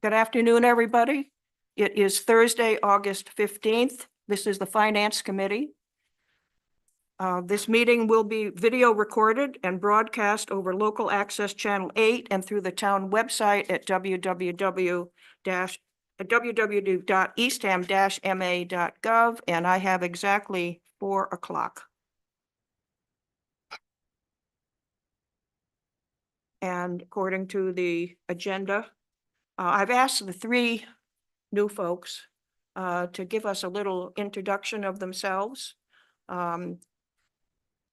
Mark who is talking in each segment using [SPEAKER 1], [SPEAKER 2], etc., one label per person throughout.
[SPEAKER 1] Good afternoon, everybody. It is Thursday, August 15th. This is the Finance Committee. This meeting will be video recorded and broadcast over local access channel 8 and through the town website at www.eastham-ma.gov, and I have exactly 4 o'clock. And according to the agenda, I've asked the 3 new folks to give us a little introduction of themselves.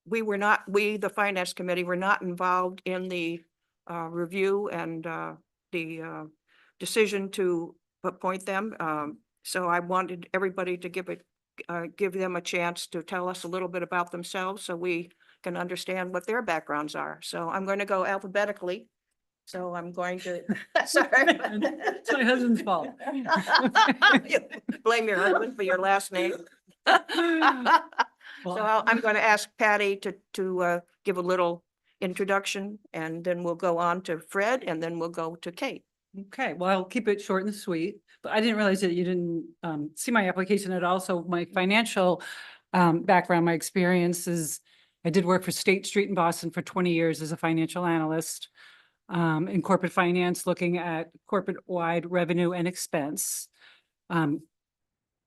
[SPEAKER 1] We, the Finance Committee, were not involved in the review and the decision to appoint them. So I wanted everybody to give them a chance to tell us a little bit about themselves so we can understand what their backgrounds are. So I'm going to go alphabetically. So I'm going to, sorry.
[SPEAKER 2] It's my husband's fault.
[SPEAKER 1] Blame your husband for your last name. So I'm going to ask Patty to give a little introduction, and then we'll go on to Fred, and then we'll go to Kate.
[SPEAKER 2] Okay, well, I'll keep it short and sweet, but I didn't realize that you didn't see my application at all. So my financial background, my experience is, I did work for State Street in Boston for 20 years as a financial analyst in corporate finance, looking at corporate-wide revenue and expense all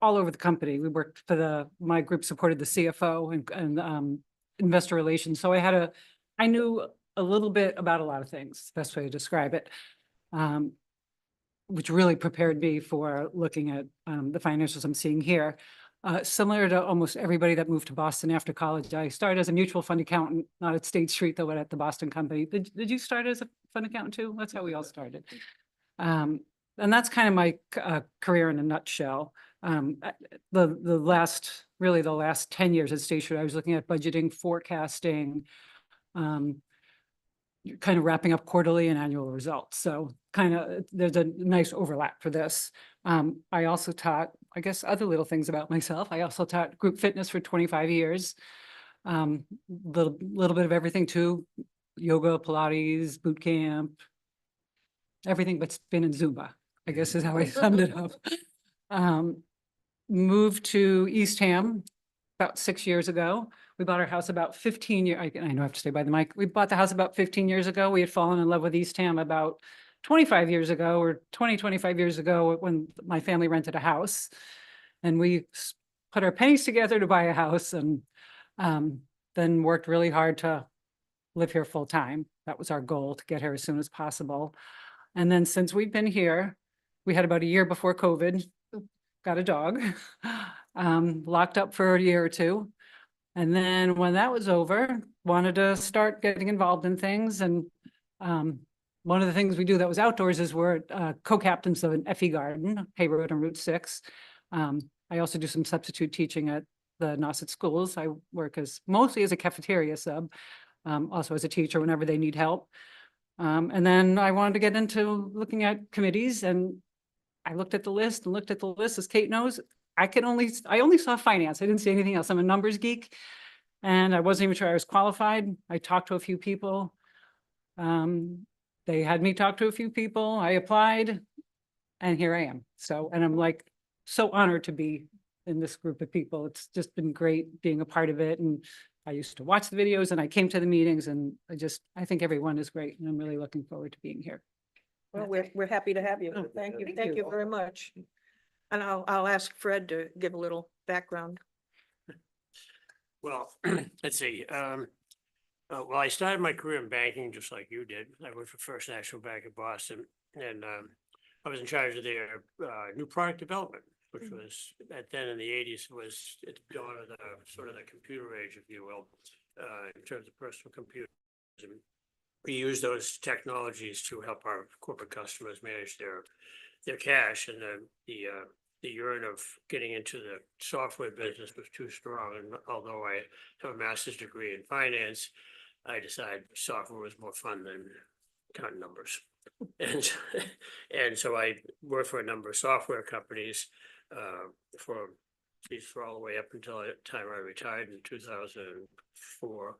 [SPEAKER 2] over the company. We worked for my group supported the CFO and investor relations. So I knew a little bit about a lot of things, best way to describe it. Which really prepared me for looking at the financials I'm seeing here. Similar to almost everybody that moved to Boston after college, I started as a mutual fund accountant, not at State Street, though, but at the Boston company. Did you start as a fund accountant too? That's how we all started. And that's kind of my career in a nutshell. The last 10 years at State Street, I was looking at budgeting, forecasting, kind of wrapping up quarterly and annual results. So there's a nice overlap for this. I also taught, I guess, other little things about myself. I also taught group fitness for 25 years. Little bit of everything too. Yoga, Pilates, boot camp, everything but spin and Zumba, I guess is how I summed it up. Moved to Eastham about 6 years ago. We bought our house about 15 years. I know I have to stay by the mic. We bought the house about 15 years ago. We had fallen in love with Eastham about 25 years ago, or 25 years ago, when my family rented a house, and we put our pennies together to buy a house, and then worked really hard to live here full time. That was our goal, to get here as soon as possible. And then since we've been here, we had about a year before COVID, got a dog, locked up for a year or two. And then when that was over, wanted to start getting involved in things. And one of the things we do that was outdoors is we're co-captains of an FE garden, Hay Road on Route 6. I also do some substitute teaching at the Nauset schools. I work mostly as a cafeteria sub, also as a teacher whenever they need help. And then I wanted to get into looking at committees, and I looked at the list, as Kate knows. I only saw finance. I didn't see anything else. I'm a numbers geek, and I wasn't even sure I was qualified. I talked to a few people. They had me talk to a few people. I applied, and here I am. And I'm like so honored to be in this group of people. It's just been great being a part of it. And I used to watch the videos, and I came to the meetings, and I think everyone is great, and I'm really looking forward to being here.
[SPEAKER 1] Well, we're happy to have you.
[SPEAKER 2] Oh,
[SPEAKER 1] Thank you.
[SPEAKER 2] thank
[SPEAKER 1] Thank
[SPEAKER 2] you.
[SPEAKER 1] you very much. And I'll ask Fred to give a little background.
[SPEAKER 3] Well, let's see. Well, I started my career in banking just like you did. I worked for First National Bank of Boston, and I was in charge of their new product development, which was then in the 80s was at the dawn of the sort of the computer age, if you will, in terms of personal computers. And we use those technologies to help our corporate customers manage their cash, and the urge of getting into the software business was too strong. And although I have a master's degree in finance, I decided software was more fun than counting numbers. And so I worked for a number of software companies for all the way up until the time I retired in 2004.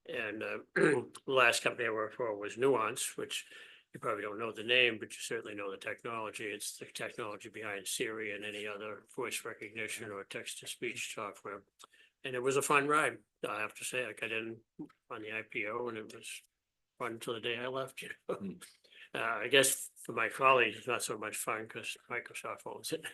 [SPEAKER 3] And the last company I worked for was Nuance, which you probably don't know the name, but you certainly know the technology. It's the technology behind Siri and any other voice recognition or text-to-speech software. And it was a fun ride, I have to say. I got in on the IPO and it was fun until the day I left, you know. I guess for my colleagues, it's not so much fun because Microsoft owns it.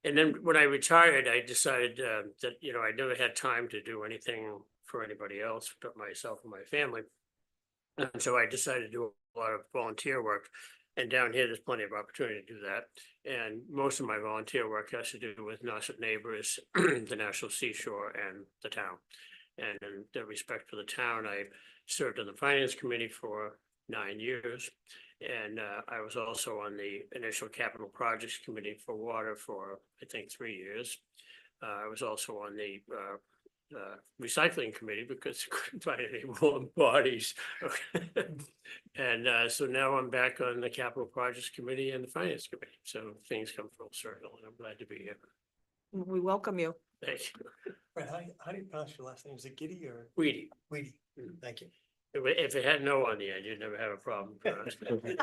[SPEAKER 3] And then when I retired, I decided that, you know, I never had time to do anything for anybody else but myself and my family. And so I decided to do a lot of volunteer work. And down here, there's plenty of opportunity to do that. And most of my volunteer work has to do with Nauset Neighbors, the National Seashore, and the town. And in the respect for the town, I served on the Finance Committee for 9 years. And I was also on the initial Capital Projects Committee for water for, I think, 3 years. I was also on the recycling committee because I couldn't find any warm bodies. And so now I'm back on the Capital Projects Committee and the Finance Committee. So things come full circle and I'm glad to be here.
[SPEAKER 1] We welcome you.
[SPEAKER 3] Thank you.
[SPEAKER 4] Right, how do you pronounce your last name? Is it Giddy or
[SPEAKER 3] Weedy.
[SPEAKER 4] Weedy? Thank you.
[SPEAKER 3] If it had no on the end, you'd never have a problem. pronouncing it.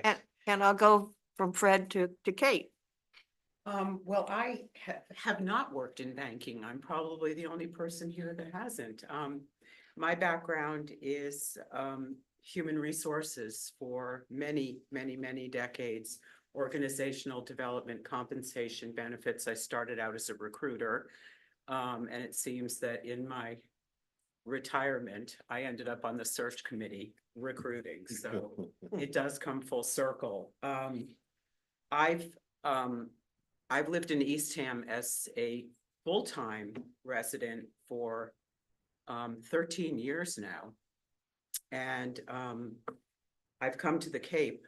[SPEAKER 4] Thanks.
[SPEAKER 1] And I'll go from Fred to Kate.
[SPEAKER 5] Well, I have not worked in banking. I'm probably the only person here that hasn't. My background is human resources for many, many, many decades. Organizational development, compensation, benefits. I started out as a recruiter. And it seems that in my retirement, I ended up on the search committee recruiting. So it does come full circle. I've lived in Eastham as a full-time resident for 13 years now. And I've come to the Cape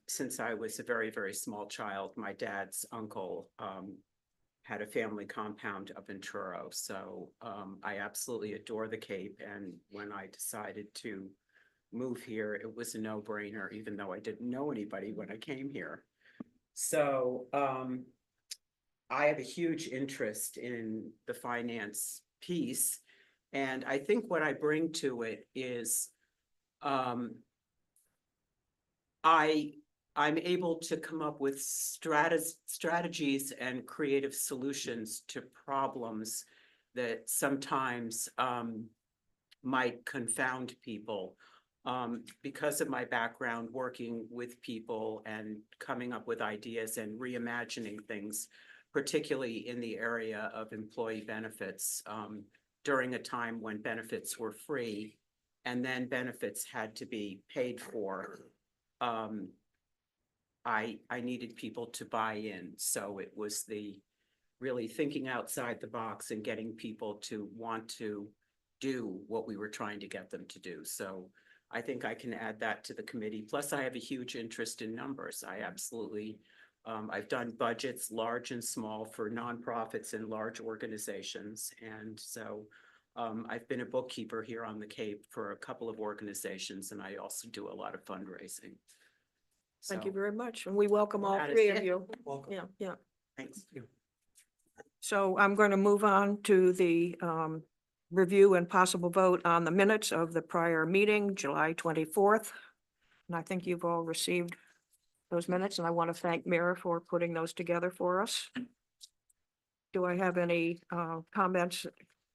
[SPEAKER 5] since I was a very, very small child. My dad's uncle had a family compound up in Truro. So I absolutely adore the Cape. And when I decided to move here, it was a no-brainer, even though I didn't know anybody when I came here. So I have a huge interest in the finance piece. And I think what I bring to it is I'm able to come up with strategies and creative solutions to problems that sometimes might confound people. Because of my background working with people and coming up with ideas and reimagining things, particularly in the area of employee benefits, during a time when benefits were free and then benefits had to be paid for. I needed people to buy in. So it was the really thinking outside the box and getting people to want to do what we were trying to get them to do. So I think I can add that to the committee. Plus, I have a huge interest in numbers. I absolutely, I've done budgets, large and small, for nonprofits and large organizations. And so I've been a bookkeeper here on the Cape for a couple of organizations, and I also do a lot of fundraising.
[SPEAKER 1] Thank you
[SPEAKER 5] So,
[SPEAKER 1] very much. And we welcome all
[SPEAKER 5] That is
[SPEAKER 1] three of
[SPEAKER 5] it.
[SPEAKER 1] you.
[SPEAKER 4] Welcome.
[SPEAKER 1] Yeah.
[SPEAKER 5] thanks.
[SPEAKER 1] So I'm going to move on to the review and possible vote on the minutes of the prior meeting, July 24th. And I think you've all received those minutes, and I want to thank Mara for putting those together for us. Do I have any comments,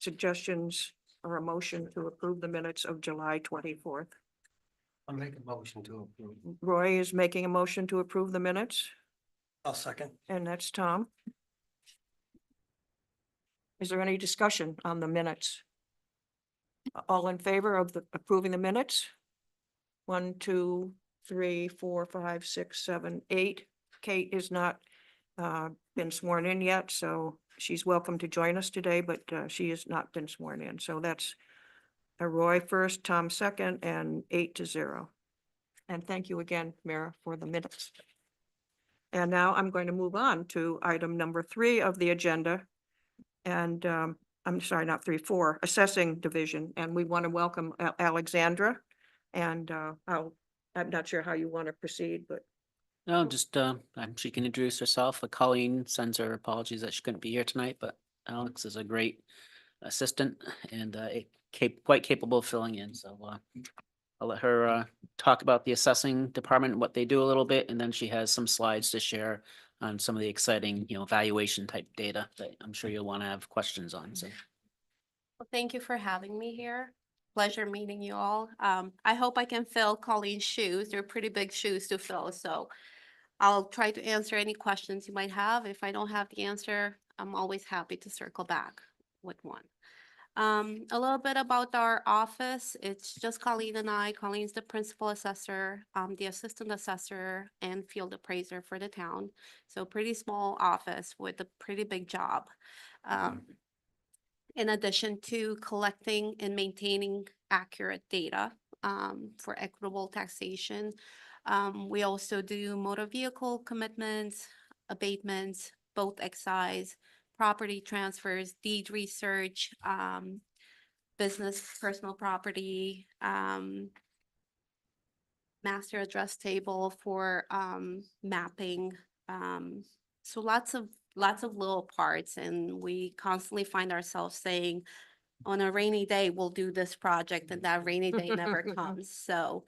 [SPEAKER 1] suggestions, or a motion to approve the minutes of July 24th?
[SPEAKER 4] I'll make a motion to approve.
[SPEAKER 1] Roy is making a motion to approve the minutes,
[SPEAKER 4] I'll second.
[SPEAKER 1] and that's Tom. Is there any discussion on the minutes? All in favor of approving the minutes? 1, 2, 3, 4, 5, 6, 7, 8. Kate is not been sworn in yet, so she's welcome to join us today, but she has not been sworn in. So that's a Roy first, Tom second, and 8-0. And thank you again, Mara, for the minutes. And now I'm going to move on to item number 3 of the agenda. And I'm sorry, not 3, 4, assessing division. And we want to welcome Alexandra. And I'm not sure how you want to proceed, but
[SPEAKER 6] No, just she can introduce herself. Colleen sends her apologies that she couldn't be here tonight, but Alex is a great assistant and quite capable of filling in. So I'll let her talk about the assessing department, what they do a little bit, and then she has some slides to share on some of the exciting, valuation type data that I'm sure you'll want to have questions on. So
[SPEAKER 7] Well, thank you for having me here. Pleasure meeting you all. I hope I can fill Colleen's shoes. They're pretty big shoes to fill, so I'll try to answer any questions you might have. If I don't have the answer, I'm always happy to circle back with one. A little bit about our office. It's just Colleen and I. Colleen's the principal assessor, the assistant assessor, and field appraiser for the town. So pretty small office with a pretty big job. In addition to collecting and maintaining accurate data for equitable taxation. We also do motor vehicle commitments, abatements, both excise, property transfers, deed research, business, personal property, master address table for mapping. So lots of little parts, and we constantly find ourselves saying, on a rainy day, we'll do this project, and that rainy day never comes. So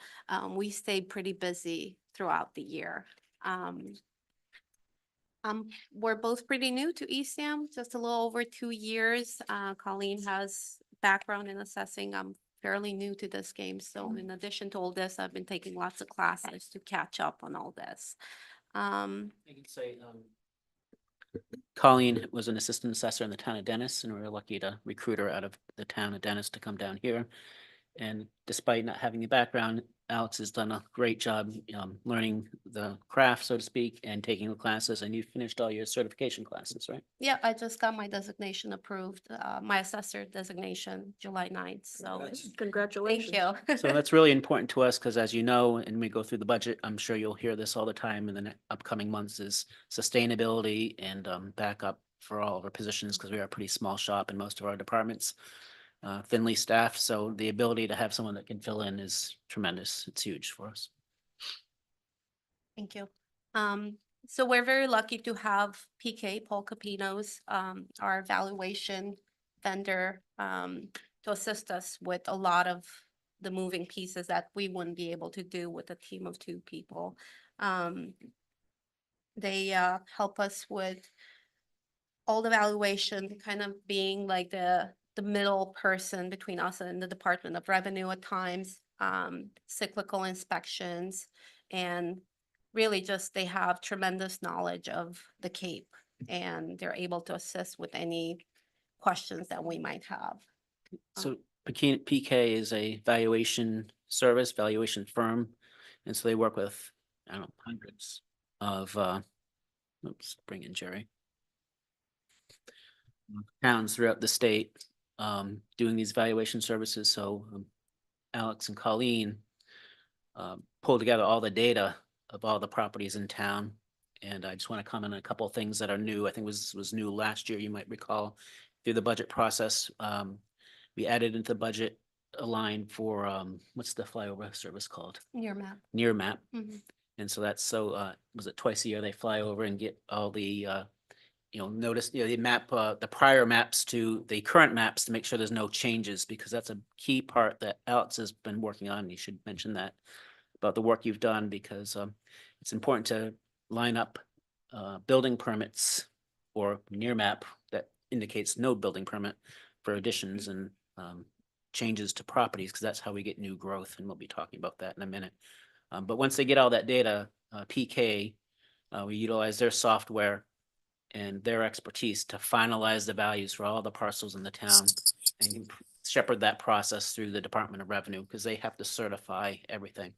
[SPEAKER 7] we stayed pretty busy throughout the year. We're both pretty new to Eastham, just a little over 2 years. Colleen has background in assessing. I'm fairly new to this game. So in addition to all this, I've been taking lots of classes to catch up on all this.
[SPEAKER 6] I can say, Colleen was an assistant assessor in the town of Dennis, and we were lucky to recruit her out of the town of Dennis to come down here. And despite not having a background, Alex has done a great job learning the craft, so to speak, and taking the classes. And you finished all your certification classes, right?
[SPEAKER 7] Yeah, I just got my designation approved, my assessor designation, July 9th. So thank
[SPEAKER 1] Congratulations.
[SPEAKER 7] you.
[SPEAKER 6] So that's really important to us because, as you know, and we go through the budget, I'm sure you'll hear this all the time in the upcoming months, is sustainability and backup for all of our positions, because we are a pretty small shop in most of our departments, thinly staffed. So the ability to have someone that can fill in is tremendous. It's huge for us.
[SPEAKER 7] Thank you. So we're very lucky to have PK, Paul Capinos, our valuation vendor, to assist us with a lot of the moving pieces that we wouldn't be able to do with a team of 2 people. They help us with all the valuation, kind of being like the middle person between us and the Department of Revenue at times, cyclical inspections, and really just they have tremendous knowledge of the Cape, and they're able to assist with any questions that we might have.
[SPEAKER 6] So PK is a valuation service, valuation firm. And so they work with, I don't know, hundreds of, oops, bring in Jerry. Towns throughout the state, doing these valuation services. So Alex and Colleen pull together all the data of all the properties in town. And I just want to comment on a couple of things that are new. I think was new last year, you might recall, through the budget process. We added into the budget a line for, what's the flyover service called?
[SPEAKER 7] Near map.
[SPEAKER 6] Near map.
[SPEAKER 7] Mhm.
[SPEAKER 6] And so that's was it twice a year they fly over and get all the, notice, they map the prior maps to the current maps to make sure there's no changes, because that's a key part that Alex has been working on. You should mention that about the work you've done, because it's important to line up building permits or near map that indicates no building permit for additions and changes to properties, because that's how we get new growth, and we'll be talking about that in a minute. But once they get all that data, PK, we utilize their software and their expertise to finalize the values for all the parcels in the town and shepherd that process through the Department of Revenue, because they have to certify everything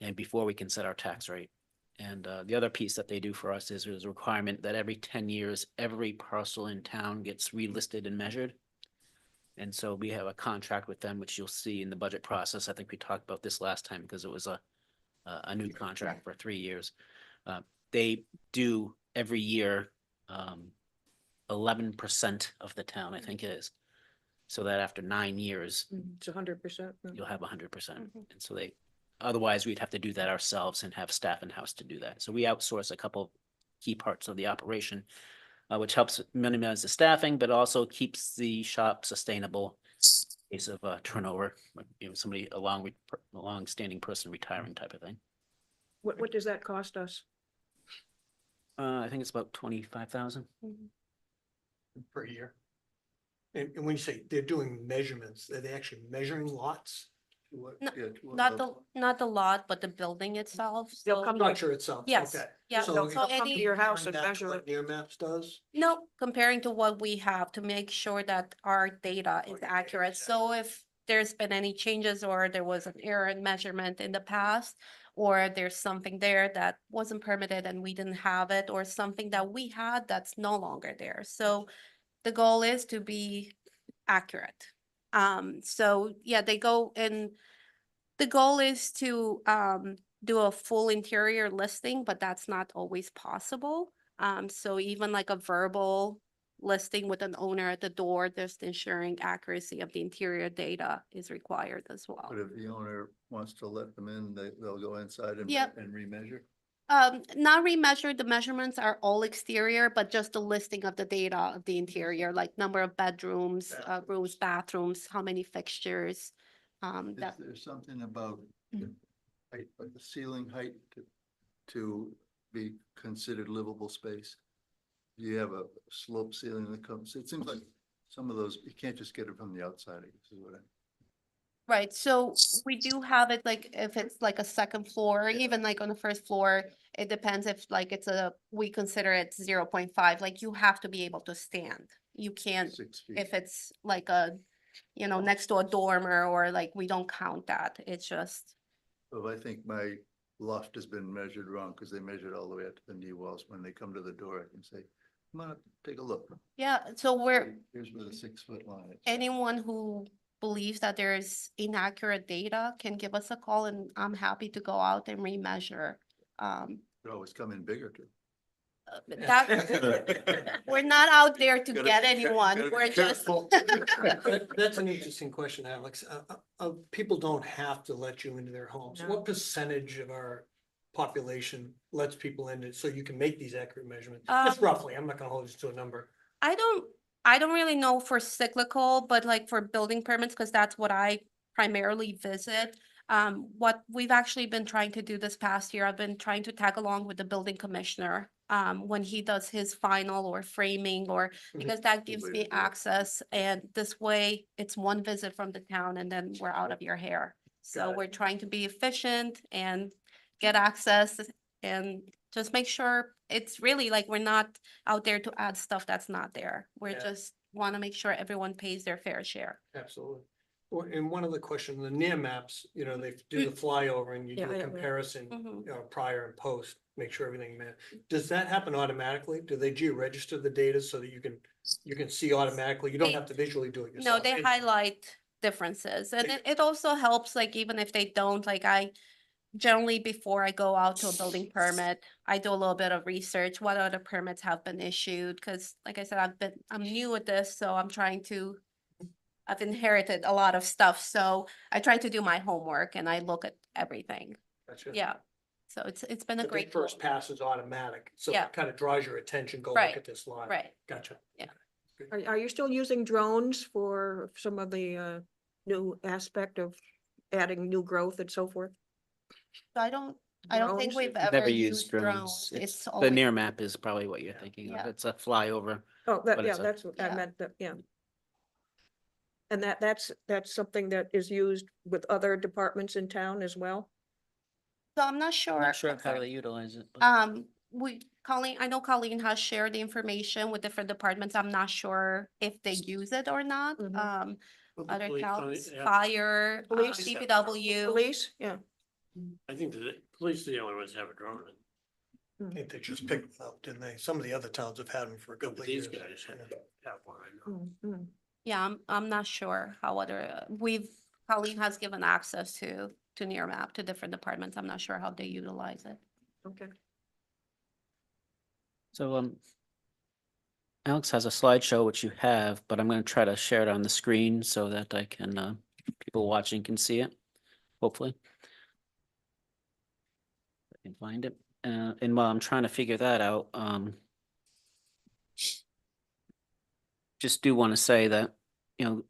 [SPEAKER 6] and before we can set our tax rate. And the other piece that they do for us is there's a requirement that every 10 years, every parcel in town gets relisted and measured. And so we have a contract with them, which you'll see in the budget process. I think we talked about this last time because it was a new contract for 3 years. They do every year 11% of the town, I think it is. So that after 9 years,
[SPEAKER 1] It's 100%.
[SPEAKER 6] you'll have 100%.
[SPEAKER 7] Mhm.
[SPEAKER 6] And so otherwise we'd have to do that ourselves and have staff in-house to do that. So we outsource a couple key parts of the operation. which helps minimize the staffing, but also keeps the shop sustainable in case of turnover, like, somebody, a long-standing person retiring type of thing.
[SPEAKER 1] What does that cost us?
[SPEAKER 6] I think it's about 25,000.
[SPEAKER 4] Per year. And when you say they're doing measurements, are they actually measuring lots?
[SPEAKER 7] Not the lot, but the building itself.
[SPEAKER 1] They'll
[SPEAKER 7] So-
[SPEAKER 1] come to
[SPEAKER 4] Structure itself,
[SPEAKER 7] Yes,
[SPEAKER 4] okay.
[SPEAKER 7] yeah,
[SPEAKER 4] So
[SPEAKER 1] They'll
[SPEAKER 4] if
[SPEAKER 7] so
[SPEAKER 1] come to
[SPEAKER 7] any-
[SPEAKER 1] your house
[SPEAKER 4] comparing
[SPEAKER 1] and
[SPEAKER 4] that to
[SPEAKER 1] measure
[SPEAKER 4] what
[SPEAKER 1] it.
[SPEAKER 4] Near Maps does?
[SPEAKER 7] No, comparing to what we have to make sure that our data is
[SPEAKER 4] Okay,
[SPEAKER 7] accurate. So if there's been any changes or there was an error in measurement in the past, or there's something there that wasn't permitted and we didn't have it, or something that we had that's no longer there. So the goal is to be accurate. So yeah, they go and the goal is to do a full interior listing, but that's not always possible. So even like a verbal listing with an owner at the door, just ensuring accuracy of the interior data is required as well.
[SPEAKER 8] But if the owner wants to let them in, they'll go inside and,
[SPEAKER 7] Yep.
[SPEAKER 8] and remeasure?
[SPEAKER 7] Not remeasured, the measurements are all exterior, but just the listing of the data of the interior, like number of bedrooms, rooms, bathrooms, how many fixtures.
[SPEAKER 8] Is
[SPEAKER 7] That,
[SPEAKER 8] there something about the height, the ceiling height to be considered livable space? You have a slope ceiling that comes, it seems like some of those, you can't just get it from the outside, I guess is what I.
[SPEAKER 7] right, so we do have it like if it's like a second floor, or even like on the first floor, it depends if like it's we consider it 0.5. Like you have to be able to stand. You can't,
[SPEAKER 8] 6 feet.
[SPEAKER 7] if it's like next to a dormer or like, we don't count that. It's just,
[SPEAKER 8] So I think my loft has been measured wrong because they measured all the way up to the knee walls. When they come to the door, I can say, come on, up, take a look.
[SPEAKER 7] yeah, so
[SPEAKER 8] Here's where the 6 foot line is.
[SPEAKER 7] anyone who believes that there's inaccurate data can give us a call and I'm happy to go out and remeasure.
[SPEAKER 8] Could always come in bigger too.
[SPEAKER 7] That, we're not out there to
[SPEAKER 8] Gotta
[SPEAKER 7] get
[SPEAKER 8] be
[SPEAKER 7] anyone,
[SPEAKER 8] gotta be
[SPEAKER 7] we're just.
[SPEAKER 8] careful.
[SPEAKER 4] That's an interesting question, Alex. People don't have to let you into their homes.
[SPEAKER 1] No.
[SPEAKER 4] What percentage of our population lets people in it so you can make these accurate measurements?
[SPEAKER 7] Um,
[SPEAKER 4] Just roughly, I'm not gonna hold you to a number.
[SPEAKER 7] I don't really know for cyclical, but like for building permits, because that's what I primarily visit. What we've actually been trying to do this past year, I've been trying to tag along with the building commissioner. When he does his final or framing or, because that gives
[SPEAKER 8] way to
[SPEAKER 7] me
[SPEAKER 8] do it.
[SPEAKER 7] access and this way it's one visit from the town and then we're out of your hair. So
[SPEAKER 4] Got it.
[SPEAKER 7] we're trying to be efficient and get access and just make sure it's really like, we're not out there to add stuff that's not there. We're
[SPEAKER 4] Yeah.
[SPEAKER 7] just want to make sure everyone pays their fair share.
[SPEAKER 4] Absolutely. And one other question, the near maps, they do the flyover and you
[SPEAKER 1] Yeah,
[SPEAKER 4] do a
[SPEAKER 1] yeah.
[SPEAKER 4] comparison,
[SPEAKER 7] Mhm.
[SPEAKER 4] prior and post, make sure everything met. Does that happen automatically? Do they geo-register the data so that you can see automatically? You don't
[SPEAKER 7] They-
[SPEAKER 4] have to visually do it
[SPEAKER 7] No,
[SPEAKER 4] yourself.
[SPEAKER 7] they
[SPEAKER 4] And-
[SPEAKER 7] highlight differences and
[SPEAKER 4] They-
[SPEAKER 7] it also helps, like even if they don't, like I generally before I go out to a building permit, I do a little bit of research, what other permits have been issued, because like I said, I'm new at this, so I've inherited a lot of stuff, so I try to do my homework and I look at everything.
[SPEAKER 4] Gotcha.
[SPEAKER 7] Yeah, so it's been a
[SPEAKER 4] But the
[SPEAKER 7] great.
[SPEAKER 4] first
[SPEAKER 7] tool.
[SPEAKER 4] pass is automatic, so
[SPEAKER 7] Yeah.
[SPEAKER 4] it kind of draws your attention, go
[SPEAKER 7] Right,
[SPEAKER 4] look at this lot.
[SPEAKER 7] Right.
[SPEAKER 4] Gotcha.
[SPEAKER 1] Are you still using drones for some of the new aspect of adding new growth and so forth?
[SPEAKER 7] So I don't think
[SPEAKER 1] Drones?
[SPEAKER 7] we've
[SPEAKER 6] Never
[SPEAKER 7] ever
[SPEAKER 6] used
[SPEAKER 7] used
[SPEAKER 6] drones.
[SPEAKER 7] drones.
[SPEAKER 6] It's,
[SPEAKER 7] It's
[SPEAKER 6] the
[SPEAKER 7] always,
[SPEAKER 6] near map is probably what you're thinking of.
[SPEAKER 7] Yeah.
[SPEAKER 6] It's a flyover.
[SPEAKER 1] Oh,
[SPEAKER 6] But
[SPEAKER 1] yeah,
[SPEAKER 6] it's a-
[SPEAKER 1] that's what I
[SPEAKER 7] Yeah.
[SPEAKER 1] meant, yeah. And that's something that is used with other departments in town as well?
[SPEAKER 7] so I'm not sure.
[SPEAKER 6] Not sure
[SPEAKER 7] I'm
[SPEAKER 6] of how
[SPEAKER 7] sorry.
[SPEAKER 6] they utilize it. but-
[SPEAKER 7] I know Colleen has shared the information with different departments. I'm not sure if they use it or not.
[SPEAKER 1] Mhm.
[SPEAKER 3] Well, the
[SPEAKER 7] Other
[SPEAKER 3] police-
[SPEAKER 7] towns,
[SPEAKER 3] yeah,
[SPEAKER 7] fire,
[SPEAKER 1] Police.
[SPEAKER 7] DPW.
[SPEAKER 1] Police, yeah.
[SPEAKER 3] I think the police are the only ones that have a drone.
[SPEAKER 4] I think they just picked them up, didn't they? Some of the other towns have had them for a
[SPEAKER 3] But
[SPEAKER 4] couple of
[SPEAKER 3] these
[SPEAKER 4] years.
[SPEAKER 3] guys have one, I know.
[SPEAKER 1] Mm,
[SPEAKER 7] Yeah, I'm not sure how other, Colleen has given access to near map to different departments. I'm not sure how they utilize it.
[SPEAKER 1] okay.
[SPEAKER 6] So, Alex has a slideshow, which you have, but I'm gonna try to share it on the screen so that I can, people watching can see it, hopefully. I can find it. And while I'm trying to figure that out, just do want to say that, in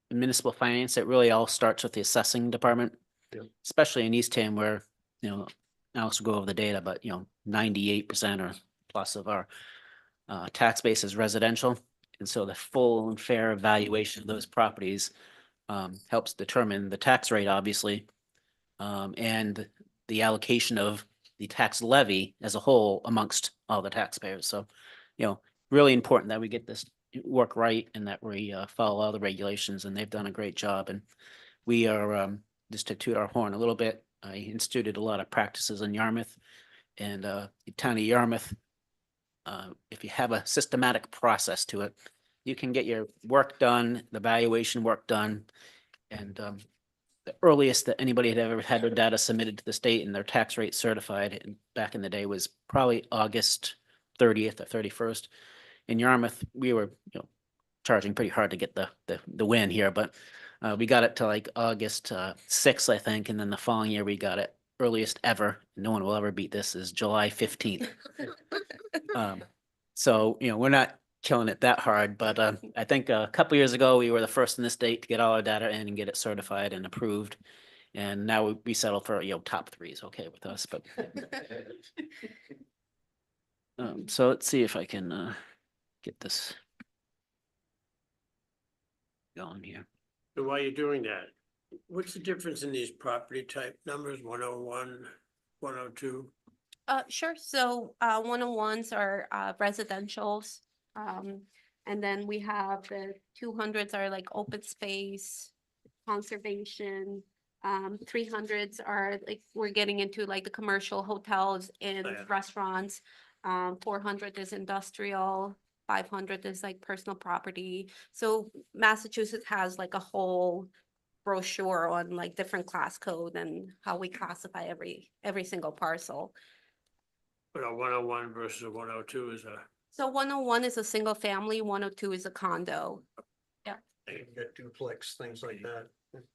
[SPEAKER 6] municipal finance, it really all starts with the assessing department.
[SPEAKER 4] Yeah.
[SPEAKER 6] Especially in Eastham where, I also go over the data, but 98% or plus of our tax base is residential. And so the full and fair evaluation of those properties helps determine the tax rate, obviously, and the allocation of the tax levy as a whole amongst all the taxpayers. So, really important that we get this work right and that we follow all the regulations, and they've done a great job. And we are, just to toot our horn a little bit, I instituted a lot of practices in Yarmouth, and the town of Yarmouth, if you have a systematic process to it, you can get your work done, the valuation work done, and the earliest that anybody had ever had their data submitted to the state and their tax rate certified back in the day was probably August 30th or 31st. In Yarmouth, we were, charging pretty hard to get the win here, but we got it to like August 6th, I think, and then the following year we got it earliest ever. No one will ever beat this, is July 15th. So, we're not killing it that hard, but I think a couple years ago, we were the first in the state to get all our data in and get it certified and approved. And now we settle for, top three is okay with us, but so let's see if I can get this going here.
[SPEAKER 3] So while you're doing that, what's the difference in these property type numbers, 101, 102?
[SPEAKER 7] Sure. So, 101s are, residentials. And then we have the 200s are like open space, conservation. 300s are like, we're getting into like the commercial hotels and
[SPEAKER 3] Oh, yeah.
[SPEAKER 7] restaurants. 400 is industrial, 500 is like personal property. So Massachusetts has like a whole brochure on like different class code and how we classify every single parcel.
[SPEAKER 3] But a 101 versus a 102 is a,
[SPEAKER 7] So 101 is a single family, 102 is a condo.
[SPEAKER 4] You can get duplex, things like that.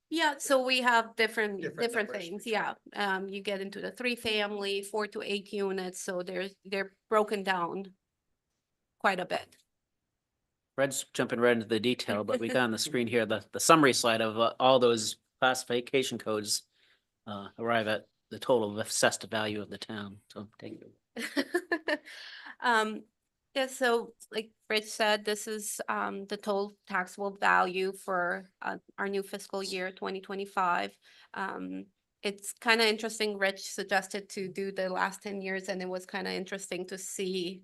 [SPEAKER 7] Yeah, so we have different
[SPEAKER 4] Different numbers.
[SPEAKER 7] things, yeah. You get into the 3-family, 4 to 8 units, so they're broken down quite a bit.
[SPEAKER 6] Red's jumping right into the detail, but we got on the screen here, the summary slide of all those classification codes arrive at the total assessed value of the town. So take it.
[SPEAKER 7] Yeah, so like Rich said, this is the total taxable value for our new fiscal year 2025. It's kind of interesting, Rich suggested to do the last 10 years, and it was kind of interesting to see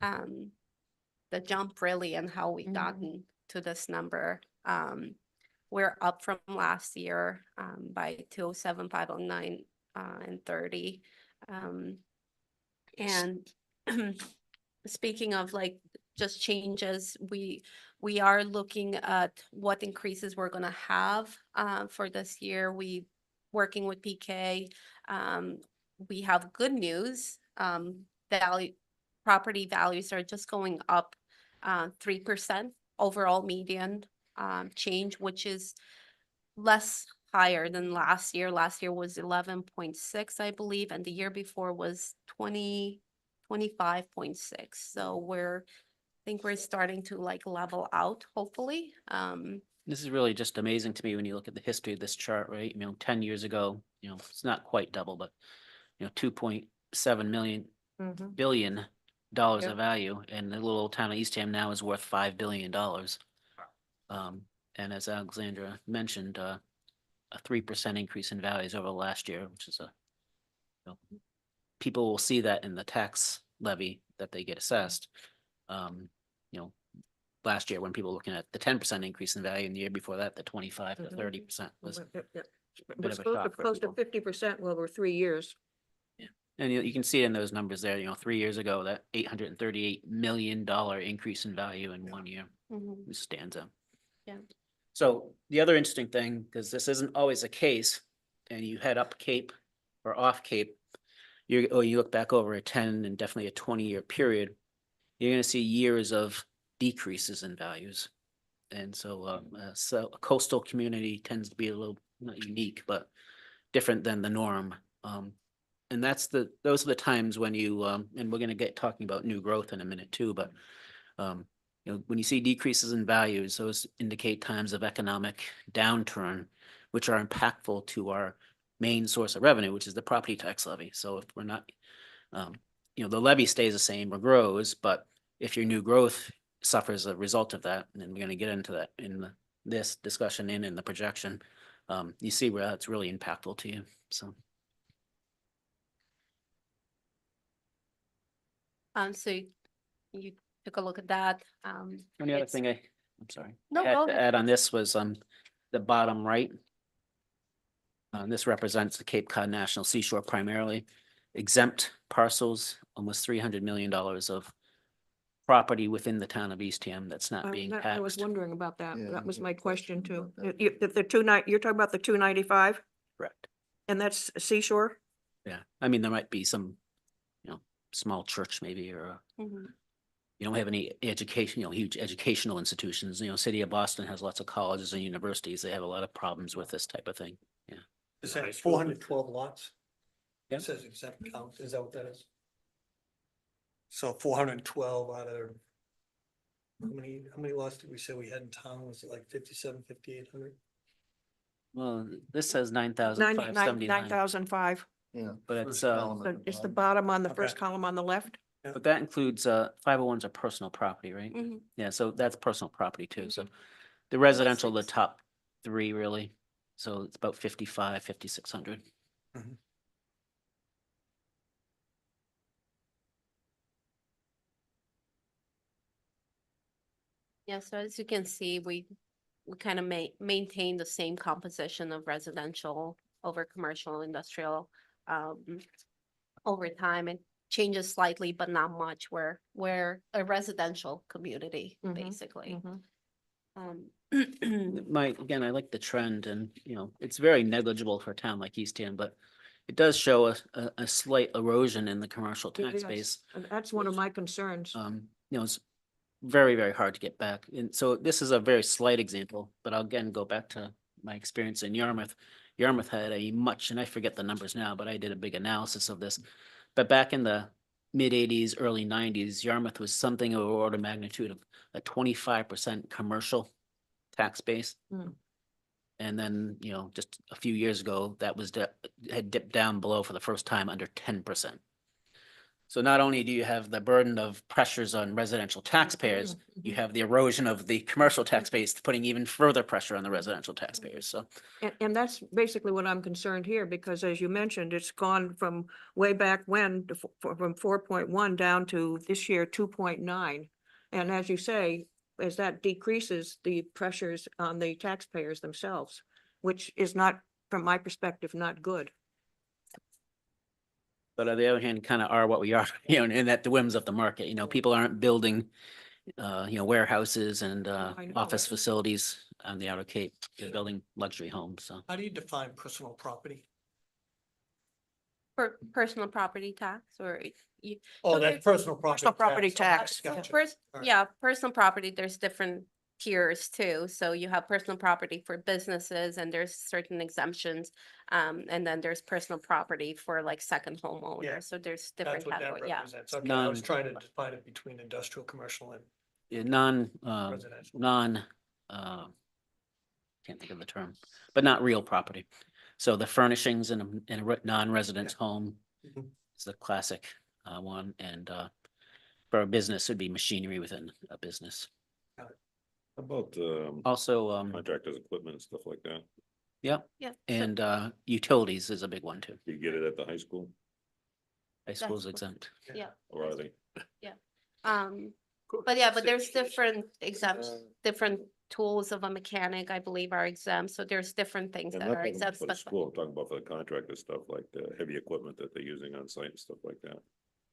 [SPEAKER 7] the jump really and how we gotten to this number. We're up from last year by 207, 509, and 30. And speaking of like just changes, we are looking at what increases we're gonna have for this year. We working with PK. We have good news. Property values are just going up 3% overall median change, which is less higher than last year. Last year was 11.6, I believe, and the year before was 25.6. So I think we're starting to like level out, hopefully.
[SPEAKER 6] This is really just amazing to me when you look at the history of this chart, right? 10 years ago, it's not quite double, but 2.7 billion dollars
[SPEAKER 1] Yep.
[SPEAKER 6] of value, and the little old town of Eastham now is worth $5 billion. And as Alexandra mentioned, a 3% increase in values over last year, which is people will see that in the tax levy that they get assessed. Last year when people were looking at the 10% increase in value, and the year before that, the 25 to 30% was.
[SPEAKER 1] Yep, yep.
[SPEAKER 6] bit
[SPEAKER 1] But
[SPEAKER 6] of a
[SPEAKER 1] close to,
[SPEAKER 6] shock for
[SPEAKER 1] close to
[SPEAKER 6] people.
[SPEAKER 1] 50% over 3 years.
[SPEAKER 6] And you can see in those numbers there, 3 years ago, that $838 million increase in value in 1 year
[SPEAKER 7] Mhm.
[SPEAKER 6] stands out.
[SPEAKER 7] Yeah.
[SPEAKER 6] So the other interesting thing, because this isn't always the case, and you head up Cape or off Cape, you look back over a 10 and definitely a 20-year period, you're gonna see years of decreases in values. And so, so a coastal community tends to be a little, not unique, but different than the norm. And those are the times when you, and we're gonna get talking about new growth in a minute too, but you know, when you see decreases in values, those indicate times of economic downturn, which are impactful to our main source of revenue, which is the property tax levy. So if we're not, you know, the levy stays the same or grows, but if your new growth suffers a result of that, and we're gonna get into that in this discussion and in the projection, you see where that's really impactful to you, so.
[SPEAKER 7] So you took a look at that.
[SPEAKER 6] Only other
[SPEAKER 7] It's-
[SPEAKER 6] thing I'm sorry.
[SPEAKER 7] No,
[SPEAKER 6] had
[SPEAKER 7] go
[SPEAKER 6] to
[SPEAKER 7] ahead.
[SPEAKER 6] add on this was, the bottom right. This represents the Cape Cod National Seashore primarily, exempt parcels, almost $300 million of property within the town of Eastham that's not being
[SPEAKER 1] I was
[SPEAKER 6] taxed.
[SPEAKER 1] wondering about that.
[SPEAKER 8] Yeah,
[SPEAKER 1] That was
[SPEAKER 8] I
[SPEAKER 1] my
[SPEAKER 8] had a
[SPEAKER 1] question
[SPEAKER 8] question
[SPEAKER 1] too.
[SPEAKER 8] about that.
[SPEAKER 1] You're talking about the 295
[SPEAKER 6] Correct.
[SPEAKER 1] and that's Seashore?
[SPEAKER 6] Yeah, I mean, there might be some, you know, small church maybe, or
[SPEAKER 7] Mhm.
[SPEAKER 6] you don't have any education, you know, huge educational institutions. You know, city of Boston has lots of colleges and universities. They have a lot of problems with this type of thing.
[SPEAKER 4] Is
[SPEAKER 3] High
[SPEAKER 4] that
[SPEAKER 3] school.
[SPEAKER 4] 412 lots?
[SPEAKER 6] Yep.
[SPEAKER 4] It says exempt count, is that what that is? So 412 out of, how many lots did we say we had in town? Was it like 57, 5,800?
[SPEAKER 6] Well, this says 9,579,
[SPEAKER 1] 9,005.
[SPEAKER 8] Yeah.
[SPEAKER 6] But
[SPEAKER 8] first
[SPEAKER 6] it's,
[SPEAKER 8] column at
[SPEAKER 1] It's the
[SPEAKER 8] bottom.
[SPEAKER 1] bottom on the first
[SPEAKER 4] Okay.
[SPEAKER 1] column on the left.
[SPEAKER 6] but that includes, 501s are personal property, right?
[SPEAKER 7] Mhm.
[SPEAKER 6] Yeah, so that's personal property too. So the residential, the
[SPEAKER 7] six.
[SPEAKER 6] top three really. So it's about 55, 5,600.
[SPEAKER 7] Yeah, so as you can see, we kind of maintain the same composition of residential over commercial, industrial. Over time, it changes slightly, but not much. We're a residential community,
[SPEAKER 1] Mhm,
[SPEAKER 7] basically.
[SPEAKER 1] mhm.
[SPEAKER 6] Again, I like the trend and, you know, it's very negligible for a town like Eastham, but it does show a slight erosion in the commercial
[SPEAKER 1] It
[SPEAKER 6] tax
[SPEAKER 1] is.
[SPEAKER 6] base.
[SPEAKER 1] And that's one of my concerns.
[SPEAKER 6] You know, it's very, very hard to get back. And so this is a very slight example, but I'll again go back to my experience in Yarmouth. Yarmouth had a much, and I forget the numbers now, but I did a big analysis of this. But back in the mid-80s, early 90s, Yarmouth was something of order of magnitude of a 25% commercial tax base.
[SPEAKER 1] Mm.
[SPEAKER 6] And then, you know, just a few years ago, that was had dipped down below for the first time under 10%. So not only do you have the burden of pressures on residential taxpayers, you have the erosion of the commercial tax base, putting even further pressure on the residential taxpayers. So
[SPEAKER 1] And that's basically what I'm concerned here, because as you mentioned, it's gone from way back when, to from 4.1 down to this year, 2.9. And as you say, as that decreases, the pressures on the taxpayers themselves, which is not, from my perspective, not good.
[SPEAKER 6] but on the other hand, kind of are what we are, you know, and at the whims of the market, you know, people aren't building, you know, warehouses and,
[SPEAKER 1] I know.
[SPEAKER 6] office facilities on the Outer Cape. They're building luxury homes, so.
[SPEAKER 4] How do you define personal property?
[SPEAKER 7] For personal property tax or you.
[SPEAKER 4] Oh,
[SPEAKER 7] so
[SPEAKER 4] that's
[SPEAKER 7] there's-
[SPEAKER 4] personal property.
[SPEAKER 1] Personal property
[SPEAKER 4] Okay,
[SPEAKER 1] tax,
[SPEAKER 4] gotcha.
[SPEAKER 7] First,
[SPEAKER 4] All right.
[SPEAKER 7] yeah, personal property, there's different tiers too. So you have personal property for businesses and there's certain exemptions. And then there's personal property for like second
[SPEAKER 4] Yeah,
[SPEAKER 7] homeowners. So there's
[SPEAKER 4] That's
[SPEAKER 7] different
[SPEAKER 4] what that
[SPEAKER 7] categories, yeah.
[SPEAKER 4] represents. Okay, I was
[SPEAKER 6] Non-
[SPEAKER 4] trying to define it between industrial, commercial and
[SPEAKER 6] Yeah,
[SPEAKER 4] residential.
[SPEAKER 6] can't think of the term, but not real property. So the furnishings in a non-residence home
[SPEAKER 4] Mhm.
[SPEAKER 6] is the classic, one, and, for a business, would be machinery within a business.
[SPEAKER 9] How about
[SPEAKER 6] Also,
[SPEAKER 9] contractors, equipment and stuff like that?
[SPEAKER 6] yep,
[SPEAKER 7] Yeah. so
[SPEAKER 6] and, utilities is a big one too.
[SPEAKER 9] You get it at the high school,
[SPEAKER 6] I suppose
[SPEAKER 7] what-
[SPEAKER 6] exempt.
[SPEAKER 7] Yeah.
[SPEAKER 9] or are they?
[SPEAKER 7] But yeah, but there's different exempts, different tools of a mechanic, I believe are exempt. So there's different things
[SPEAKER 9] I'm
[SPEAKER 7] that
[SPEAKER 9] not
[SPEAKER 7] are
[SPEAKER 9] talking
[SPEAKER 7] exempt.
[SPEAKER 9] for the
[SPEAKER 7] specified.
[SPEAKER 9] school, I'm talking about for the contractor stuff, like the heavy equipment that they're using on site and stuff like that.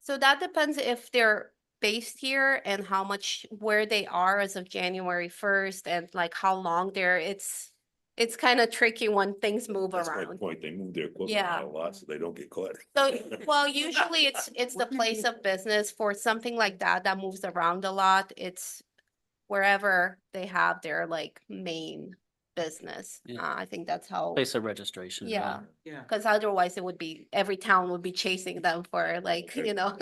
[SPEAKER 7] So that depends if they're based here and how much, where they are as of January 1st and like how long they're, it's kind of tricky when things move
[SPEAKER 9] That's my
[SPEAKER 7] around.
[SPEAKER 9] point, they move their equipment
[SPEAKER 7] Yeah.
[SPEAKER 9] out a lot, so they don't get caught.
[SPEAKER 7] So, well, usually it's the place of business for something like that moves around a lot. It's wherever they have their like main business.
[SPEAKER 6] Yeah.
[SPEAKER 7] I think that's how,
[SPEAKER 6] Place of registration.
[SPEAKER 7] yeah,
[SPEAKER 5] Yeah.
[SPEAKER 7] because otherwise it would be, every town would be chasing them for like, you know.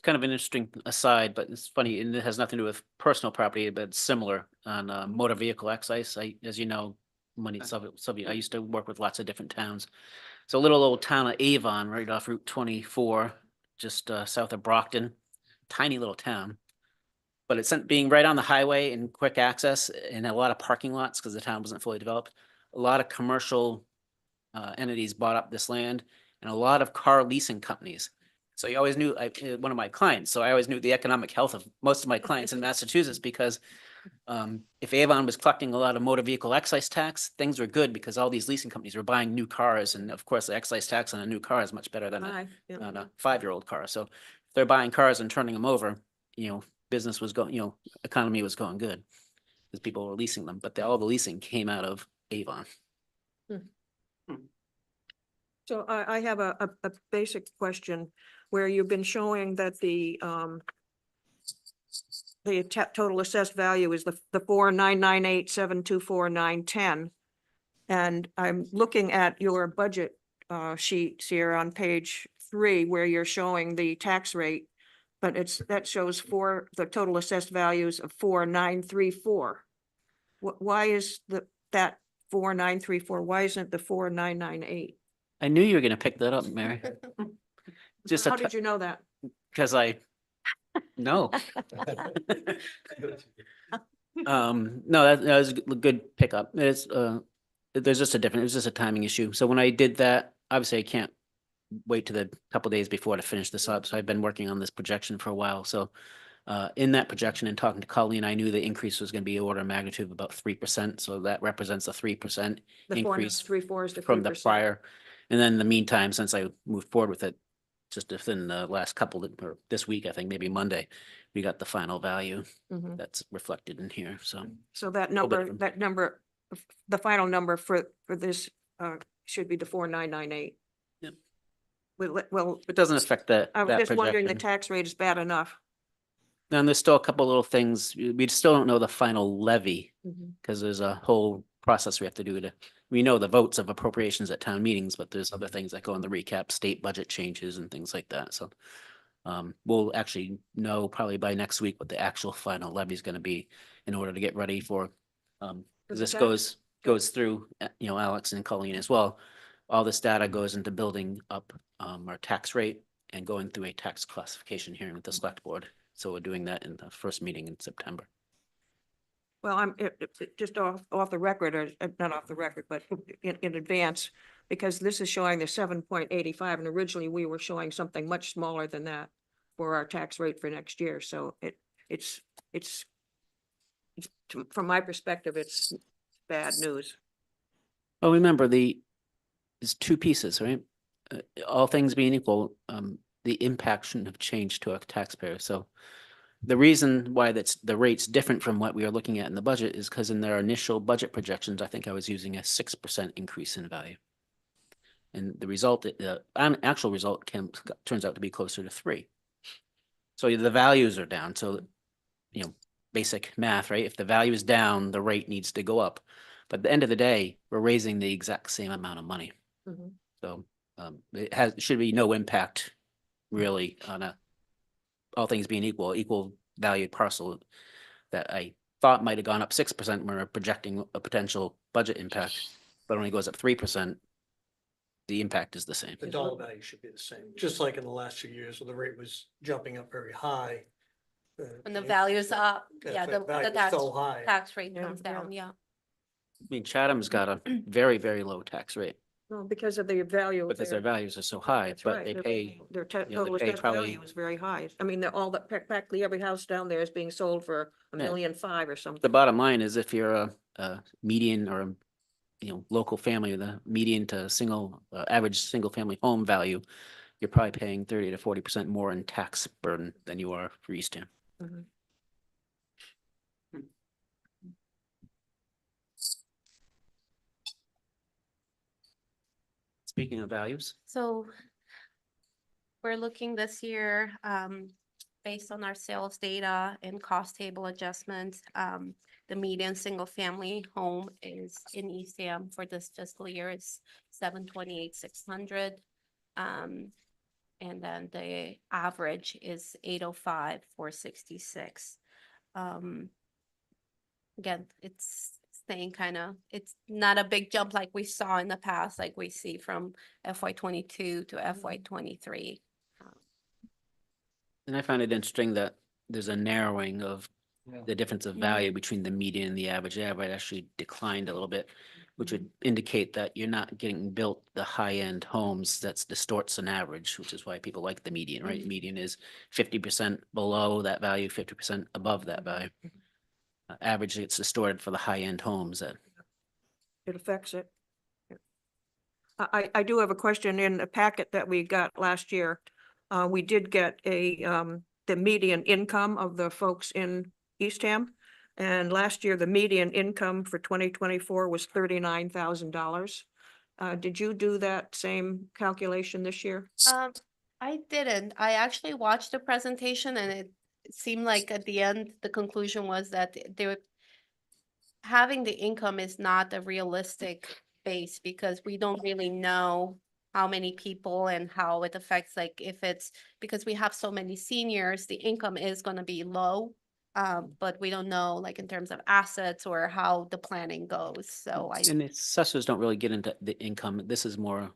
[SPEAKER 6] kind of an interesting aside, but it's funny, and it has nothing to do with personal property, but it's similar on motor vehicle excise. As you know, I used to work with lots of different towns. So a little old town of Avon, right off Route 24, just south of Brockton, tiny little town. But it's being right on the highway and quick access and a lot of parking lots because the town wasn't fully developed. A lot of commercial entities bought up this land and a lot of car leasing companies. So you always knew, one of my clients, so I always knew the economic health of most of my clients in Massachusetts because if Avon was collecting a lot of motor vehicle excise tax, things were good because all these leasing companies were buying new cars. And of course, the excise tax on a new car is much better than
[SPEAKER 1] Aye, yeah.
[SPEAKER 6] on a 5-year-old car. So if they're buying cars and turning them over, business was going, economy was going good because people were leasing them, but all the leasing came out of Avon.
[SPEAKER 1] So I have a basic question where you've been showing that the total assessed value is the 4,998,724,910. And I'm looking at your budget sheets here on page 3 where you're showing the tax rate, but that shows the total assessed values of 4,934. Why is that 4,934? Why isn't the 4,998?
[SPEAKER 6] I knew you were gonna pick that up, Mary. Just
[SPEAKER 1] How did you know that?
[SPEAKER 6] because I know. No, that was a good pickup. It's there's just it was just a timing issue. So when I did that, obviously I can't wait to the couple days before to finish this up. So I've been working on this projection for a while. So in that projection and talking to Colleen, I knew the increase was going to be order of magnitude of about 3%. So that represents a 3%
[SPEAKER 1] The
[SPEAKER 6] increase
[SPEAKER 1] 4,934 is the 3%.
[SPEAKER 6] from the prior. And then in the meantime, since I moved forward with it, just within the last or this week, I think maybe Monday, we got the final value
[SPEAKER 1] Mhm.
[SPEAKER 6] that's reflected in here. So
[SPEAKER 1] So that
[SPEAKER 6] little bit
[SPEAKER 1] number,
[SPEAKER 6] of-
[SPEAKER 1] the final number for this should be the 4,998.
[SPEAKER 6] Yep.
[SPEAKER 1] Well,
[SPEAKER 6] it doesn't affect that.
[SPEAKER 1] I was
[SPEAKER 6] that
[SPEAKER 1] just wondering, the
[SPEAKER 6] projection.
[SPEAKER 1] tax rate is bad enough.
[SPEAKER 6] And there's still a couple little things. We still don't know the final levy because there's a whole process we have to do we know the votes of appropriations at town meetings, but there's other things that go in the recap, state budget changes and things like that. So we'll actually know probably by next week what the actual final levy is going to be in order to get ready for,
[SPEAKER 1] For
[SPEAKER 6] because
[SPEAKER 1] the
[SPEAKER 6] this
[SPEAKER 1] tax?
[SPEAKER 6] goes through, Alex and Colleen as well. All this data goes into building up our tax rate and going through a tax classification hearing with the select board. So we're doing that in the first meeting in September.
[SPEAKER 1] Well, I'm just off the record, or not off the record, but in advance, because this is showing the 7.85, and originally we were showing something much smaller than that for our tax rate for next year. So it's from my perspective, it's bad news.
[SPEAKER 6] Well, remember there's two pieces, right? All things being equal, the impact shouldn't have changed to a taxpayer. So the reason why the rate's different from what we are looking at in the budget is because in their initial budget projections, I think I was using a 6% increase in value. And the result, actual result turns out to be closer to 3. So the values are down. So, basic math, right? If the value is down, the rate needs to go up. But at the end of the day, we're raising the exact same amount of money.
[SPEAKER 1] Mhm.
[SPEAKER 6] So should be no impact really on all things being equal valued parcel that I thought might have gone up 6% when we're projecting a potential budget impact, but only goes up 3%. The impact is the same.
[SPEAKER 4] The dollar value should be the same, just like in the last few years where the rate was jumping up very high.
[SPEAKER 7] When the value is up,
[SPEAKER 4] That's
[SPEAKER 7] yeah,
[SPEAKER 4] right,
[SPEAKER 7] the
[SPEAKER 4] value was
[SPEAKER 7] tax,
[SPEAKER 4] so high.
[SPEAKER 7] tax rate
[SPEAKER 1] Yeah,
[SPEAKER 7] comes
[SPEAKER 1] yeah.
[SPEAKER 7] down, yeah.
[SPEAKER 6] I mean, Chatham's got a very, very low tax rate,
[SPEAKER 1] Well, because of the value of
[SPEAKER 6] because their
[SPEAKER 1] their.
[SPEAKER 6] values are so high,
[SPEAKER 1] That's
[SPEAKER 6] but
[SPEAKER 1] right.
[SPEAKER 6] they
[SPEAKER 1] Their-
[SPEAKER 6] pay,
[SPEAKER 1] Their
[SPEAKER 6] they
[SPEAKER 1] total
[SPEAKER 6] pay
[SPEAKER 1] assessed
[SPEAKER 6] probably-
[SPEAKER 1] value is very high. I mean, practically every house down there is being sold for
[SPEAKER 6] Yeah.
[SPEAKER 1] $1,500,000 or something.
[SPEAKER 6] the bottom line is if you're a median or a local family, the median to average single family home value, you're probably paying 30 to 40% more in tax burden than you are for Eastham.
[SPEAKER 1] Mhm.
[SPEAKER 6] Speaking of values,
[SPEAKER 7] So we're looking this year, based on our sales data and cost table adjustments, the median single family home is in Eastham for this fiscal year is 728,600. And then the average is 805, 466. Again, it's staying kind of, it's not a big jump like we saw in the past, like we see from FY22 to FY23.
[SPEAKER 6] And I find it interesting that there's a narrowing of
[SPEAKER 4] Yeah.
[SPEAKER 6] the difference of value between the median and the average. The average actually declined a little bit, which would indicate that you're not getting built the high-end homes that's distorts an average, which is why people like the median, right? Median is 50% below that value, 50% above that value. Average gets distorted for the high-end homes that
[SPEAKER 1] It affects it. I do have a question in the packet that we got last year. We did get the median income of the folks in Eastham. And last year, the median income for 2024 was $39,000. Did you do that same calculation this year?
[SPEAKER 7] I didn't. I actually watched the presentation and it seemed like at the end, the conclusion was that they were having the income is not a realistic base because we don't really know how many people and how it affects, like if it's, because we have so many seniors, the income is gonna be low. But we don't know like in terms of assets or how the planning goes, so
[SPEAKER 6] and the assessors don't really get into the income. This is more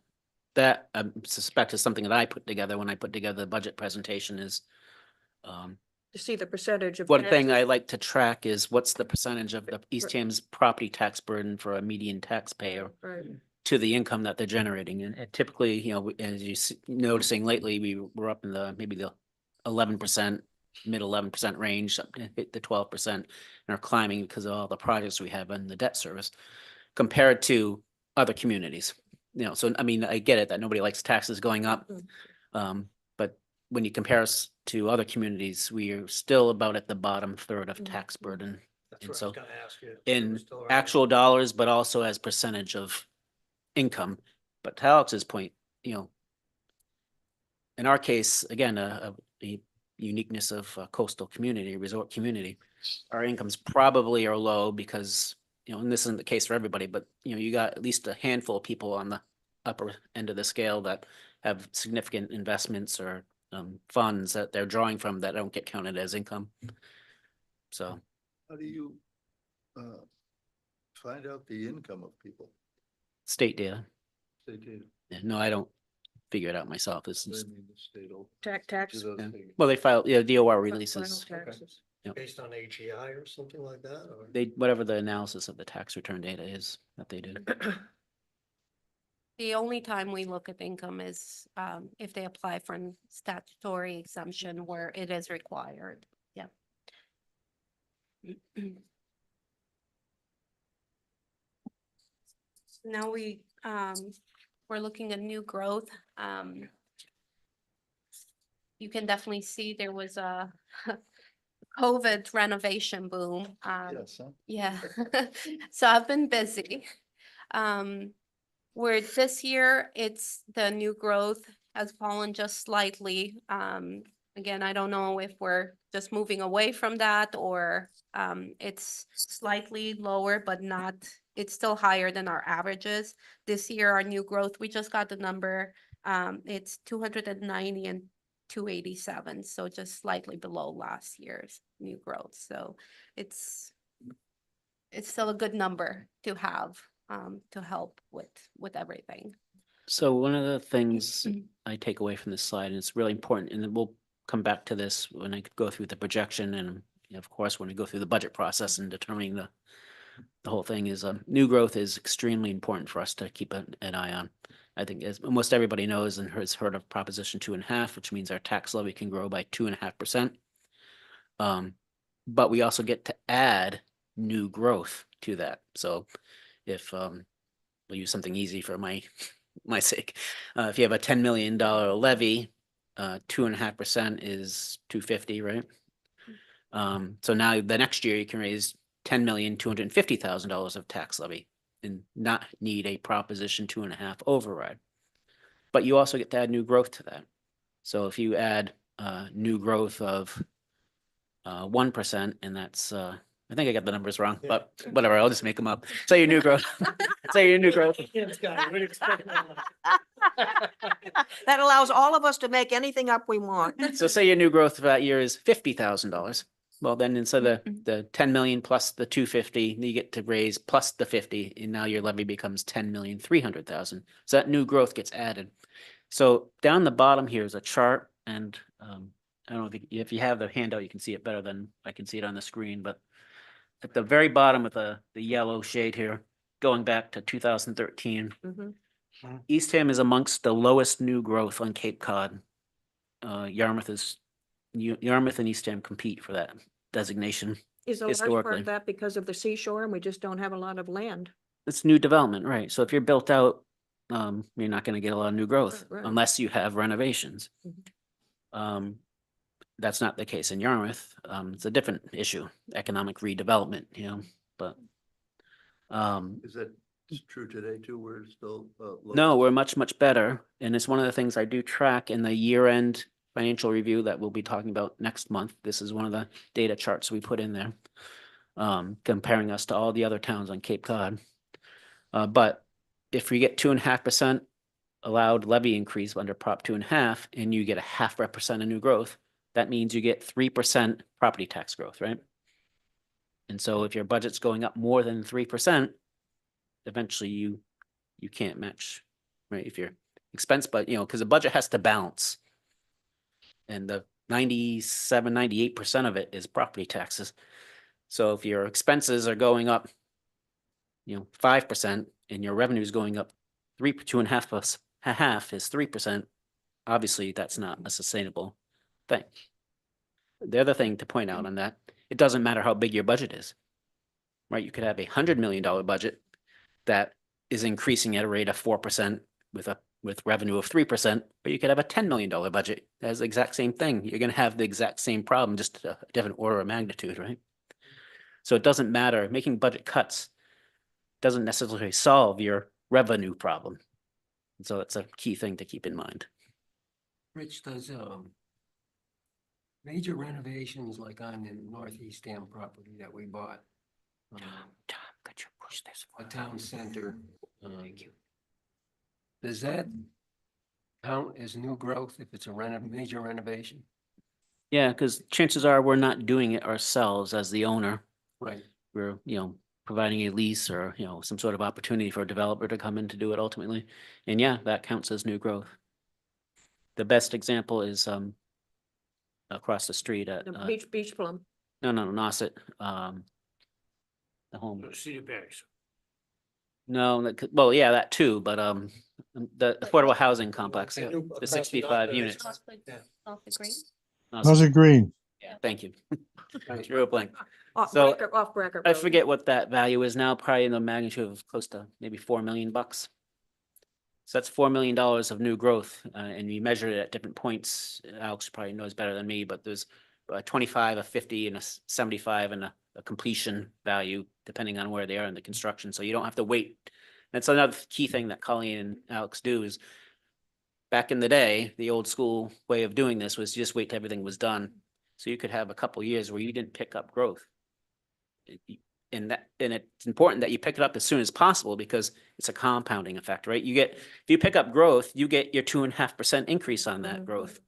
[SPEAKER 6] that I suspect is something that I put together when I put together the budget presentation is
[SPEAKER 1] To see the percentage of.
[SPEAKER 6] one thing I like to track is what's the percentage of the East Ham's property tax burden for a median taxpayer
[SPEAKER 1] Right.
[SPEAKER 6] to the income that they're generating. And typically, you know, as you noticing lately, we were up in the, maybe the 11%, mid 11% range, up to hit the 12% and are climbing because of all the projects we have in the debt service compared to other communities. You know, so I mean, I get it that nobody likes taxes going up. But when you compare us to other communities, we are still about at the bottom third of tax burden.
[SPEAKER 4] That's
[SPEAKER 6] And
[SPEAKER 4] what I
[SPEAKER 6] so
[SPEAKER 4] was gonna ask you.
[SPEAKER 6] in actual dollars, but also as percentage of income. But to Alex's point, you know, in our case, again, a uniqueness of a coastal community, resort community, our incomes probably are low because, you know, and this isn't the case for everybody, but you know, you got at least a handful of people on the upper end of the scale that have significant investments or funds that they're drawing from that don't get counted as income. So
[SPEAKER 8] How do you find out the income of people?
[SPEAKER 6] state data.
[SPEAKER 8] They do.
[SPEAKER 6] Yeah, no, I don't figure it out myself. This
[SPEAKER 8] I
[SPEAKER 6] is,
[SPEAKER 8] mean, the state will
[SPEAKER 1] Tax.
[SPEAKER 8] do those
[SPEAKER 6] yeah.
[SPEAKER 8] figures.
[SPEAKER 6] Well, they file, yeah, DOR
[SPEAKER 1] final
[SPEAKER 6] releases,
[SPEAKER 1] taxes.
[SPEAKER 6] Yep.
[SPEAKER 4] Based on AGI or something like that, or?
[SPEAKER 6] they, whatever the analysis of the tax return data is that they do.
[SPEAKER 7] the only time we look at income is if they apply for a statutory exemption where it is required. Yeah. Now we're looking at new growth. You can definitely see there was a COVID renovation boom.
[SPEAKER 8] Yes, huh?
[SPEAKER 7] Yeah, so I've been busy. Where this year, it's the new growth has fallen just slightly. Again, I don't know if we're just moving away from that or it's slightly lower, but not, it's still higher than our averages. This year, our new growth, we just got the number, it's 290 and 287, so just slightly below last year's new growth. So it's still a good number to have to help with everything.
[SPEAKER 6] So one of the things I take away from this slide, and it's really important, and then we'll come back to this when I go through the projection and of course, when we go through the budget process and determining the whole thing is new growth is extremely important for us to keep an eye on. I think as almost everybody knows and has heard of Proposition 2.5, which means our tax levy can grow by 2.5%. But we also get to add new growth to that. So if we'll use something easy for my sake. If you have a $10 million levy, 2.5% is 250, right? So now the next year you can raise $10,250,000 of tax levy and not need a Proposition 2.5 override. But you also get to add new growth to that. So if you add new growth of 1%, and that's I think I got the numbers wrong, but whatever, I'll just make them up. Say your new growth. Say your new growth.
[SPEAKER 1] That allows all of us to make anything up we want.
[SPEAKER 6] So say your new growth for that year is $50,000. Well, then instead of the 10 million plus the 250, you get to raise plus the 50, and now your levy becomes 10,300,000. So that new growth gets added. So down the bottom here is a chart, and I don't know if you have the handout, you can see it better than I can see it on the screen, but at the very bottom of the yellow shade here, going back to 2013,
[SPEAKER 1] Mhm.
[SPEAKER 6] Eastham is amongst the lowest new growth on Cape Cod. Yarmouth and Eastham compete for that designation.
[SPEAKER 1] Is a large part
[SPEAKER 6] Historically.
[SPEAKER 1] of that because of the seashore and we just don't have a lot of land?
[SPEAKER 6] It's new development, right? So if you're built out, you're not gonna get a lot of new growth
[SPEAKER 1] Right.
[SPEAKER 6] unless you have renovations.
[SPEAKER 1] Mhm.
[SPEAKER 6] That's not the case in Yarmouth. It's a different issue, economic redevelopment, but.
[SPEAKER 8] Is that true today too, where it's still, low?
[SPEAKER 6] No, we're much, much better. And it's one of the things I do track in the year-end financial review that we'll be talking about next month. This is one of the data charts we put in there, comparing us to all the other towns on Cape Cod. But if we get 2.5% allowed levy increase under Prop 2.5, and you get a 0.5% of new growth, that means you get 3% property tax growth, right? And so if your budget's going up more than 3%, eventually you can't match, right? If your expense, but because the budget has to balance. And the 97, 98% of it is property taxes. So if your expenses are going up, 5% and your revenue is going up 2.5 plus half is 3%, obviously that's not a sustainable thing. The other thing to point out on that, it doesn't matter how big your budget is, right? You could have $100 million budget that is increasing at a rate of 4% with revenue of 3%, or you could have a $10 million budget that has the exact same thing. You're going to have the exact same problem, just a different order of magnitude, right? So it doesn't matter. Making budget cuts doesn't necessarily solve your revenue problem. And so it's a key thing to keep in mind.
[SPEAKER 10] Rich, does major renovations like on the Northeast Dam property that we bought?
[SPEAKER 6] Tom, could you push this?
[SPEAKER 10] A town center. Thank you. Does that count as new growth if it's a major renovation?
[SPEAKER 6] Yeah, because chances are we're not doing it ourselves as the owner.
[SPEAKER 10] Right.
[SPEAKER 6] We're, providing a lease or, some sort of opportunity for a developer to come in to do it ultimately. And yeah, that counts as new growth. The best example is across the street at
[SPEAKER 1] The beach plum.
[SPEAKER 6] no, Nauset, the home.
[SPEAKER 3] Cedar Banks.
[SPEAKER 6] No, well, yeah, that too, but the affordable housing complex,
[SPEAKER 10] Yeah.
[SPEAKER 6] the 65 units.
[SPEAKER 7] Off the green.
[SPEAKER 11] How's it green?
[SPEAKER 6] Yeah, thank you. Drew a blank.
[SPEAKER 1] Off
[SPEAKER 6] So,
[SPEAKER 1] Brackett
[SPEAKER 6] I
[SPEAKER 1] Road.
[SPEAKER 6] forget what that value is now, probably in the magnitude of close to maybe $4 million. So that's $4 million of new growth, and we measured it at different points. Alex probably knows better than me, but there's a 25, a 50, and a 75, and a completion value, depending on where they are in the construction. So you don't have to wait. That's another key thing that Colleen and Alex do is back in the day, the old school way of doing this was just wait till everything was done. So you could have a couple years where you didn't pick up growth. And it's important that you pick it up as soon as possible because it's a compounding effect, right? If you pick up growth, you get your 2.5% increase on that growth.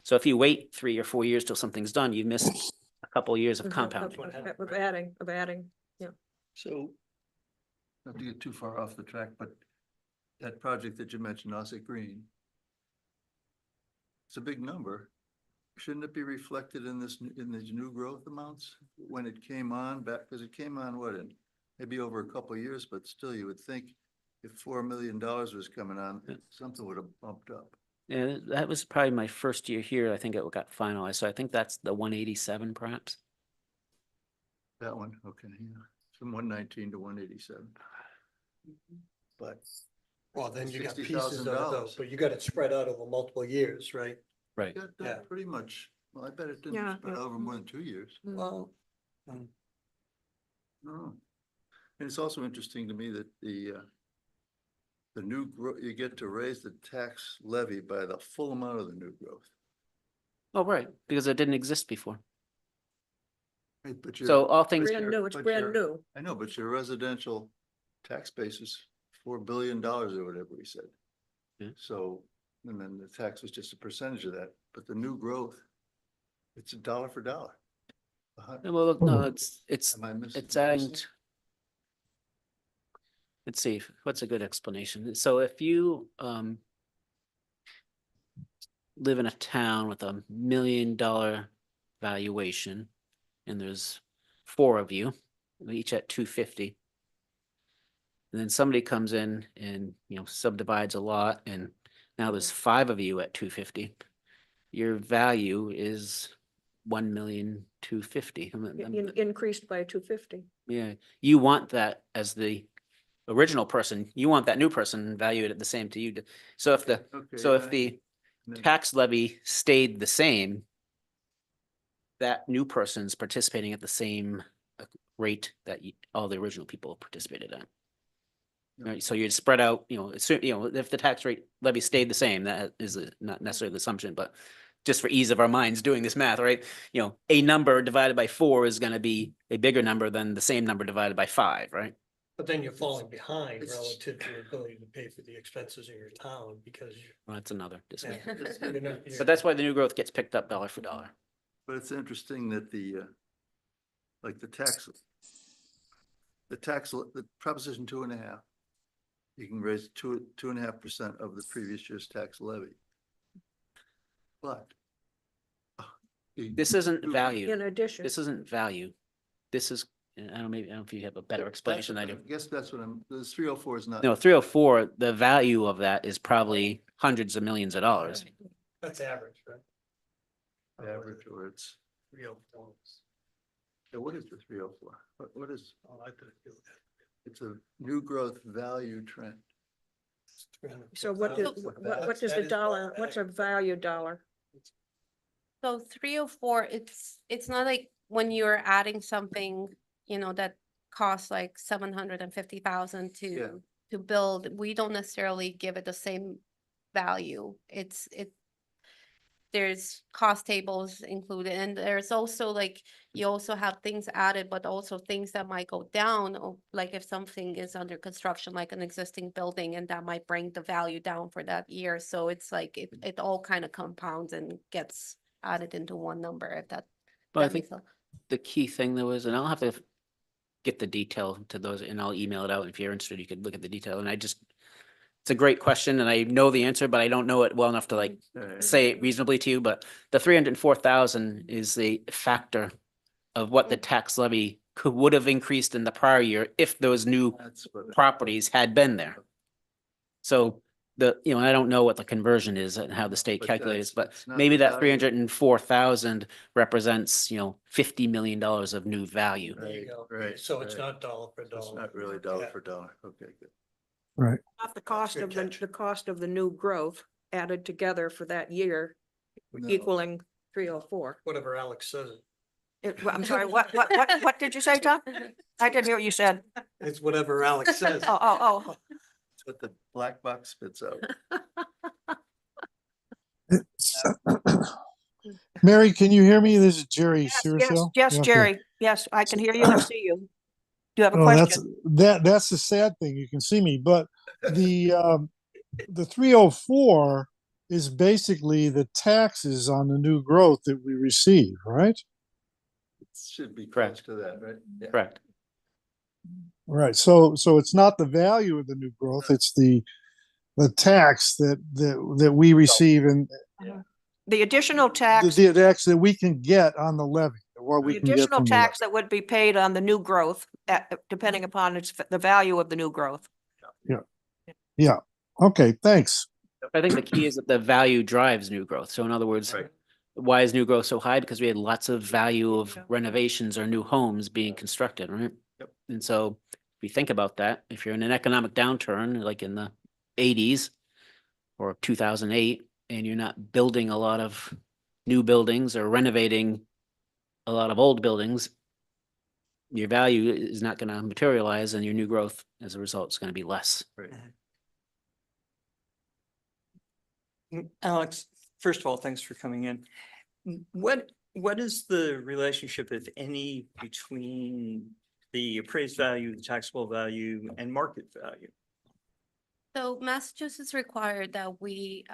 [SPEAKER 6] So if you wait 3 or 4 years till something's done, you missed a couple of years of compounding.
[SPEAKER 1] Of adding.
[SPEAKER 8] So, not to get too far off the track, but that project that you mentioned, Nauset Green, it's a big number. Shouldn't it be reflected in these new growth amounts when it came on back? Because it came on in maybe over a couple of years, but still you would think if $4 million was coming on, something would have bumped up.
[SPEAKER 6] Yeah, that was probably my first year here. I think it got finalized. So I think that's the 187 perhaps.
[SPEAKER 8] That one, okay, yeah, from 119 to 187. But
[SPEAKER 4] Well, then you got pieces of it though,
[SPEAKER 8] $60,000.
[SPEAKER 4] but you got it spread out over multiple years, right?
[SPEAKER 6] Right.
[SPEAKER 8] got
[SPEAKER 4] Yeah.
[SPEAKER 8] that pretty much, well, I bet it
[SPEAKER 1] Yeah,
[SPEAKER 8] didn't spread
[SPEAKER 1] yeah.
[SPEAKER 8] over more than 2 years.
[SPEAKER 4] Well,
[SPEAKER 8] No. And it's also interesting to me that the new growth, you get to raise the tax levy by the full amount of the new growth.
[SPEAKER 6] Oh, right, because it didn't exist before.
[SPEAKER 8] Right, but
[SPEAKER 6] So all things,
[SPEAKER 1] Brand new, it's
[SPEAKER 8] but
[SPEAKER 1] brand
[SPEAKER 8] your-
[SPEAKER 1] new.
[SPEAKER 8] I know, but your residential tax base is $4 billion or whatever we said.
[SPEAKER 6] Yeah.
[SPEAKER 8] So and then the tax was just a percentage of that, but the new growth, it's dollar for dollar.
[SPEAKER 6] No, well, no, it's,
[SPEAKER 8] Am I missing?
[SPEAKER 6] it's adding. Let's see, what's a good explanation? So if you, live in a town with $1 million valuation, and there's 4 of you, each at 250. And then somebody comes in and, subdivides a lot, and now there's 5 of you at 250. Your value is 1,250,000.
[SPEAKER 1] Increased by 250.
[SPEAKER 6] Yeah, you want that as the original person, you want that new person valued at the same to you. So if the,
[SPEAKER 8] Okay,
[SPEAKER 6] so if
[SPEAKER 8] right.
[SPEAKER 6] the
[SPEAKER 8] No.
[SPEAKER 6] tax levy stayed the same, that new person's participating at the same rate that all the original people participated at.
[SPEAKER 8] Yeah.
[SPEAKER 6] Right, so you'd spread out, if the tax rate levy stayed the same, that is not necessarily the assumption, but just for ease of our minds doing this math, right? A number divided by 4 is gonna be a bigger number than the same number divided by 5, right?
[SPEAKER 4] But then you're falling behind relative to your ability to pay for the expenses in your town because
[SPEAKER 6] Well, that's another
[SPEAKER 4] you're.
[SPEAKER 6] discussion.
[SPEAKER 4] you're not-
[SPEAKER 6] But that's why the new growth gets picked up dollar for dollar.
[SPEAKER 8] But it's interesting that like the proposition 2.5, you can raise 2.5% of the previous year's tax levy. But.
[SPEAKER 6] This isn't value.
[SPEAKER 1] In addition.
[SPEAKER 6] This isn't value. This is, I don't know if you have a better explanation than I do.
[SPEAKER 8] I guess that's what this 304 is not.
[SPEAKER 6] No, 304, the value of that is probably hundreds of millions of dollars.
[SPEAKER 4] That's average, right?
[SPEAKER 8] Average, or it's,
[SPEAKER 4] 304.
[SPEAKER 8] yeah, what is the 304? What is,
[SPEAKER 4] Oh, I thought it was
[SPEAKER 8] it's a new growth value trend.
[SPEAKER 4] 300.
[SPEAKER 1] So what does, what does the dollar, what's a value dollar?
[SPEAKER 7] So 304, it's not like when you're adding something, that costs like 750,000
[SPEAKER 8] Yeah.
[SPEAKER 7] to build, we don't necessarily give it the same value. There's cost tables included, and there's also you also have things added, but also things that might go down, or like if something is under construction, like an existing building, and that might bring the value down for that year. So it's like, it all kind of compounds and gets added into one number, if that.
[SPEAKER 6] But I
[SPEAKER 7] that
[SPEAKER 6] think
[SPEAKER 7] makes sense.
[SPEAKER 6] the key thing though is, and I'll have to get the detail to those and I'll email it out. If you're interested, you could look at the detail. And it's a great question and I know the answer, but I don't know it well enough to say it reasonably to you. But the 304,000 is the factor of what the tax levy would have increased in the prior year if those new
[SPEAKER 8] That's what.
[SPEAKER 6] properties had been there. So I don't know what the conversion is and how the state
[SPEAKER 8] But
[SPEAKER 6] calculates, but
[SPEAKER 8] it's not
[SPEAKER 6] maybe
[SPEAKER 8] the
[SPEAKER 6] that
[SPEAKER 8] value.
[SPEAKER 6] 304,000 represents, $50 million of new value.
[SPEAKER 4] There you go.
[SPEAKER 8] Right,
[SPEAKER 4] So it's
[SPEAKER 8] right.
[SPEAKER 4] not dollar for
[SPEAKER 8] So it's
[SPEAKER 4] dollar.
[SPEAKER 8] not really dollar
[SPEAKER 4] Yeah.
[SPEAKER 8] for dollar. Okay, good.
[SPEAKER 1] Not the cost
[SPEAKER 4] good
[SPEAKER 1] of
[SPEAKER 4] catch.
[SPEAKER 1] the cost of the new growth added together for that year
[SPEAKER 8] No.
[SPEAKER 1] equaling 304.
[SPEAKER 4] Whatever Alex says.
[SPEAKER 1] I'm sorry, what did you say, Tom? I didn't hear what you said.
[SPEAKER 4] It's whatever Alex says.
[SPEAKER 1] Oh.
[SPEAKER 8] That's what the black box spits out.
[SPEAKER 11] Mary, can you hear me? This is Jerry
[SPEAKER 1] Yes,
[SPEAKER 11] Searsill.
[SPEAKER 1] yes,
[SPEAKER 11] Okay.
[SPEAKER 1] Jerry. Yes, I can hear you and see you. Do you have a
[SPEAKER 11] Oh,
[SPEAKER 1] question?
[SPEAKER 11] that's the sad thing. You can see me, but the 304 is basically the taxes on the new growth that we receive, right?
[SPEAKER 8] It should be close
[SPEAKER 6] Correct.
[SPEAKER 8] to that, right? Yeah.
[SPEAKER 6] Correct.
[SPEAKER 11] Right. So it's not the value of the new growth, it's the tax that we receive and
[SPEAKER 1] The additional tax,
[SPEAKER 11] the tax that we can get on the levy, what
[SPEAKER 1] the
[SPEAKER 11] we can get
[SPEAKER 1] additional
[SPEAKER 11] from the levy.
[SPEAKER 1] tax that would be paid on the new growth, depending upon the value of the new growth.
[SPEAKER 11] Yeah. Okay, thanks.
[SPEAKER 6] I think the key is that the value drives new growth. So in other words,
[SPEAKER 8] Right.
[SPEAKER 6] why is new growth so high? Because we had lots of value of renovations or new homes being constructed, right?
[SPEAKER 8] Yep.
[SPEAKER 6] And so if we think about that, if you're in an economic downturn, like in the 80s or 2008, and you're not building a lot of new buildings or renovating a lot of old buildings, your value is not going to materialize and your new growth as a result is going to be less.
[SPEAKER 8] Right.
[SPEAKER 12] Alex, first of all, thanks for coming in. What is the relationship, if any, between the appraised value, the taxable value, and market value?
[SPEAKER 7] So Massachusetts required that we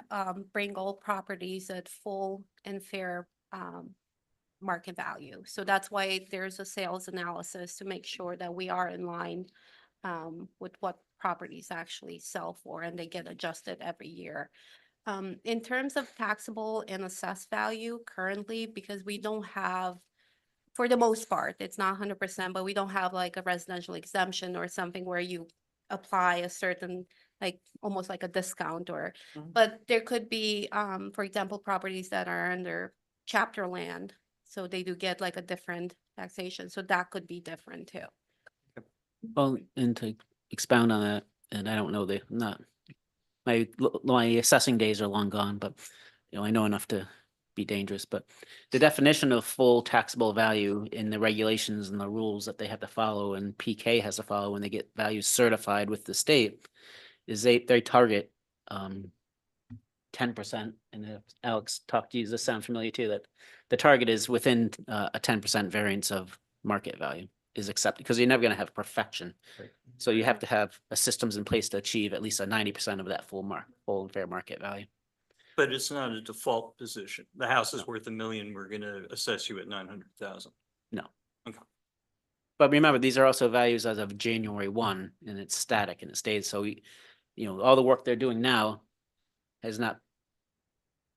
[SPEAKER 7] bring all properties at full and fair market value. So that's why there's a sales analysis to make sure that we are in line with what properties actually sell for, and they get adjusted every year. In terms of taxable and assessed value currently, because we don't have, for the most part, it's not 100%, but we don't have like a residential exemption or something where you apply a certain, like, almost like a discount or,
[SPEAKER 12] Mhm.
[SPEAKER 7] but there could be, for example, properties that are under chapter land. So they do get like a different taxation. So that could be different too.
[SPEAKER 6] Well, and to expound on that, and I don't know, not, my assessing days are long gone, but, I know enough to be dangerous, but the definition of full taxable value in the regulations and the rules that they have to follow and PK has to follow when they get values certified with the state is they target 10%. And if Alex talked to you, does this sound familiar too, that the target is within a 10% variance of market value is accepted, because you're never gonna have perfection. So you have to have systems in place to achieve at least a 90% of that full and fair market value.
[SPEAKER 12] But it's not a default position. The house is worth $1 million, we're gonna assess you at 900,000.
[SPEAKER 6] But remember, these are also values as of January 1, and it's static and it stays. So, all the work they're doing now has not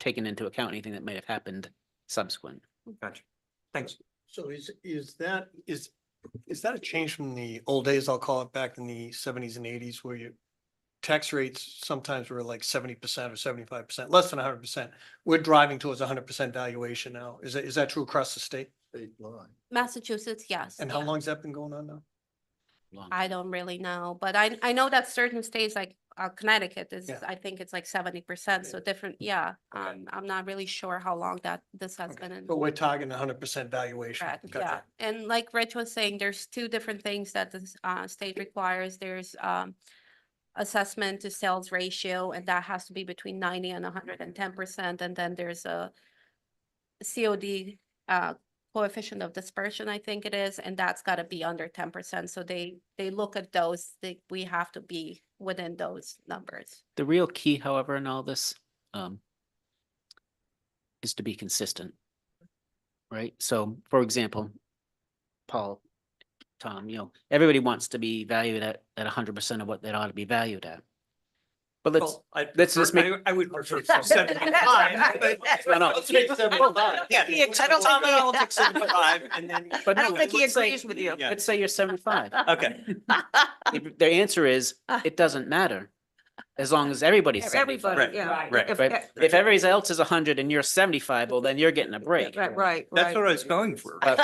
[SPEAKER 6] taken into account anything that may have happened subsequent.
[SPEAKER 12] Gotcha. Thanks.
[SPEAKER 4] So is that a change from the old days, I'll call it, back in the seventies and eighties, where your tax rates sometimes were like 70% or 75%, less than 100%. We're driving towards 100% valuation now. Is that true across the state?
[SPEAKER 8] State line.
[SPEAKER 7] Massachusetts, yes.
[SPEAKER 4] And how
[SPEAKER 7] yeah.
[SPEAKER 4] long's that been going on now?
[SPEAKER 6] Long.
[SPEAKER 7] I don't really know, but I know that certain states like Connecticut is,
[SPEAKER 4] Yeah.
[SPEAKER 7] I think it's like 70%, so different, yeah.
[SPEAKER 4] Okay.
[SPEAKER 7] I'm not really sure how long this has been in.
[SPEAKER 4] But we're targeting 100% valuation.
[SPEAKER 7] Correct,
[SPEAKER 4] Gotcha.
[SPEAKER 7] yeah. And like Rich was saying, there's two different things that the state requires. There's assessment to sales ratio, and that has to be between 90 and 110%. And then there's a COD coefficient of dispersion, I think it is, and that's got to be under 10%. So they look at those, we have to be within those numbers.
[SPEAKER 6] The real key, however, in all this is to be consistent, right? So, for example, Paul, Tom, everybody wants to be valued at 100% of what they ought to be valued at. But
[SPEAKER 12] Well,
[SPEAKER 6] let's just make.
[SPEAKER 12] I would prefer 75.
[SPEAKER 6] No, no.
[SPEAKER 12] Let's make 75. Yeah.
[SPEAKER 1] I don't think he-
[SPEAKER 12] I'll take 75 and then.
[SPEAKER 6] But
[SPEAKER 1] I
[SPEAKER 6] no,
[SPEAKER 1] don't think he
[SPEAKER 6] let's say-
[SPEAKER 1] agrees with you.
[SPEAKER 12] Yeah.
[SPEAKER 6] Let's say you're 75.
[SPEAKER 12] Okay.
[SPEAKER 6] Their answer is, it doesn't matter, as long as everybody's 75.
[SPEAKER 1] Everybody, yeah.
[SPEAKER 12] right,
[SPEAKER 1] If-
[SPEAKER 6] Right? If everybody else is 100 and you're 75, well, then you're getting a break.
[SPEAKER 1] Right.
[SPEAKER 12] That's what I was going for.
[SPEAKER 6] But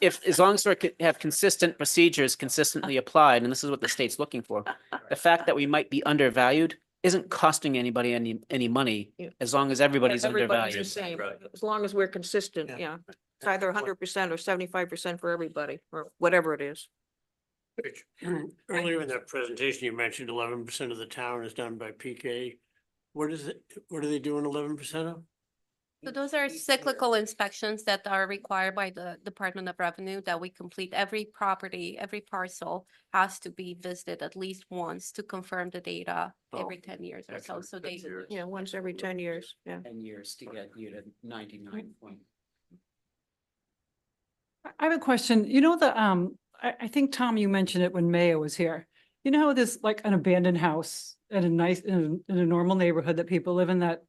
[SPEAKER 6] as long as we have consistent procedures consistently applied, and this is what the state's looking for, the fact that we might be undervalued isn't costing anybody any money,
[SPEAKER 1] Yeah.
[SPEAKER 6] as long as everybody's
[SPEAKER 1] Everybody's the
[SPEAKER 6] undervalued.
[SPEAKER 1] same,
[SPEAKER 12] Right.
[SPEAKER 1] as long as we're consistent,
[SPEAKER 4] Yeah.
[SPEAKER 1] yeah. It's either 100% or 75% for everybody, or whatever it is.
[SPEAKER 3] Rich, earlier in that presentation, you mentioned 11% of the town is done by PK. What are they doing 11% of?
[SPEAKER 7] So those are cyclical inspections that are required by the Department of Revenue that we complete. Every property, every parcel has to be visited at least once to confirm the data every 10 years or so. So they,
[SPEAKER 1] Yeah, once every 10 years, yeah.
[SPEAKER 6] 10 years to get you to 99 point.
[SPEAKER 2] I have a question. I think, Tom, you mentioned it when Maya was here. You know how there's like an abandoned house in a normal neighborhood that people live in, that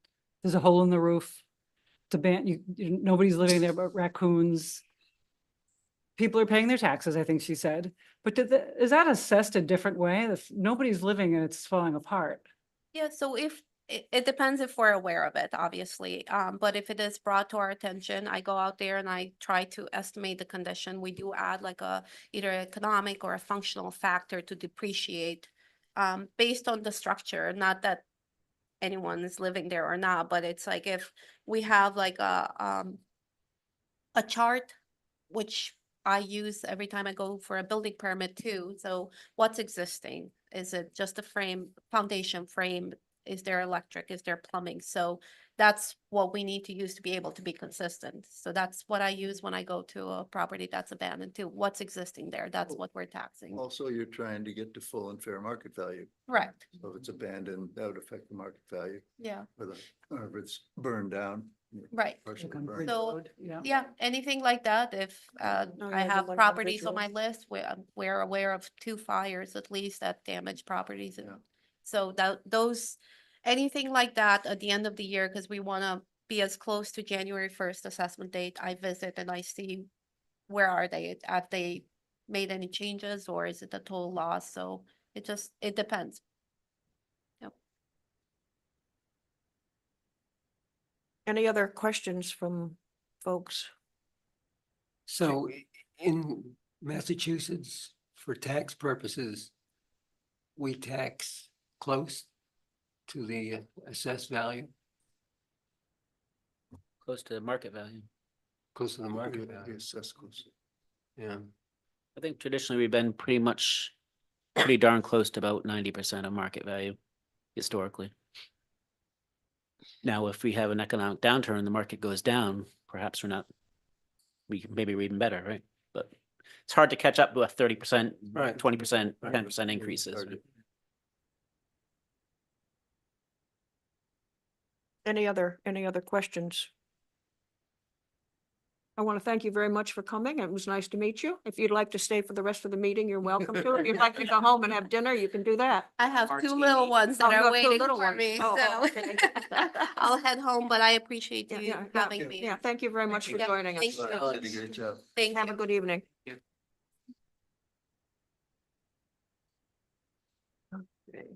[SPEAKER 2] there's a hole in the roof? It's nobody's living there but raccoons. People are paying their taxes, I think she said. But is that assessed a different way if nobody's living and it's falling apart?
[SPEAKER 7] yeah, so if, it depends if we're aware of it, obviously. But if it is brought to our attention, I go out there and I try to estimate the condition. We do add like either economic or a functional factor to depreciate based on the structure, not that anyone is living there or not, but it's like if we have like a chart, which I use every time I go for a building permit too. So what's existing? Is it just a frame, foundation frame? is there electric, is there plumbing? So that's what we need to use to be able to be consistent. So that's what I use when I go to a property that's abandoned to what's existing there. That's what we're taxing.
[SPEAKER 8] Also, you're trying to get to full and fair market value.
[SPEAKER 7] Correct.
[SPEAKER 8] So if it's abandoned, that would affect the market value,
[SPEAKER 7] Yeah,
[SPEAKER 8] or if it's burned down.
[SPEAKER 7] right.
[SPEAKER 8] partially
[SPEAKER 2] Like on
[SPEAKER 8] burned.
[SPEAKER 2] Bridge
[SPEAKER 7] So,
[SPEAKER 2] Road, yeah.
[SPEAKER 7] Yeah, anything like that, if
[SPEAKER 1] Oh,
[SPEAKER 7] I
[SPEAKER 1] yeah, the
[SPEAKER 7] have
[SPEAKER 1] one on
[SPEAKER 7] properties
[SPEAKER 1] Bridge
[SPEAKER 7] on my
[SPEAKER 1] Road.
[SPEAKER 7] list, we're aware of 2 fires at least that damaged properties.
[SPEAKER 8] Yeah.
[SPEAKER 7] So those, anything like that at the end of the year, because we want to be as close to January 1st assessment date, I visit and I see where are they? Have they made any changes or is it a total loss? So it depends.
[SPEAKER 1] Any other questions from folks?
[SPEAKER 10] So in Massachusetts, for tax purposes, we tax close to the assessed value,
[SPEAKER 6] Close to market value.
[SPEAKER 10] close to the market
[SPEAKER 8] Yeah,
[SPEAKER 10] value.
[SPEAKER 8] assessed close.
[SPEAKER 10] Yeah.
[SPEAKER 6] I think traditionally we've been pretty darn close to about 90% of market value historically. Now, if we have an economic downturn, the market goes down, perhaps maybe we're even better, right? But it's hard to catch up with 30%,
[SPEAKER 10] Right.
[SPEAKER 6] 20%,
[SPEAKER 10] Right.
[SPEAKER 6] 10% increases.
[SPEAKER 8] Hard
[SPEAKER 6] right?
[SPEAKER 8] to-
[SPEAKER 1] Any other questions? I want to thank you very much for coming. It was nice to meet you. If you'd like to stay for the rest of the meeting, you're welcome to. If you'd like to go home and have dinner, you can do that.
[SPEAKER 7] I have 2
[SPEAKER 5] Martini.
[SPEAKER 7] little ones
[SPEAKER 1] Oh,
[SPEAKER 7] that
[SPEAKER 1] you
[SPEAKER 7] are
[SPEAKER 1] have 2
[SPEAKER 7] waiting
[SPEAKER 1] little
[SPEAKER 7] for
[SPEAKER 1] ones.
[SPEAKER 7] me,
[SPEAKER 1] Oh,
[SPEAKER 7] so
[SPEAKER 1] okay.
[SPEAKER 7] I'll head home, but I appreciate
[SPEAKER 1] Yeah,
[SPEAKER 7] you
[SPEAKER 1] yeah, yeah,
[SPEAKER 7] having me.
[SPEAKER 1] Yeah, thank you very much for
[SPEAKER 7] Yeah,
[SPEAKER 1] joining us.
[SPEAKER 7] thank you.
[SPEAKER 8] Did a great job.
[SPEAKER 7] Thank
[SPEAKER 1] Have a
[SPEAKER 7] you.
[SPEAKER 1] good evening. Okay.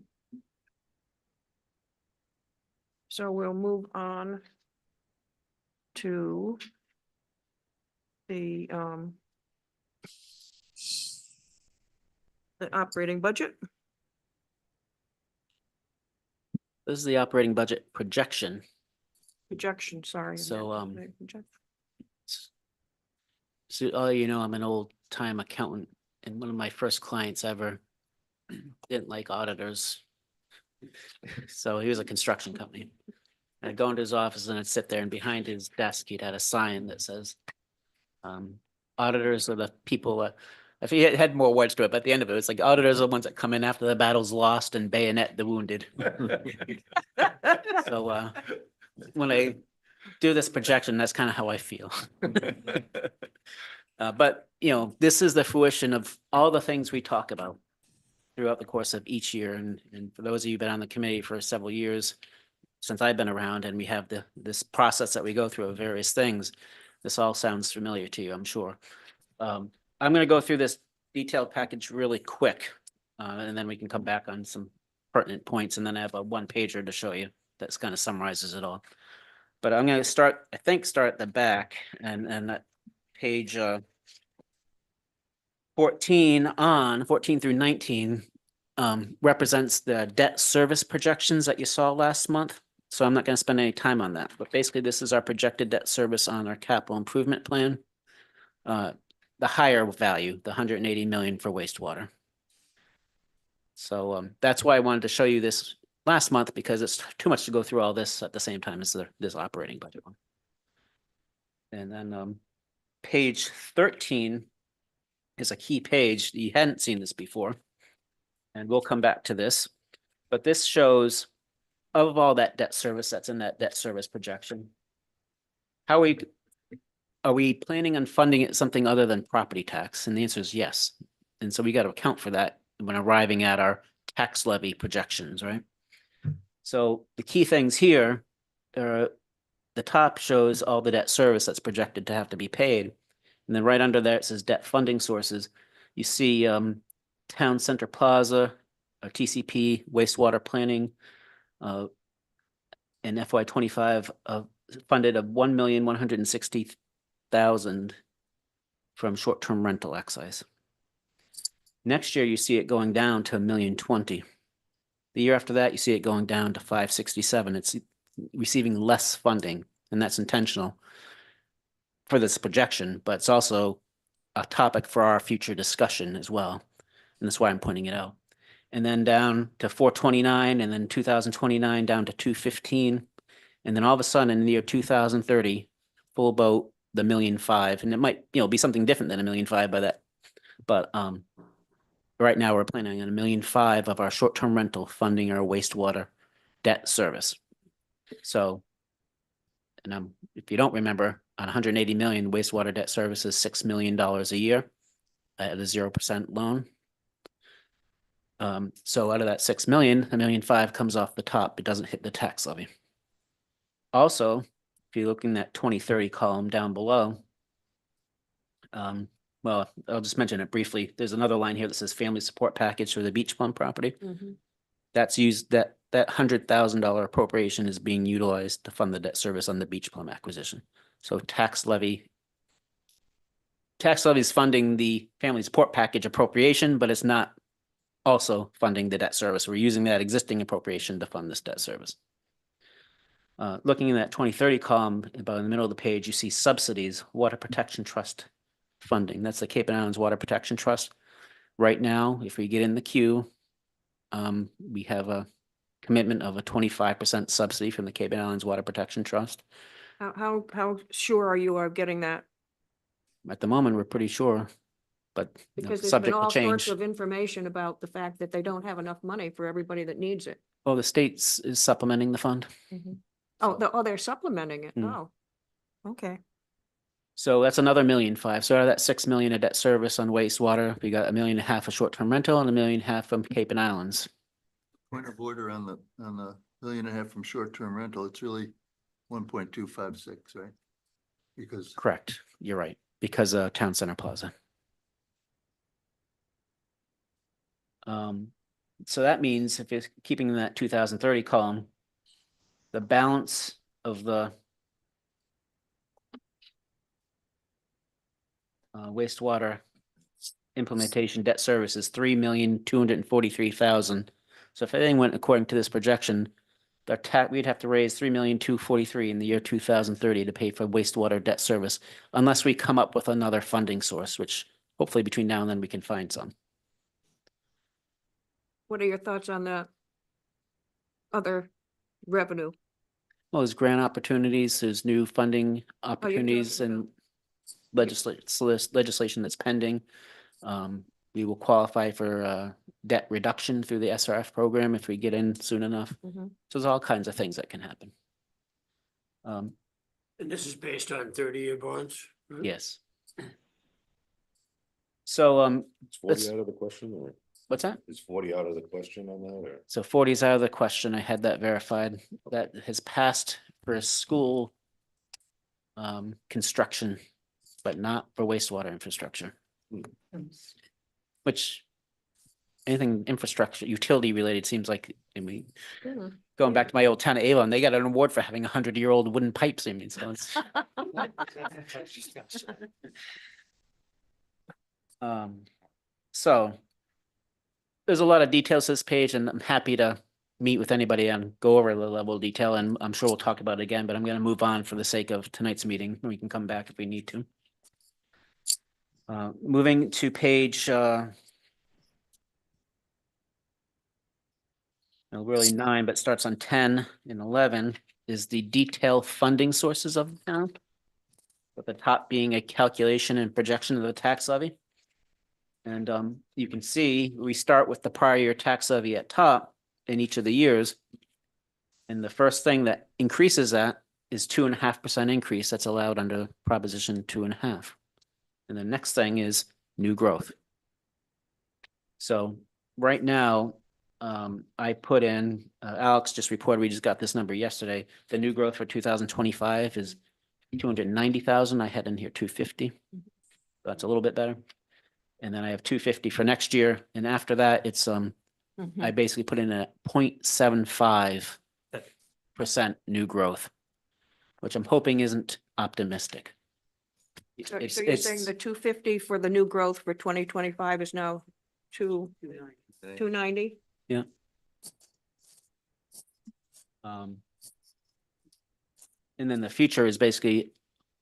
[SPEAKER 1] So we'll move on to the operating budget.
[SPEAKER 6] This is the operating budget projection.
[SPEAKER 1] Projection, sorry. I
[SPEAKER 6] So,
[SPEAKER 1] meant to say project.
[SPEAKER 6] So, I'm an old time accountant and one of my first clients ever didn't like auditors. So he was a construction company. I'd go into his office and I'd sit there and behind his desk, he'd had a sign that says, auditors are the people that, if he had more words to it, but at the end of it, it's like auditors are the ones that come in after the battle's lost and bayonet the wounded. So, when I do this projection, that's kind of how I feel. But, this is the fruition of all the things we talk about throughout the course of each year. And for those of you who've been on the committee for several years, since I've been around and we have this process that we go through of various things, this all sounds familiar to you, I'm sure. I'm going to go through this detailed package really quick, and then we can come back on some pertinent points, and then I have a 1-pager to show you that kind of summarizes it all. But I'm going to start at the back and that page 14 through 19 represents the debt service projections that you saw last month. So I'm not going to spend any time on that, but basically this is our projected debt service on our capital improvement plan. The higher value, the 180 million for wastewater. So that's why I wanted to show you this last month, because it's too much to go through all this at the same time as this operating budget one. And then page 13 is a key page. You hadn't seen this before. And we'll come back to this. But this shows, of all that debt service that's in that debt service projection, are we planning on funding it something other than property tax? And the answer is yes. And so we got to account for that when arriving at our tax levy projections, right? So the key things here are the top shows all the debt service that's projected to have to be paid. And then right under there, it says debt funding sources. You see Town Center Plaza, TCP, wastewater planning, in FY25 funded of $1,160,000 from short-term rental excise. Next year, you see it going down to $1,020,000. The year after that, you see it going down to $567,000. It's receiving less funding, and that's intentional for this projection, but it's also a topic for our future discussion as well. And that's why I'm pointing it out. and then down to 429, and then 2029 down to 215. And then all of a sudden in the year 2030, full boat, the 1,000,005, and it might, be something different than 1,000,005 by that. But right now we're planning on 1,000,005 of our short-term rental funding our wastewater debt service. So, and if you don't remember, on 180 million wastewater debt service is $6 million a year at a 0% loan. So out of that 6 million, 1,000,005 comes off the top. It doesn't hit the tax levy. Also, if you're looking at 2030 column down below, well, I'll just mention it briefly. There's another line here that says family support package for the beach plum property. That's used, that $100,000 appropriation is being utilized to fund the debt service on the beach plum acquisition. So tax levy is funding the family support package appropriation, but it's not also funding the debt service. We're using that existing appropriation to fund this debt service. Looking in that 2030 column, about in the middle of the page, you see subsidies, Water Protection Trust funding. That's the Cape and Islands Water Protection Trust. Right now, if we get in the queue, we have a commitment of a 25% subsidy from the Cape and Islands Water Protection Trust.
[SPEAKER 1] How sure are you of getting that?
[SPEAKER 6] At the moment, we're pretty sure, but
[SPEAKER 1] Because there's been
[SPEAKER 6] subject to
[SPEAKER 1] all sorts
[SPEAKER 6] change.
[SPEAKER 1] of information about the fact that they don't have enough money for everybody that needs it.
[SPEAKER 6] Oh, the state's is supplementing the fund.
[SPEAKER 1] Oh, they're supplementing it.
[SPEAKER 6] Mm.
[SPEAKER 1] Oh, okay.
[SPEAKER 6] So that's another 1,000,005. So out of that 6 million of debt service on wastewater, we got 1.5 million of short-term rental and 1.5 million from Cape and Islands.
[SPEAKER 8] Point of order on the 1.5 million from short-term rental, it's really 1.256, right? Because
[SPEAKER 6] Correct. You're right. Because Town Center Plaza. So that means if it's keeping that 2030 column, the balance of the wastewater implementation debt service is 3,243,000. So if everything went according to this projection, we'd have to raise 3,243,000 in the year 2030 to pay for wastewater debt service, unless we come up with another funding source, which hopefully between now and then we can find some.
[SPEAKER 1] What are your thoughts on that? Other revenue?
[SPEAKER 6] Well, there's grant opportunities, there's new funding opportunities and legislation that's pending. We will qualify for debt reduction through the SRF program if we get in soon enough. So there's all kinds of things that can happen.
[SPEAKER 3] And this is based on 30-year bonds? right?
[SPEAKER 6] Yes. So,
[SPEAKER 9] It's 40
[SPEAKER 6] Let's-
[SPEAKER 9] out of the question, or
[SPEAKER 6] what's that?
[SPEAKER 9] is 40 out of the question on that, or?
[SPEAKER 6] So 40 is out of the question. I had that verified. That has passed for school construction, but not for wastewater infrastructure. Which anything infrastructure, utility related seems like, going back to my old town of Avon, they got an award for having 100-year-old wooden pipes. I mean, so it's. So there's a lot of details to this page, and I'm happy to meet with anybody and go over the level of detail, and I'm sure we'll talk about it again, but I'm going to move on for the sake of tonight's meeting. We can come back if we need to. Moving to page really 9, but starts on 10 and 11 is the detailed funding sources of the town. At the top being a calculation and projection of the tax levy. And you can see we start with the prior year tax levy at top in each of the years. And the first thing that increases that is 2.5% increase that's allowed under Proposition 2.5. And the next thing is new growth. So right now, I put in, Alex just reported, we just got this number yesterday. The new growth for 2025 is 290,000. I had in here 250. That's a little bit better. And then I have 250 for next year. And after that, it's, I basically put in a 0.75% new growth, which I'm hoping isn't optimistic.
[SPEAKER 1] So you're saying the 250 for the new growth for 2025 is now 290?
[SPEAKER 6] Yeah. And then the future is basically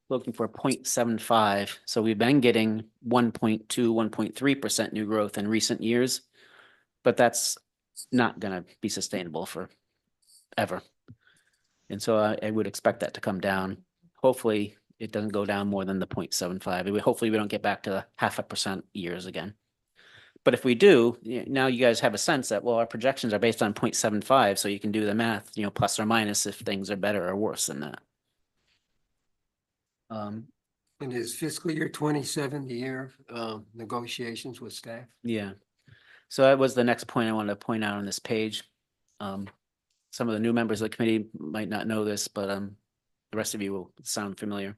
[SPEAKER 6] looking for 0.75. So we've been getting 1.2, 1.3% new growth in recent years. But that's not gonna be sustainable for ever. And so I would expect that to come down. Hopefully, it doesn't go down more than the 0.75. Hopefully, we don't get back to 0.5% years again. But if we do, now you guys have a sense that, well, our projections are based on 0.75, so you can do the math, plus or minus if things are better or worse than that.
[SPEAKER 10] And is fiscal year 27 the year of negotiations with staff?
[SPEAKER 6] Yeah. So that was the next point I wanted to point out on this page. Some of the new members of the committee might not know this, but the rest of you will sound familiar.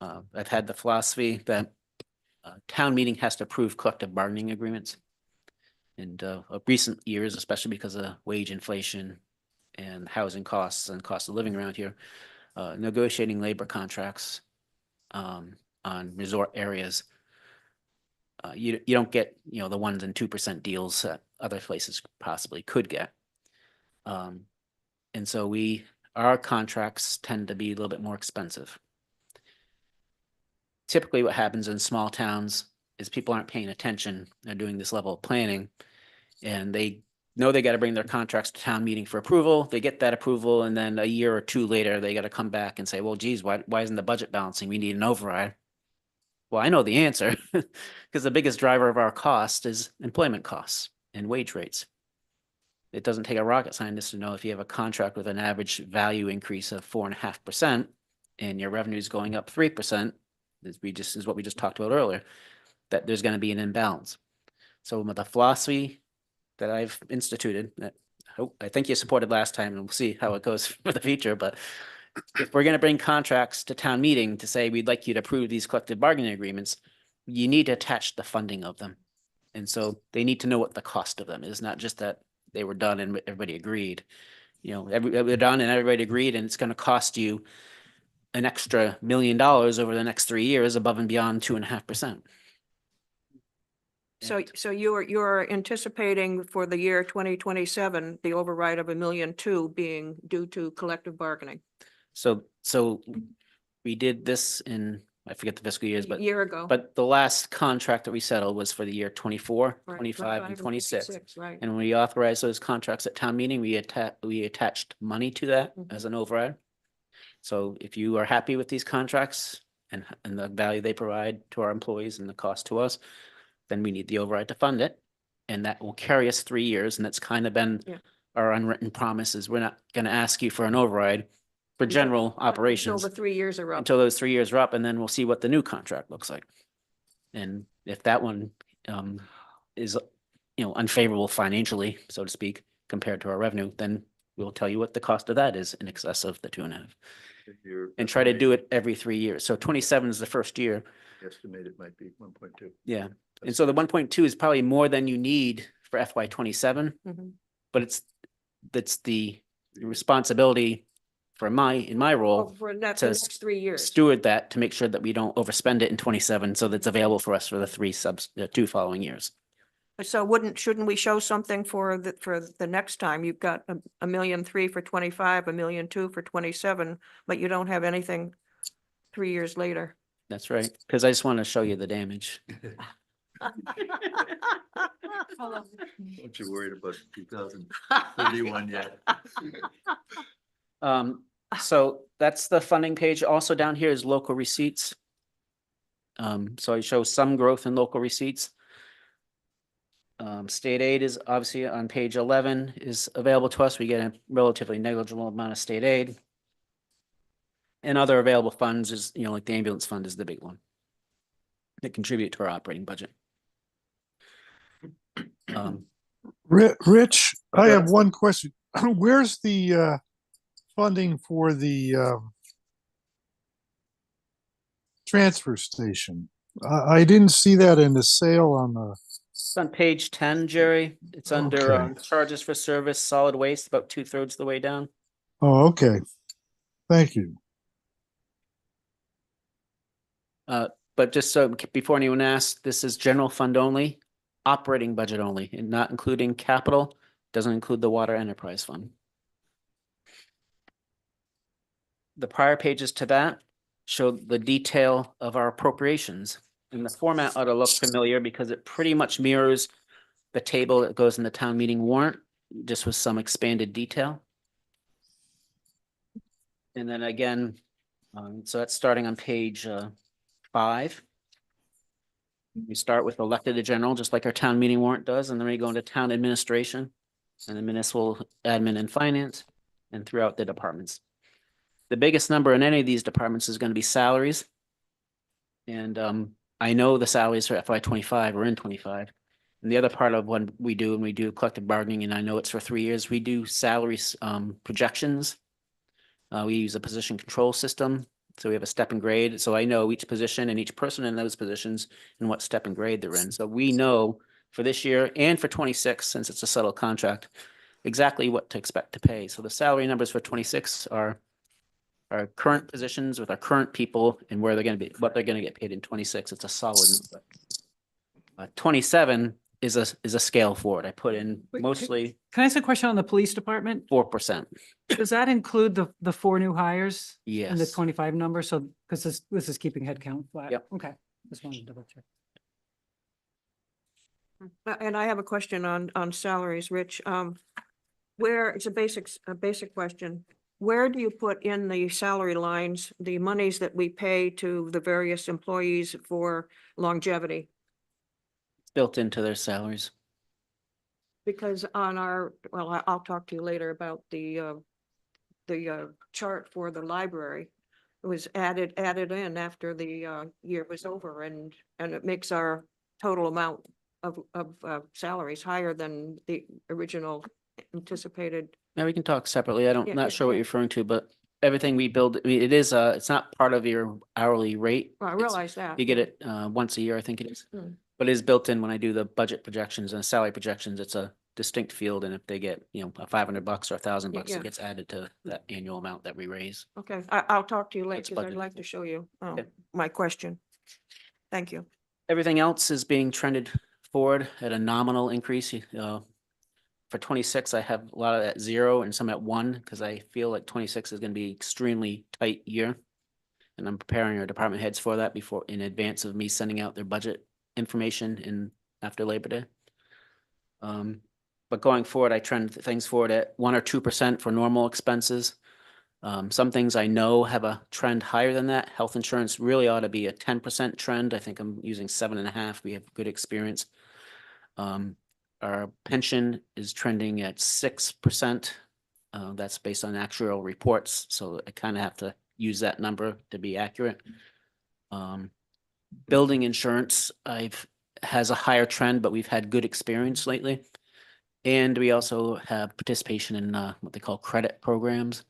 [SPEAKER 6] I've had the philosophy that town meeting has to approve collective bargaining agreements. And of recent years, especially because of wage inflation and housing costs and cost of living around here, negotiating labor contracts on resort areas, you don't get, the 1% and 2% deals that other places possibly could get. And so our contracts tend to be a little bit more expensive. Typically what happens in small towns is people aren't paying attention. They're doing this level of planning and they know they got to bring their contracts to town meeting for approval. They get that approval and then a year or two later, they got to come back and say, well, geez, why isn't the budget balancing? We need an override. Well, I know the answer because the biggest driver of our cost is employment costs and wage rates. It doesn't take a rocket scientist to know if you have a contract with an average value increase of 4.5% and your revenue is going up 3%, is what we just talked about earlier, that there's going to be an imbalance. So with the philosophy that I've instituted, that I think you supported last time, and we'll see how it goes for the future, but if we're going to bring contracts to town meeting to say we'd like you to approve these collective bargaining agreements, you need to attach the funding of them. And so they need to know what the cost of them is, not just that they were done and everybody agreed. They're done and everybody agreed, and it's going to cost you an extra $1 million over the next 3 years above and beyond 2.5%.
[SPEAKER 1] So you're anticipating for the year 2027, the override of $1.2 million being due to collective bargaining
[SPEAKER 6] So we did this in, I forget the fiscal years,
[SPEAKER 1] a
[SPEAKER 6] but
[SPEAKER 1] year ago.
[SPEAKER 6] but the last contract that we settled was for the year 24,
[SPEAKER 1] Right,
[SPEAKER 6] 25, and 26.
[SPEAKER 1] Right.
[SPEAKER 6] And when we authorized those contracts at town meeting, we attached money to that as an override. So if you are happy with these contracts and the value they provide to our employees and the cost to us, then we need the override to fund it. And that will carry us 3 years. And that's kind of been our unwritten promise is we're not going to ask you for an override for general operations
[SPEAKER 1] Until the 3 years are up.
[SPEAKER 6] until those 3 years are up, and then we'll see what the new contract looks like. And if that one is, unfavorable financially, so to speak, compared to our revenue, then we'll tell you what the cost of that is in excess of the 2.5. And try to do it every 3 years. So 27 is the first year.
[SPEAKER 8] Estimated might be 1.2.
[SPEAKER 6] Yeah. And so the 1.2 is probably more than you need for FY 27, but that's the responsibility in my role
[SPEAKER 1] For the
[SPEAKER 6] to
[SPEAKER 1] next 3 years.
[SPEAKER 6] steward that to make sure that we don't overspend it in 27, so that's available for us for the 2 following years.
[SPEAKER 1] So shouldn't we show something for the next time? You've got $1.3 million for 25, $1.2 million for 27, but you don't have anything 3 years later.
[SPEAKER 6] That's right, because I just want to show you the damage.
[SPEAKER 8] Don't you worried about 2031 yet?
[SPEAKER 6] So that's the funding page. Also down here is local receipts. So I show some growth in local receipts. State aid is obviously on page 11 is available to us. We get a relatively negligible amount of state aid. And other available funds is, like the ambulance fund is the big one that contribute to our operating budget.
[SPEAKER 11] Rich, I have one question. Where's the funding for the transfer station? I didn't see that in the sale on the.
[SPEAKER 6] It's on page 10, Jerry. It's under
[SPEAKER 11] Okay.
[SPEAKER 6] charges for service, solid waste, about 2/3 of the way down.
[SPEAKER 11] Oh, okay. Thank you.
[SPEAKER 6] But just so before anyone asks, this is general fund only, operating budget only, and not including capital, doesn't include the water enterprise fund. The prior pages to that show the detail of our appropriations. And the format ought to look familiar because it pretty much mirrors the table that goes in the town meeting warrant, just with some expanded detail. And then again, so that's starting on page 5. We start with elected to general, just like our town meeting warrant does, and then we go into town administration and the municipal admin and finance and throughout the departments. The biggest number in any of these departments is going to be salaries. And I know the salaries for FY 25 are in 25. And the other part of what we do, and we do collective bargaining, and I know it's for 3 years, we do salaries projections. We use a position control system. So we have a step and grade. So I know each position and each person in those positions and what step and grade they're in. So we know for this year and for 26, since it's a settled contract, exactly what to expect to pay. So the salary numbers for 26 are our current positions with our current people and where they're going to be, what they're going to get paid in 26. It's a solid number. 27 is a scale for it. I put in
[SPEAKER 2] Wait,
[SPEAKER 6] mostly
[SPEAKER 2] Can I ask a question on the police department?
[SPEAKER 6] 4%.
[SPEAKER 2] Does that include the 4 new hires?
[SPEAKER 6] Yes.
[SPEAKER 2] And the 25 number? So, because this is keeping headcount flat.
[SPEAKER 6] Yep.
[SPEAKER 2] Okay, just wanted to double check.
[SPEAKER 1] And I have a question on salaries, Rich. Where, it's a basic question. Where do you put in the salary lines, the monies that we pay to the various employees for longevity?
[SPEAKER 6] It's built into their salaries.
[SPEAKER 1] Because on our, well, I'll talk to you later about the chart for the library. It was added in after the year was over, and it makes our total amount of salaries higher than the original anticipated.
[SPEAKER 6] Now we can talk separately.
[SPEAKER 1] Yeah,
[SPEAKER 6] Not
[SPEAKER 1] yeah,
[SPEAKER 6] sure what
[SPEAKER 1] yeah.
[SPEAKER 6] you're referring to, but everything we build, I mean, it is, it's not part of your hourly rate.
[SPEAKER 1] Well, I
[SPEAKER 6] It's-
[SPEAKER 1] realize that.
[SPEAKER 6] You get
[SPEAKER 1] yeah.
[SPEAKER 6] it once a year, I think it is.
[SPEAKER 1] Hmm.
[SPEAKER 6] But it is built in when I do the budget projections and salary projections. It's a distinct field, and if they get, $500 or $1,000,
[SPEAKER 1] Yeah.
[SPEAKER 6] it gets added to that annual amount that we raise.
[SPEAKER 1] Okay, I'll talk to you later
[SPEAKER 6] That's
[SPEAKER 1] because I'd
[SPEAKER 6] budgeted
[SPEAKER 1] like to show you
[SPEAKER 6] Okay.
[SPEAKER 1] my question. Thank you.
[SPEAKER 6] Everything else is being trended forward at a nominal increase. For 26, I have a lot of at 0 and some at 1, because I feel like 26 is going to be extremely tight year. And I'm preparing our department heads for that before, in advance of me sending out their budget information after Labor Day. But going forward, I trend things forward at 1 or 2% for normal expenses. Some things I know have a trend higher than that. Health insurance really ought to be a 10% trend. I think I'm using 7.5. We have good experience. Our pension is trending at 6%. That's based on actuarial reports, so I kind of have to use that number to be accurate. Building insurance, has a higher trend, but we've had good experience lately. And we also have participation in what they call credit programs.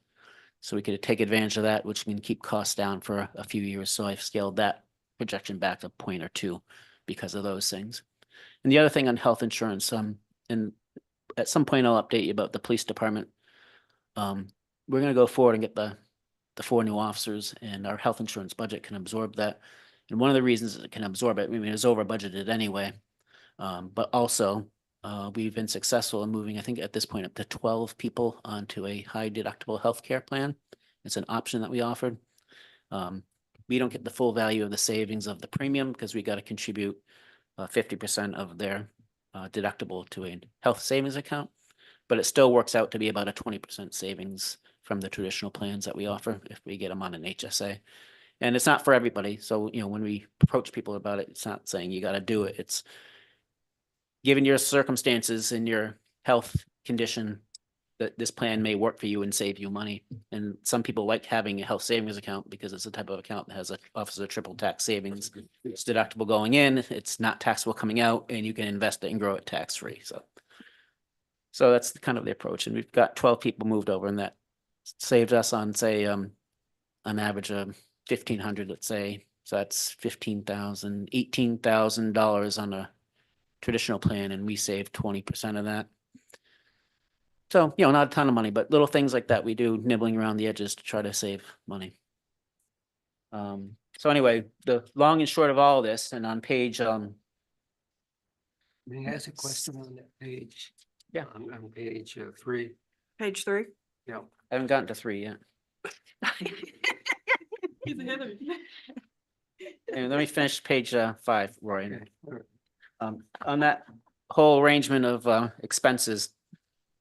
[SPEAKER 6] So we could take advantage of that, which can keep costs down for a few years. So I've scaled that projection back a point or two because of those things. And the other thing on health insurance, and at some point I'll update you about the police department. We're gonna go forward and get the 4 new officers, and our health insurance budget can absorb that. And one of the reasons it can absorb it, I mean, it's over budgeted anyway. But also, we've been successful in moving, I think at this point, up to 12 people onto a high deductible healthcare plan. It's an option that we offered. We don't get the full value of the savings of the premium because we got to contribute 50% of their deductible to a health savings account. But it still works out to be about a 20% savings from the traditional plans that we offer if we get them on an HSA. And it's not for everybody. So, when we approach people about it, it's not saying you got to do it. It's given your circumstances and your health condition, that this plan may work for you and save you money. And some people like having a health savings account because it's a type of account that offers a triple tax savings. It's deductible going in, it's not taxable coming out, and you can invest it and grow it tax free. So that's kind of the approach. And we've got 12 people moved over, and that saved us on, say, an average of 1,500, let's say. So that's $18,000 on a traditional plan, and we save 20% of that. So, not a ton of money, but little things like that we do, nibbling around the edges to try to save money. So anyway, the long and short of all this, and on page,
[SPEAKER 10] May I ask a question on that page?
[SPEAKER 6] Yeah.
[SPEAKER 10] On page 3,
[SPEAKER 1] Page 3.
[SPEAKER 10] yeah.
[SPEAKER 6] I haven't gotten to 3 yet. And let me finish page 5, Roy.
[SPEAKER 10] Okay, all right.
[SPEAKER 6] On that, whole arrangement of expenses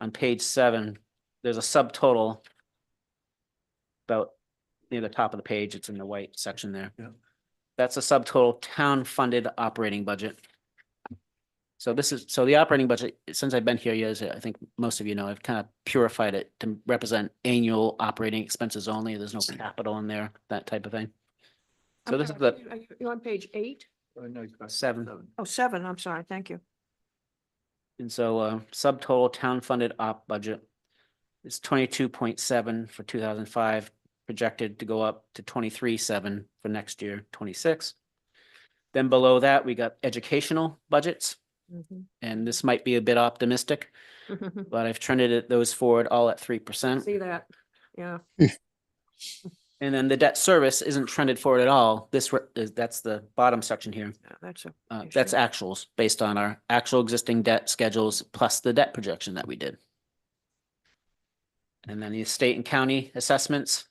[SPEAKER 6] on page 7, there's a subtotal about near the top of the page. It's in the white section there.
[SPEAKER 4] Yeah.
[SPEAKER 6] That's a subtotal town-funded operating budget. So so the operating budget, since I've been here years, I think most of you know, I've kind of purified it to represent annual operating expenses only. There's no capital in there, that type of thing. So
[SPEAKER 1] I'm
[SPEAKER 6] this is
[SPEAKER 1] sorry,
[SPEAKER 6] the
[SPEAKER 1] are you on page 8?
[SPEAKER 8] Oh, no, it's back to
[SPEAKER 6] 7.
[SPEAKER 1] Oh, 7, I'm sorry, thank you.
[SPEAKER 6] And so subtotal town-funded op budget is 22.7 for 2005, projected to go up to 23.7 for next year, 26. Then below that, we got educational budgets,
[SPEAKER 1] Mhm.
[SPEAKER 6] and this might be a bit optimistic, but I've trended those forward all at 3%.
[SPEAKER 1] See that, yeah.
[SPEAKER 6] And then the debt service isn't trended forward at all. That's the bottom section here.
[SPEAKER 1] Yeah, that's a.
[SPEAKER 6] That's
[SPEAKER 1] issue.
[SPEAKER 6] actuals based on our actual existing debt schedules plus the debt projection that we did. And then the state and county assessments.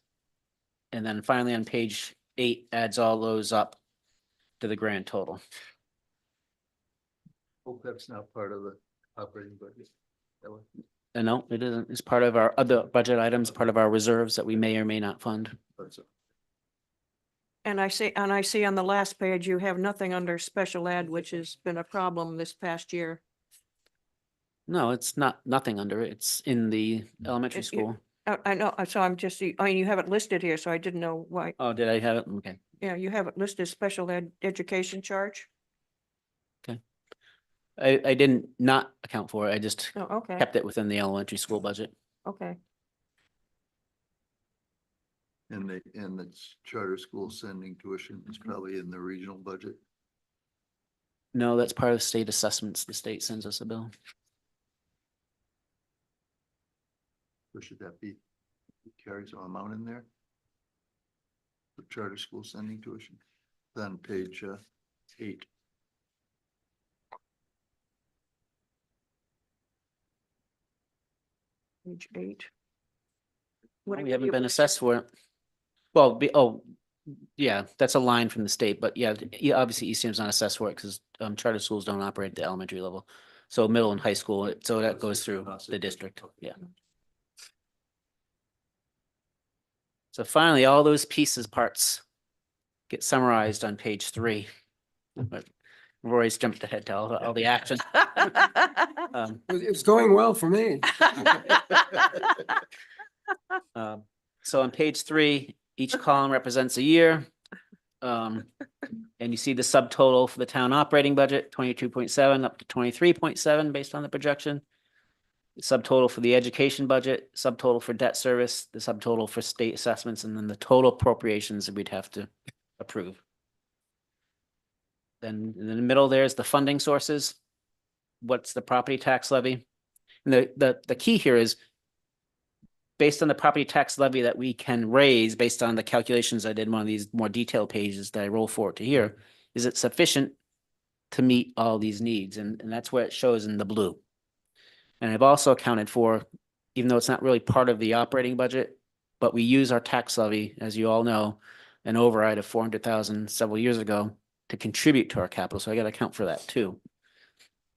[SPEAKER 6] And then finally on page 8 adds all those up to the grand total.
[SPEAKER 8] Hope that's not part of the operating budget. That one.
[SPEAKER 6] And no, it isn't. It's part of our other budget items, part of our reserves that we may or may not fund.
[SPEAKER 8] That's a-
[SPEAKER 1] And I see on the last page, you have nothing under special ed, which has been a problem this past year.
[SPEAKER 6] No, it's nothing under it. It's in the elementary
[SPEAKER 1] It- it-
[SPEAKER 6] school.
[SPEAKER 1] I know, so I'm just, I mean, you have it listed here, so I didn't know why.
[SPEAKER 6] Oh, did I have it? Okay.
[SPEAKER 1] Yeah, you have it listed special ed education charge.
[SPEAKER 6] I didn't not account for it. I just
[SPEAKER 1] Oh, okay,
[SPEAKER 6] kept it within the elementary school budget.
[SPEAKER 1] okay.
[SPEAKER 8] And the charter school sending tuition is probably in the regional budget.
[SPEAKER 6] No, that's part of state assessments. The state sends us a bill.
[SPEAKER 8] Or should that be, carry some amount in there? The charter school sending tuition, then page 8.
[SPEAKER 1] Page 8. What
[SPEAKER 6] We
[SPEAKER 1] have
[SPEAKER 6] haven't
[SPEAKER 1] you-
[SPEAKER 6] been assessed for it. Well, yeah, that's a line from the state, but yeah, obviously ECM's not assessed for it because charter schools don't operate at the elementary level. So middle and high school, so that goes through the district, yeah. So finally, all those parts get summarized on page 3. But Roy's jumped ahead to all the action.
[SPEAKER 10] It's going well for me.
[SPEAKER 6] So on page 3, each column represents a year. And you see the subtotal for the town operating budget, 22.7 up to 23.7 based on the projection. The subtotal for the education budget, subtotal for debt service, the subtotal for state assessments, and then the total appropriations that we'd have to approve. Then in the middle, there's the funding sources. What's the property tax levy? And the key here is based on the property tax levy that we can raise based on the calculations I did in one of these more detailed pages that I roll forward to here, is it sufficient to meet all these needs? And that's where it shows in the blue. And I've also accounted for, even though it's not really part of the operating budget, but we use our tax levy, as you all know, an override of 400,000 several years ago to contribute to our capital. So I got to account for that too.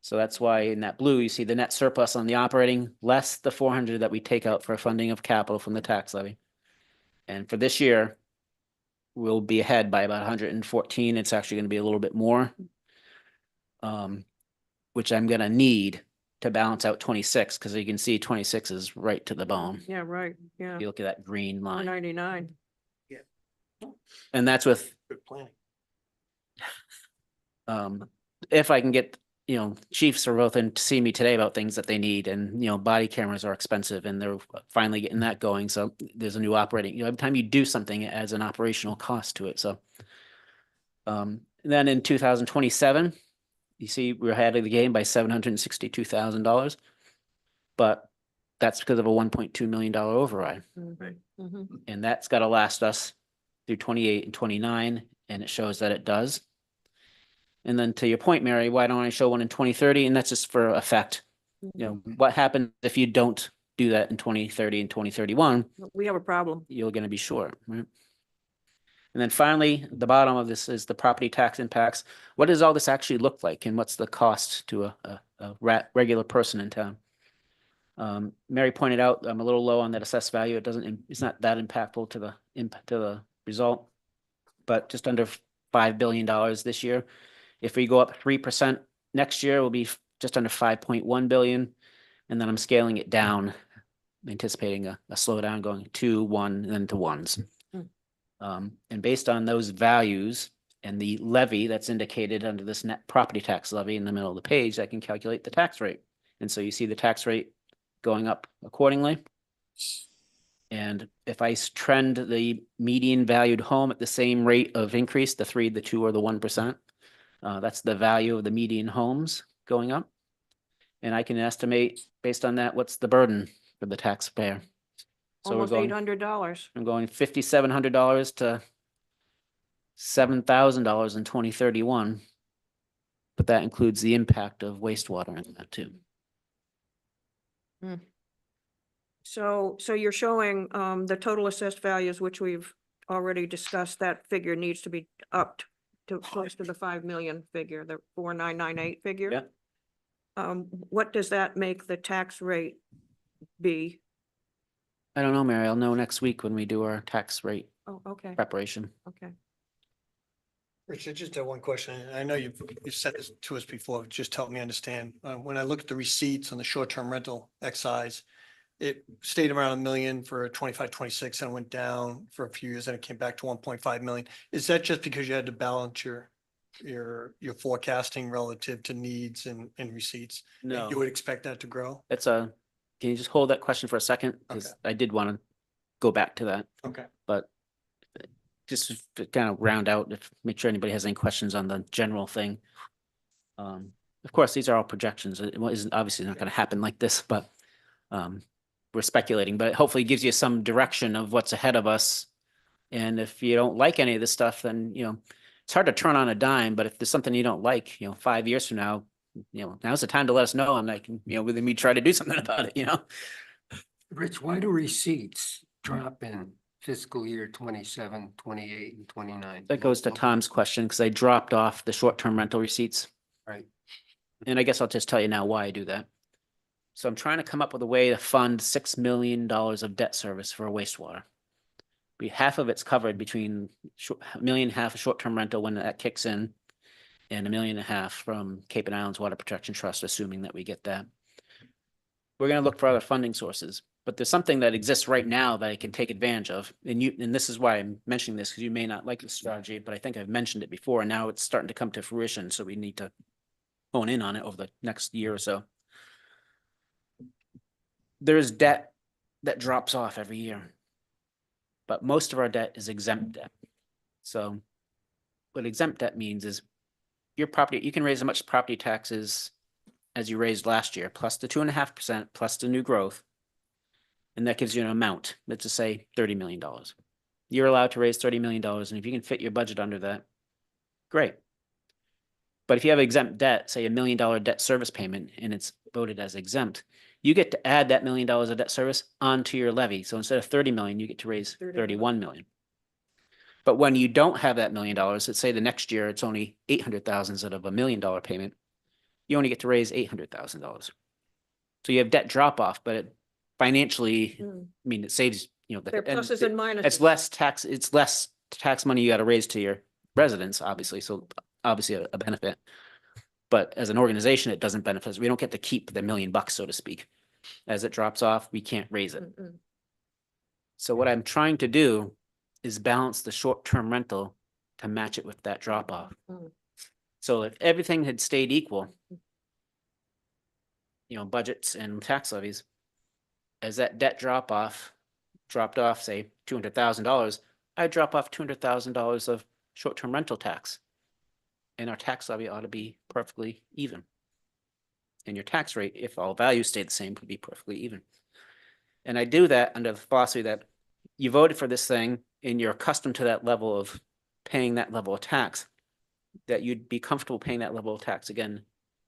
[SPEAKER 6] So that's why in that blue, you see the net surplus on the operating, less the 400 that we take out for funding of capital from the tax levy. And for this year, we'll be ahead by about 114. It's actually going to be a little bit more, which I'm going to need to balance out 26, because you can see 26 is right to the bone.
[SPEAKER 1] Yeah, right, yeah.
[SPEAKER 6] You look at that green line,
[SPEAKER 1] 499.
[SPEAKER 6] and that's with,
[SPEAKER 4] Good planning.
[SPEAKER 6] if I can get, chiefs are both in to see me today about things that they need, and, body cameras are expensive and they're finally getting that going. So there's a new operating, every time you do something, it adds an operational cost to it. So, then in 2027, you see, we're ahead of the game by $762,000, but that's because of a $1.2 million override.
[SPEAKER 1] Mhm.
[SPEAKER 6] And that's got to last us through 28 and 29, and it shows that it does. And then to your point, Mary, why don't I show one in 2030? And that's just for effect. What happens if you don't do that in 2030 and 2031?
[SPEAKER 1] We have a problem.
[SPEAKER 6] You're going to be short, right? And then finally, the bottom of this is the property tax impacts. What does all this actually look like, and what's the cost to a regular person in town. Mary pointed out, I'm a little low on that assessed value. It doesn't, it's not that impactful to the impact to the result. But just under $5 billion this year. If we go up 3% next year, we'll be just under 5.1 billion. And then I'm scaling it down, anticipating a slowdown going 2, 1, and then to ones. And based on those values and the levy that's indicated under this net property tax levy in the middle of the page, I can calculate the tax rate. And so you see the tax rate going up accordingly. And if I trend the median valued home at the same rate of increase, the 3, the 2, or the 1%, that's the value of the median homes going up. And I can estimate based on that, what's the burden for the taxpayer. So we're
[SPEAKER 1] Almost
[SPEAKER 6] going,
[SPEAKER 1] $800.
[SPEAKER 6] I'm going $5,700 to $7,000 in 2031. But that includes the impact of wastewater in that too.
[SPEAKER 1] So you're showing the total assessed values, which we've already discussed, that figure needs to be upped to close to the 5 million figure, the 4998 figure.
[SPEAKER 6] Yeah.
[SPEAKER 1] What does that make the tax rate be?
[SPEAKER 6] I don't know, Mary. I'll know next week when we do our tax rate
[SPEAKER 1] Oh, okay,
[SPEAKER 6] preparation.
[SPEAKER 1] okay.
[SPEAKER 4] Richard, just one question. And I know you've said this to us before, but just help me understand. When I look at the receipts on the short-term rental excise, it stayed around 1 million for 25, 26 and went down for a few years and it came back to 1.5 million. Is that just because you had to balance your forecasting relative to needs and receipts?
[SPEAKER 6] No.
[SPEAKER 4] You would expect that to grow?
[SPEAKER 6] That's a, can you just hold that question for a second? Because
[SPEAKER 4] Okay.
[SPEAKER 6] I did want to go back to that,
[SPEAKER 4] Okay.
[SPEAKER 6] but just to kind of round out, make sure anybody has any questions on the general thing. Of course, these are all projections. It isn't obviously not going to happen like this, but we're speculating, but it hopefully gives you some direction of what's ahead of us. And if you don't like any of this stuff, then, you know, it's hard to turn on a dime, but if there's something you don't like, you know, 5 years from now, you know, now's the time to let us know. And I can, you know, with me try to do something about it, you know?
[SPEAKER 10] Rich, why do receipts drop in fiscal year 27, 28, and 29?
[SPEAKER 6] That goes to Tom's question, because I dropped off the short-term rental receipts.
[SPEAKER 10] Right.
[SPEAKER 6] And I guess I'll just tell you now why I do that. So I'm trying to come up with a way to fund $6 million of debt service for wastewater. Half of it's covered between $1.5 million of short-term rental when that kicks in, and $1.5 million from Cape and Islands Water Protection Trust, assuming that we get that. We're going to look for other funding sources, but there's something that exists right now that I can take advantage of. And this is why I'm mentioning this, because you may not like the strategy, but I think I've mentioned it before, and now it's starting to come to fruition. So we need to hone in on it over the next year or so. There's debt that drops off every year, but most of our debt is exempt debt. So what exempt debt means is your property, you can raise as much property taxes as you raised last year, plus the 2.5%, plus the new growth. And that gives you an amount, let's just say $30 million. You're allowed to raise $30 million. And if you can fit your budget under that, great. But if you have exempt debt, say $1 million debt service payment, and it's voted as exempt, you get to add that $1 million of debt service onto your levy. So instead of 30 million, you get to raise 31 million. But when you don't have that $1 million, let's say the next year it's only 800,000 instead of $1 million payment, you only get to raise $800,000. So you have debt drop off, but it financially, I mean, it saves, you know,
[SPEAKER 1] There are pluses and minuses.
[SPEAKER 6] it's less tax money you got to raise to your residents, obviously. So obviously a benefit. But as an organization, it doesn't benefit us. We don't get to keep the $1 million, so to speak. As it drops off, we can't raise it. So what I'm trying to do is balance the short-term rental to match it with that drop off. So if everything had stayed equal, you know, budgets and tax levies, as that debt dropped off, say $200,000, I'd drop off $200,000 of short-term rental tax. And our tax levy ought to be perfectly even. And your tax rate, if all values stay the same, would be perfectly even. And I do that under the philosophy that you voted for this thing and you're accustomed to that level of paying that level of tax, that you'd be comfortable paying that level of tax again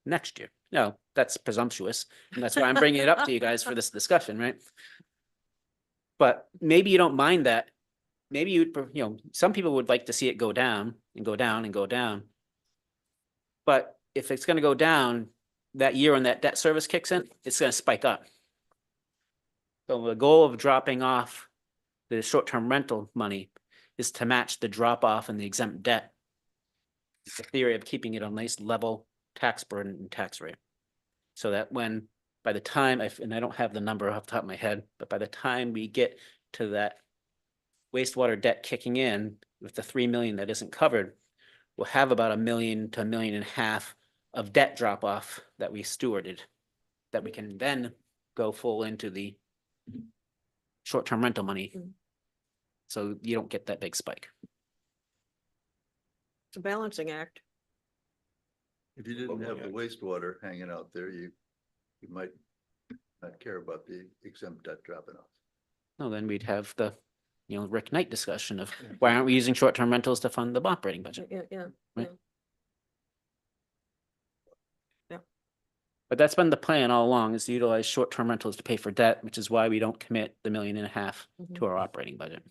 [SPEAKER 6] next year. No, that's presumptuous. And that's why I'm bringing it up to you guys for this discussion, right? But maybe you don't mind that. Maybe you'd, you know, some people would like to see it go down and go down and go down. But if it's going to go down, that year when that debt service kicks in, it's gonna spike up. So the goal of dropping off the short-term rental money is to match the drop off in the exempt debt. It's the theory of keeping it on a nice level tax burden and tax rate. So that when, by the time, and I don't have the number off the top of my head, but by the time we get to that wastewater debt kicking in with the 3 million that isn't covered, we'll have about 1 million to 1.5 million of debt drop off that we stewarded, that we can then go full into the short-term rental money. So you don't get that big spike.
[SPEAKER 1] It's a balancing act.
[SPEAKER 8] If you didn't have the wastewater hanging out there, you might not care about the exempt debt dropping off.
[SPEAKER 6] No, then we'd have the, Rick Knight discussion of why aren't we using short-term rentals to fund the operating budget?
[SPEAKER 1] Yeah.
[SPEAKER 6] Right. But that's been the plan all along, is to utilize short-term rentals to pay for debt, which is why we don't commit the 1.5 million to our operating budget.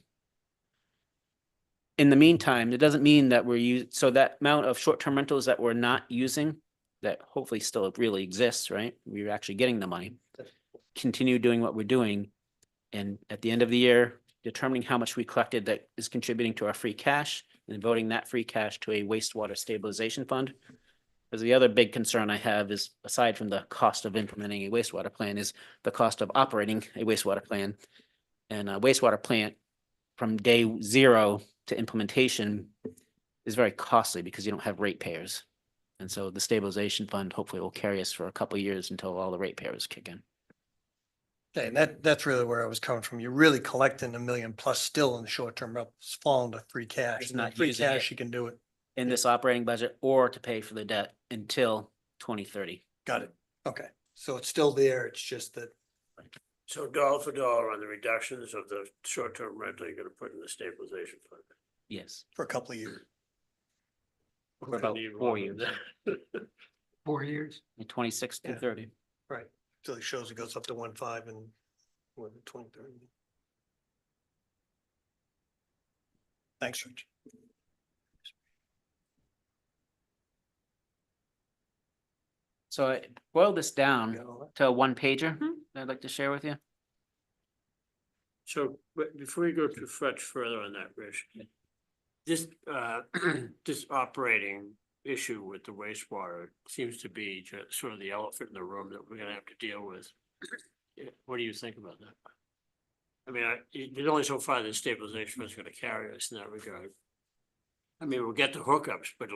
[SPEAKER 6] In the meantime, it doesn't mean that so that amount of short-term rentals that we're not using, that hopefully still really exists, right? We're actually getting the money. Continue doing what we're doing. And at the end of the year, determining how much we collected that is contributing to our free cash and voting that free cash to a wastewater stabilization fund. Because the other big concern I have is, aside from the cost of implementing a wastewater plan, is the cost of operating a wastewater plan. And a wastewater plant from day 0 to implementation is very costly because you don't have ratepayers. And so the stabilization fund hopefully will carry us for a couple of years until all the ratepayers kick in.
[SPEAKER 4] Okay, and that's really where I was coming from. You're really collecting 1 million plus still in the short term, it's falling to free cash.
[SPEAKER 6] Just
[SPEAKER 4] And then
[SPEAKER 6] not
[SPEAKER 4] free
[SPEAKER 6] using
[SPEAKER 4] cash,
[SPEAKER 6] it.
[SPEAKER 4] you can do it.
[SPEAKER 6] In this operating budget, or to pay for the debt until 2030.
[SPEAKER 4] Got it. Okay, so it's still there. It's just that.
[SPEAKER 3] So dollar for dollar on the reductions of the short-term rental, you're gonna put in the stabilization fund.
[SPEAKER 6] Yes,
[SPEAKER 4] For a couple of years.
[SPEAKER 6] for about 4 years,
[SPEAKER 10] 4 years?
[SPEAKER 6] in 26 to
[SPEAKER 4] Yeah.
[SPEAKER 6] 30.
[SPEAKER 4] Right. So it shows it goes up to 1.5 and 2030. Thanks, Rich.
[SPEAKER 6] So I boiled this down
[SPEAKER 4] Got all that?
[SPEAKER 6] to a 1-pager that I'd like to share with you.
[SPEAKER 3] So, but before you go too much further on that, Rich, this, this operating issue with the wastewater seems to be sort of the elephant in the room that we're gonna have to deal with. What do you think about that? I mean, there's only so far the stabilization is gonna carry us in that regard. I mean, we'll get the hookups, but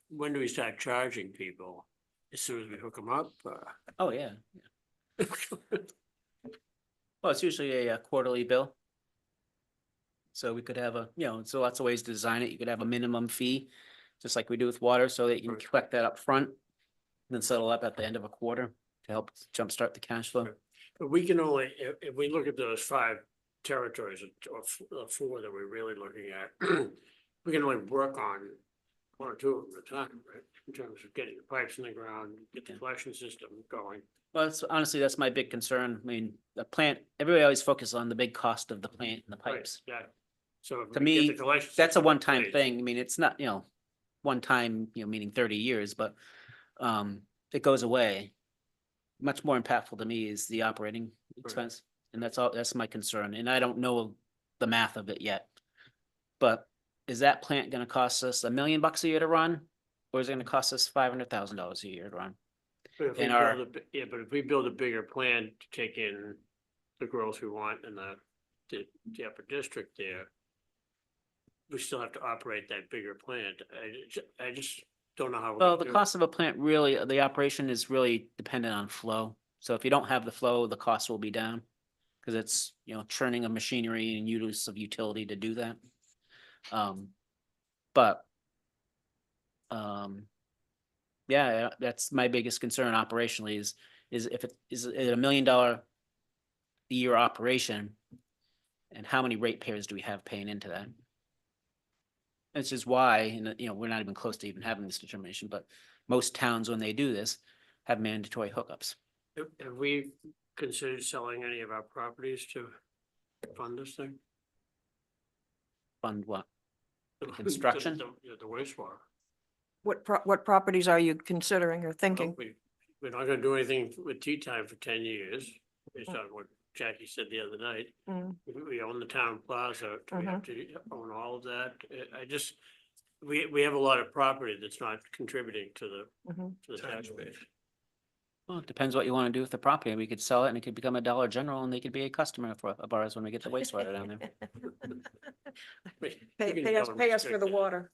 [SPEAKER 3] when do we start charging people? As soon as we hook them up?
[SPEAKER 6] Oh, yeah. Well, it's usually a quarterly bill. So we could have so lots of ways to design it. You could have a minimum fee, just like we do with water, so that you can
[SPEAKER 3] Right.
[SPEAKER 6] collect that up front. And then settle up at the end of a quarter to help jumpstart the cash flow.
[SPEAKER 3] Right. But we can only, if we look at those 5 territories or 4 that we're really looking at, we can only work on 1 or 2 of them at a time, right? In terms of getting the pipes in the ground, get the collection system going.
[SPEAKER 6] Well, that's my big concern. I mean, the plant, everybody always focuses on the big cost of the plant and the
[SPEAKER 3] Right,
[SPEAKER 6] pipes.
[SPEAKER 3] yeah. So if
[SPEAKER 6] To
[SPEAKER 3] we get
[SPEAKER 6] me,
[SPEAKER 3] the collection
[SPEAKER 6] that's a
[SPEAKER 3] system in
[SPEAKER 6] one-time
[SPEAKER 3] place-
[SPEAKER 6] thing. I mean, it's not, one time, meaning 30 years, but it goes away. Much more impactful to me is the operating expense. And that's my concern. And I don't know the math of it yet. But is that plant gonna cost us $1 million a year to run? Or is it gonna cost us $500,000 a year to run?
[SPEAKER 3] But if we
[SPEAKER 6] in our-
[SPEAKER 3] build but if we build a bigger plan to take in the growth we want in the upper district there, we still have to operate that bigger plant. I just don't know how.
[SPEAKER 6] Well, the cost of a plant really, the operation is really dependent on flow. So if you don't have the flow, the cost will be down. Cause it's, churning of machinery and use of utility to do that. But yeah, that's my biggest concern operationally is if it is it $1 million a year operation, and how many ratepayers do we have paying into that? This is why, and we're not even close to even having this determination, but most towns, when they do this, have mandatory hookups.
[SPEAKER 3] Have we considered selling any of our properties to fund this thing?
[SPEAKER 6] Fund what? Construction?
[SPEAKER 3] The wastewater.
[SPEAKER 1] what properties are you considering or thinking?
[SPEAKER 3] We're not gonna do anything with tea time for 10 years, based on what Jackie said the other night.
[SPEAKER 1] Mm,
[SPEAKER 3] We own the town plaza, do we
[SPEAKER 1] Uh-huh.
[SPEAKER 3] have to own all of that? I just, we have a lot of property that's not contributing to
[SPEAKER 1] mhm.
[SPEAKER 3] the tax base.
[SPEAKER 6] Well, it depends what you want to do with the property. We could sell it and it could become a Dollar General and they could be a customer for of ours when we get the wastewater down there.
[SPEAKER 1] Pay us for the water.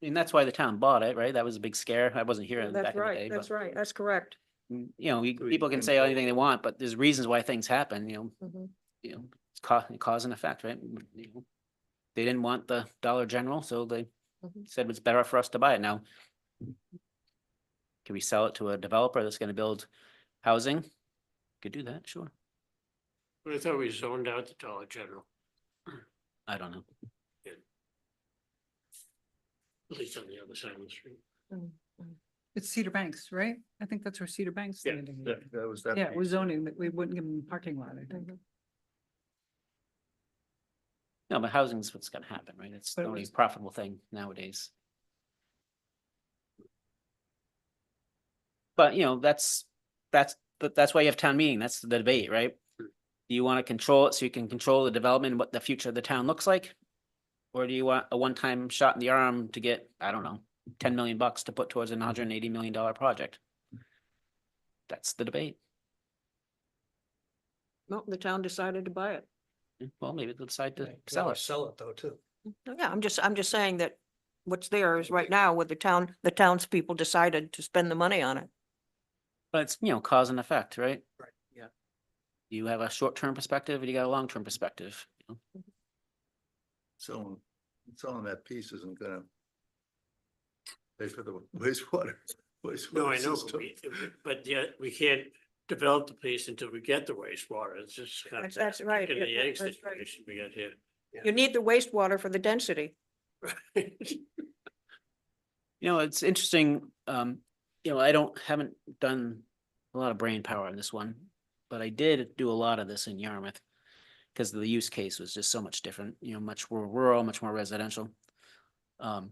[SPEAKER 6] And that's why the town bought it, right? That was a big scare. I wasn't here back
[SPEAKER 1] That's
[SPEAKER 6] in the day,
[SPEAKER 1] right, that's
[SPEAKER 6] but
[SPEAKER 1] right, that's correct.
[SPEAKER 6] you know, people can say anything they want, but there's reasons why things happen,
[SPEAKER 1] Mhm.
[SPEAKER 6] it's cause and effect, right? You know, they didn't want the Dollar General, so they
[SPEAKER 1] Mhm.
[SPEAKER 6] said it's better for us to buy it now. Can we sell it to a developer that's gonna build housing? Could do that, sure.
[SPEAKER 3] I thought we zoned out the Dollar General,
[SPEAKER 6] I don't know.
[SPEAKER 3] at least on the other side of the street.
[SPEAKER 2] It's Cedar Banks, right? I think that's where Cedar Banks
[SPEAKER 3] Yeah,
[SPEAKER 2] landing. is.
[SPEAKER 8] That was that.
[SPEAKER 2] Yeah, it was
[SPEAKER 8] piece.
[SPEAKER 2] zoning that we wouldn't give them parking lot, I think.
[SPEAKER 6] No, but housing's what's gonna happen, right? It's
[SPEAKER 2] But
[SPEAKER 6] the
[SPEAKER 2] it
[SPEAKER 6] only
[SPEAKER 2] was-
[SPEAKER 6] profitable thing nowadays. But that's why you have town meeting. That's the debate, right? Do you want to control it so you can control the development and what the future of the town looks like? Or do you want a one-time shot in the arm to get, I don't know, 10 million bucks to put towards an $180 million project? That's the debate.
[SPEAKER 1] Well, the town decided to buy it.
[SPEAKER 6] Well, maybe they'll decide to
[SPEAKER 4] You
[SPEAKER 6] sell
[SPEAKER 4] wanna
[SPEAKER 6] it.
[SPEAKER 4] Sell it though, too.
[SPEAKER 1] Yeah, I'm just saying that what's there is right now with the townspeople decided to spend the money on it.
[SPEAKER 6] But it's, cause and effect, right?
[SPEAKER 4] Right, yeah.
[SPEAKER 6] You have a short-term perspective and you got a long-term perspective.
[SPEAKER 8] Selling that piece isn't gonna pay for the wastewater.
[SPEAKER 3] No, I know,
[SPEAKER 8] system.
[SPEAKER 3] but yet we can't develop the piece until we get the wastewater. It's just kind of.
[SPEAKER 1] That's right,
[SPEAKER 3] chicken and the
[SPEAKER 1] yeah,
[SPEAKER 3] egg
[SPEAKER 1] that's right.
[SPEAKER 3] situation we got here.
[SPEAKER 1] You need the wastewater for the density.
[SPEAKER 6] It's interesting, I haven't done a lot of brain power on this one, but I did do a lot of this in Yarmouth. Because the use case was just so much different, much more rural, much more residential. And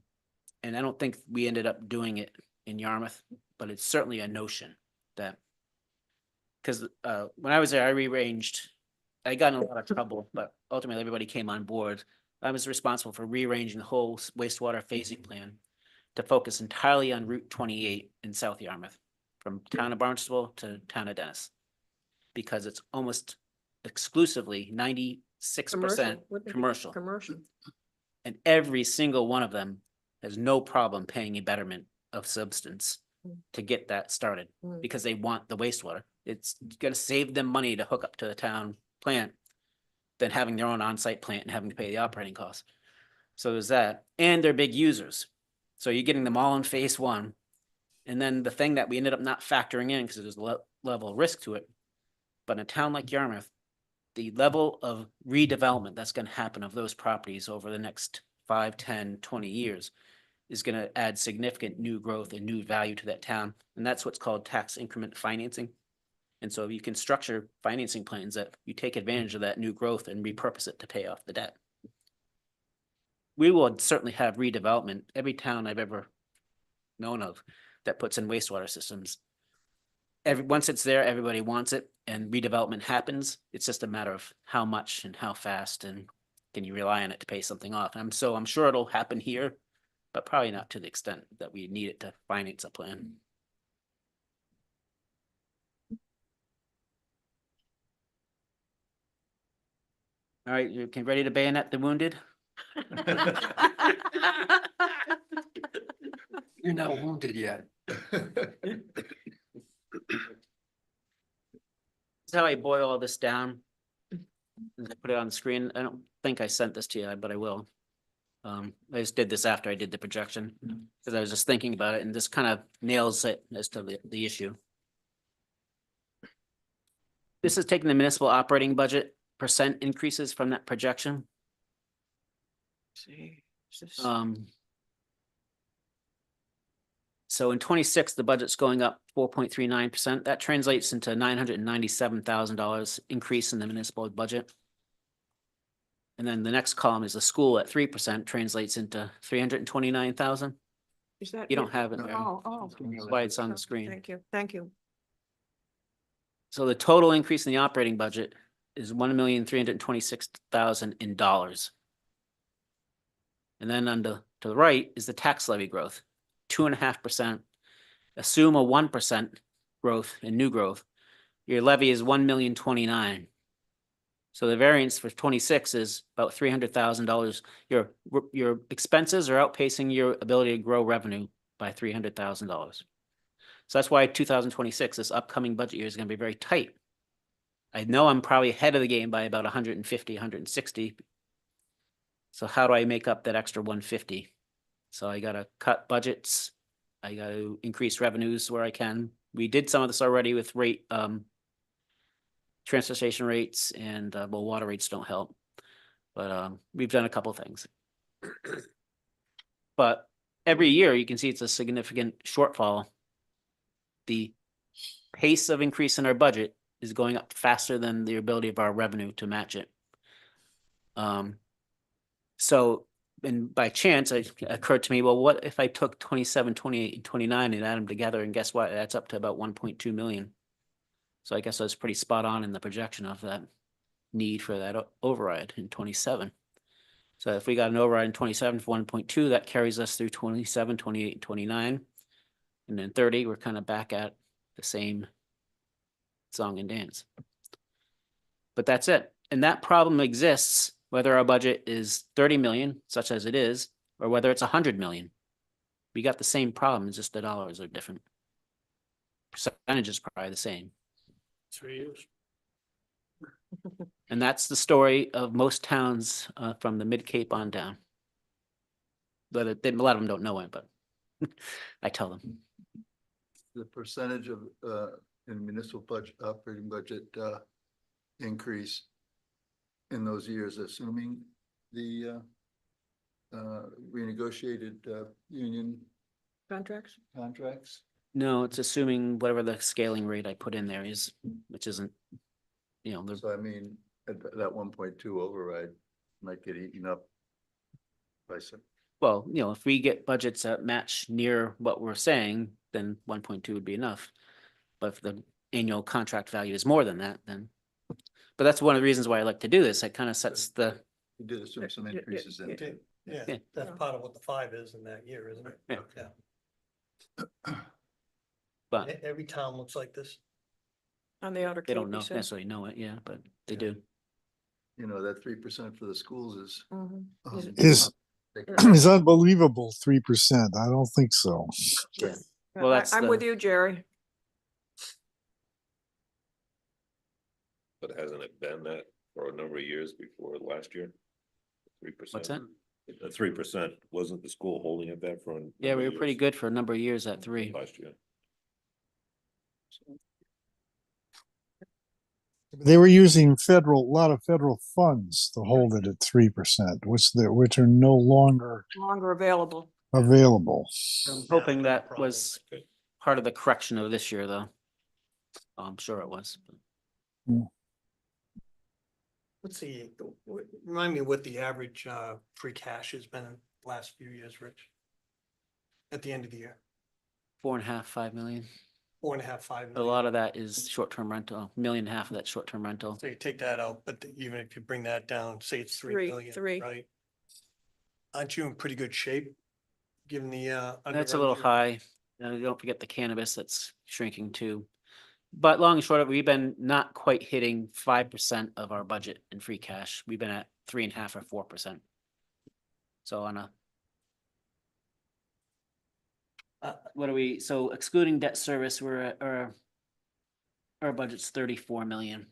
[SPEAKER 6] I don't think we ended up doing it in Yarmouth, but it's certainly a notion that. Because when I was there, I rearranged, I got in a lot of trouble, but ultimately everybody came on board. I was responsible for rearranging the whole wastewater phasing plan to focus entirely on Route 28 in South Yarmouth, from town of Barnstable to town of Dennis. Because it's almost exclusively 96% commercial.
[SPEAKER 1] Commercial.
[SPEAKER 6] And every single one of them has no problem paying a betterment of substance to get that started
[SPEAKER 1] Mm.
[SPEAKER 6] because they want the wastewater. It's gonna save them money to hook up to the town plant than having their own on-site plant and having to pay the operating costs. So there's that, and they're big users. So you're getting them all in phase one. And then the thing that we ended up not factoring in because there's a level of risk to it. But in a town like Yarmouth, the level of redevelopment that's gonna happen of those properties over the next 5, 10, 20 years is gonna add significant new growth and new value to that town. And that's what's called tax increment financing. And so you can structure financing plans that you take advantage of that new growth and repurpose it to pay off the debt. We will certainly have redevelopment. Every town I've ever known of that puts in wastewater systems. Once it's there, everybody wants it and redevelopment happens. It's just a matter of how much and how fast and can you rely on it to pay something off? I'm sure it'll happen here, but probably not to the extent that we need it to finance a plan. All right, you can ready to bayonet the wounded?
[SPEAKER 10] You're not wounded yet.
[SPEAKER 6] This is how I boil all this down. And I put it on the screen. I don't think I sent this to you, but I will. I just did this after I did the projection, because I was just thinking about it and this kind of nails it as to the issue. This is taking the municipal operating budget percent increases from that projection.
[SPEAKER 1] See,
[SPEAKER 6] So in 26, the budget's going up 4.39%. That translates into $997,000 increase in the municipal budget. And then the next column is the school at 3% translates into 329,000.
[SPEAKER 1] Is that?
[SPEAKER 6] You don't
[SPEAKER 1] it?
[SPEAKER 6] have it
[SPEAKER 8] No.
[SPEAKER 6] there.
[SPEAKER 1] Oh,
[SPEAKER 6] That's why it's on
[SPEAKER 1] oh,
[SPEAKER 6] the screen.
[SPEAKER 1] Thank you, thank you.
[SPEAKER 6] So the total increase in the operating budget is $1,326,000 in dollars. And then to the right is the tax levy growth, 2.5%. Assume a 1% growth in new growth. Your levy is 1,029,000. So the variance for 26 is about $300,000. Your expenses are outpacing your ability to grow revenue by $300,000. So that's why 2026, this upcoming budget year, is going to be very tight. I know I'm probably ahead of the game by about 150, 160. So how do I make up that extra 150? So I gotta cut budgets. I gotta increase revenues where I can. We did some of this already with transfer station rates and, well, water rates don't help. But we've done a couple things. But every year you can see it's a significant shortfall. The pace of increase in our budget is going up faster than the ability of our revenue to match it. So, and by chance, it occurred to me, well, what if I took 27, 28, and 29 and add them together, and guess what? That's up to about 1.2 million. So I guess I was pretty spot on in the projection of that need for that override in 27. So if we got an override in 27 for 1.2, that carries us through 27, 28, and 29. And then 30, we're kind of back at the same song and dance. But that's it. And that problem exists whether our budget is 30 million, such as it is, or whether it's 100 million. We got the same problem, it's just the dollars are different. Percentage is probably the same.
[SPEAKER 3] 3 years.
[SPEAKER 6] And that's the story of most towns from the Mid-Cape on down. But a lot of them don't know it, but I tell them.
[SPEAKER 8] The percentage of, in municipal budget, operating budget, increase in those years, assuming the, renegotiated, union
[SPEAKER 1] Contracts?
[SPEAKER 8] contracts?
[SPEAKER 6] No, it's assuming whatever the scaling rate I put in there is, which isn't, you know,
[SPEAKER 8] So I mean, that 1.2 override might get eaten up by some.
[SPEAKER 6] well, you know, if we get budgets that match near what we're saying, then 1.2 would be enough. But if the annual contract value is more than that, then, but that's one of the reasons why I like to do this. It kind of sets the,
[SPEAKER 8] You did assume some increases in.
[SPEAKER 4] Okay, yeah,
[SPEAKER 6] Yeah.
[SPEAKER 4] that's part of what the 5 is in that year, isn't it?
[SPEAKER 6] Yeah.
[SPEAKER 4] Yeah.
[SPEAKER 6] but
[SPEAKER 4] Every town looks like this.
[SPEAKER 1] On the outer
[SPEAKER 6] they
[SPEAKER 1] Cape,
[SPEAKER 6] don't
[SPEAKER 1] you said?
[SPEAKER 6] necessarily know it, yeah, but they
[SPEAKER 8] Yeah.
[SPEAKER 6] do.
[SPEAKER 8] You know, that 3% for the schools is.
[SPEAKER 1] Mhm.
[SPEAKER 11] Is unbelievable, 3%. I don't think so.
[SPEAKER 6] Yeah.
[SPEAKER 1] Yeah,
[SPEAKER 6] Well, that's
[SPEAKER 1] I'm with
[SPEAKER 6] the-
[SPEAKER 1] you, Jerry.
[SPEAKER 9] But hasn't it been that for a number of years before last year? 3%.
[SPEAKER 6] What's that?
[SPEAKER 9] 3%, wasn't the school holding it that for?
[SPEAKER 6] Yeah, we were pretty good for a number of years at 3.
[SPEAKER 9] Last year.
[SPEAKER 11] They were using a lot of federal funds to hold it at 3%, which are no longer
[SPEAKER 1] Longer available.
[SPEAKER 11] available.
[SPEAKER 6] I'm hoping
[SPEAKER 4] no
[SPEAKER 6] that
[SPEAKER 4] problem.
[SPEAKER 6] was part of the correction of this year, though. I'm sure it was.
[SPEAKER 4] Let's see, remind me what the average free cash has been in the last few years, Rich? At the end of the year,
[SPEAKER 6] 4.5, 5 million.
[SPEAKER 4] 4.5, 5
[SPEAKER 6] A
[SPEAKER 4] million.
[SPEAKER 6] lot of that is short-term rental, 1.5 million of that short-term rental.
[SPEAKER 4] So you take that out, but even if you bring that down, say it's 3
[SPEAKER 1] Three,
[SPEAKER 4] million,
[SPEAKER 1] three.
[SPEAKER 4] right? Aren't you in pretty good shape, given the
[SPEAKER 6] That's a
[SPEAKER 4] underrun
[SPEAKER 6] little
[SPEAKER 4] year?
[SPEAKER 6] high. Don't forget the cannabis that's shrinking too. But long and short of it, we've been not quite hitting 5% of our budget in free cash. We've been at 3.5 or 4%. So on a what are we, so excluding debt service, we're at, our budget's 34 million.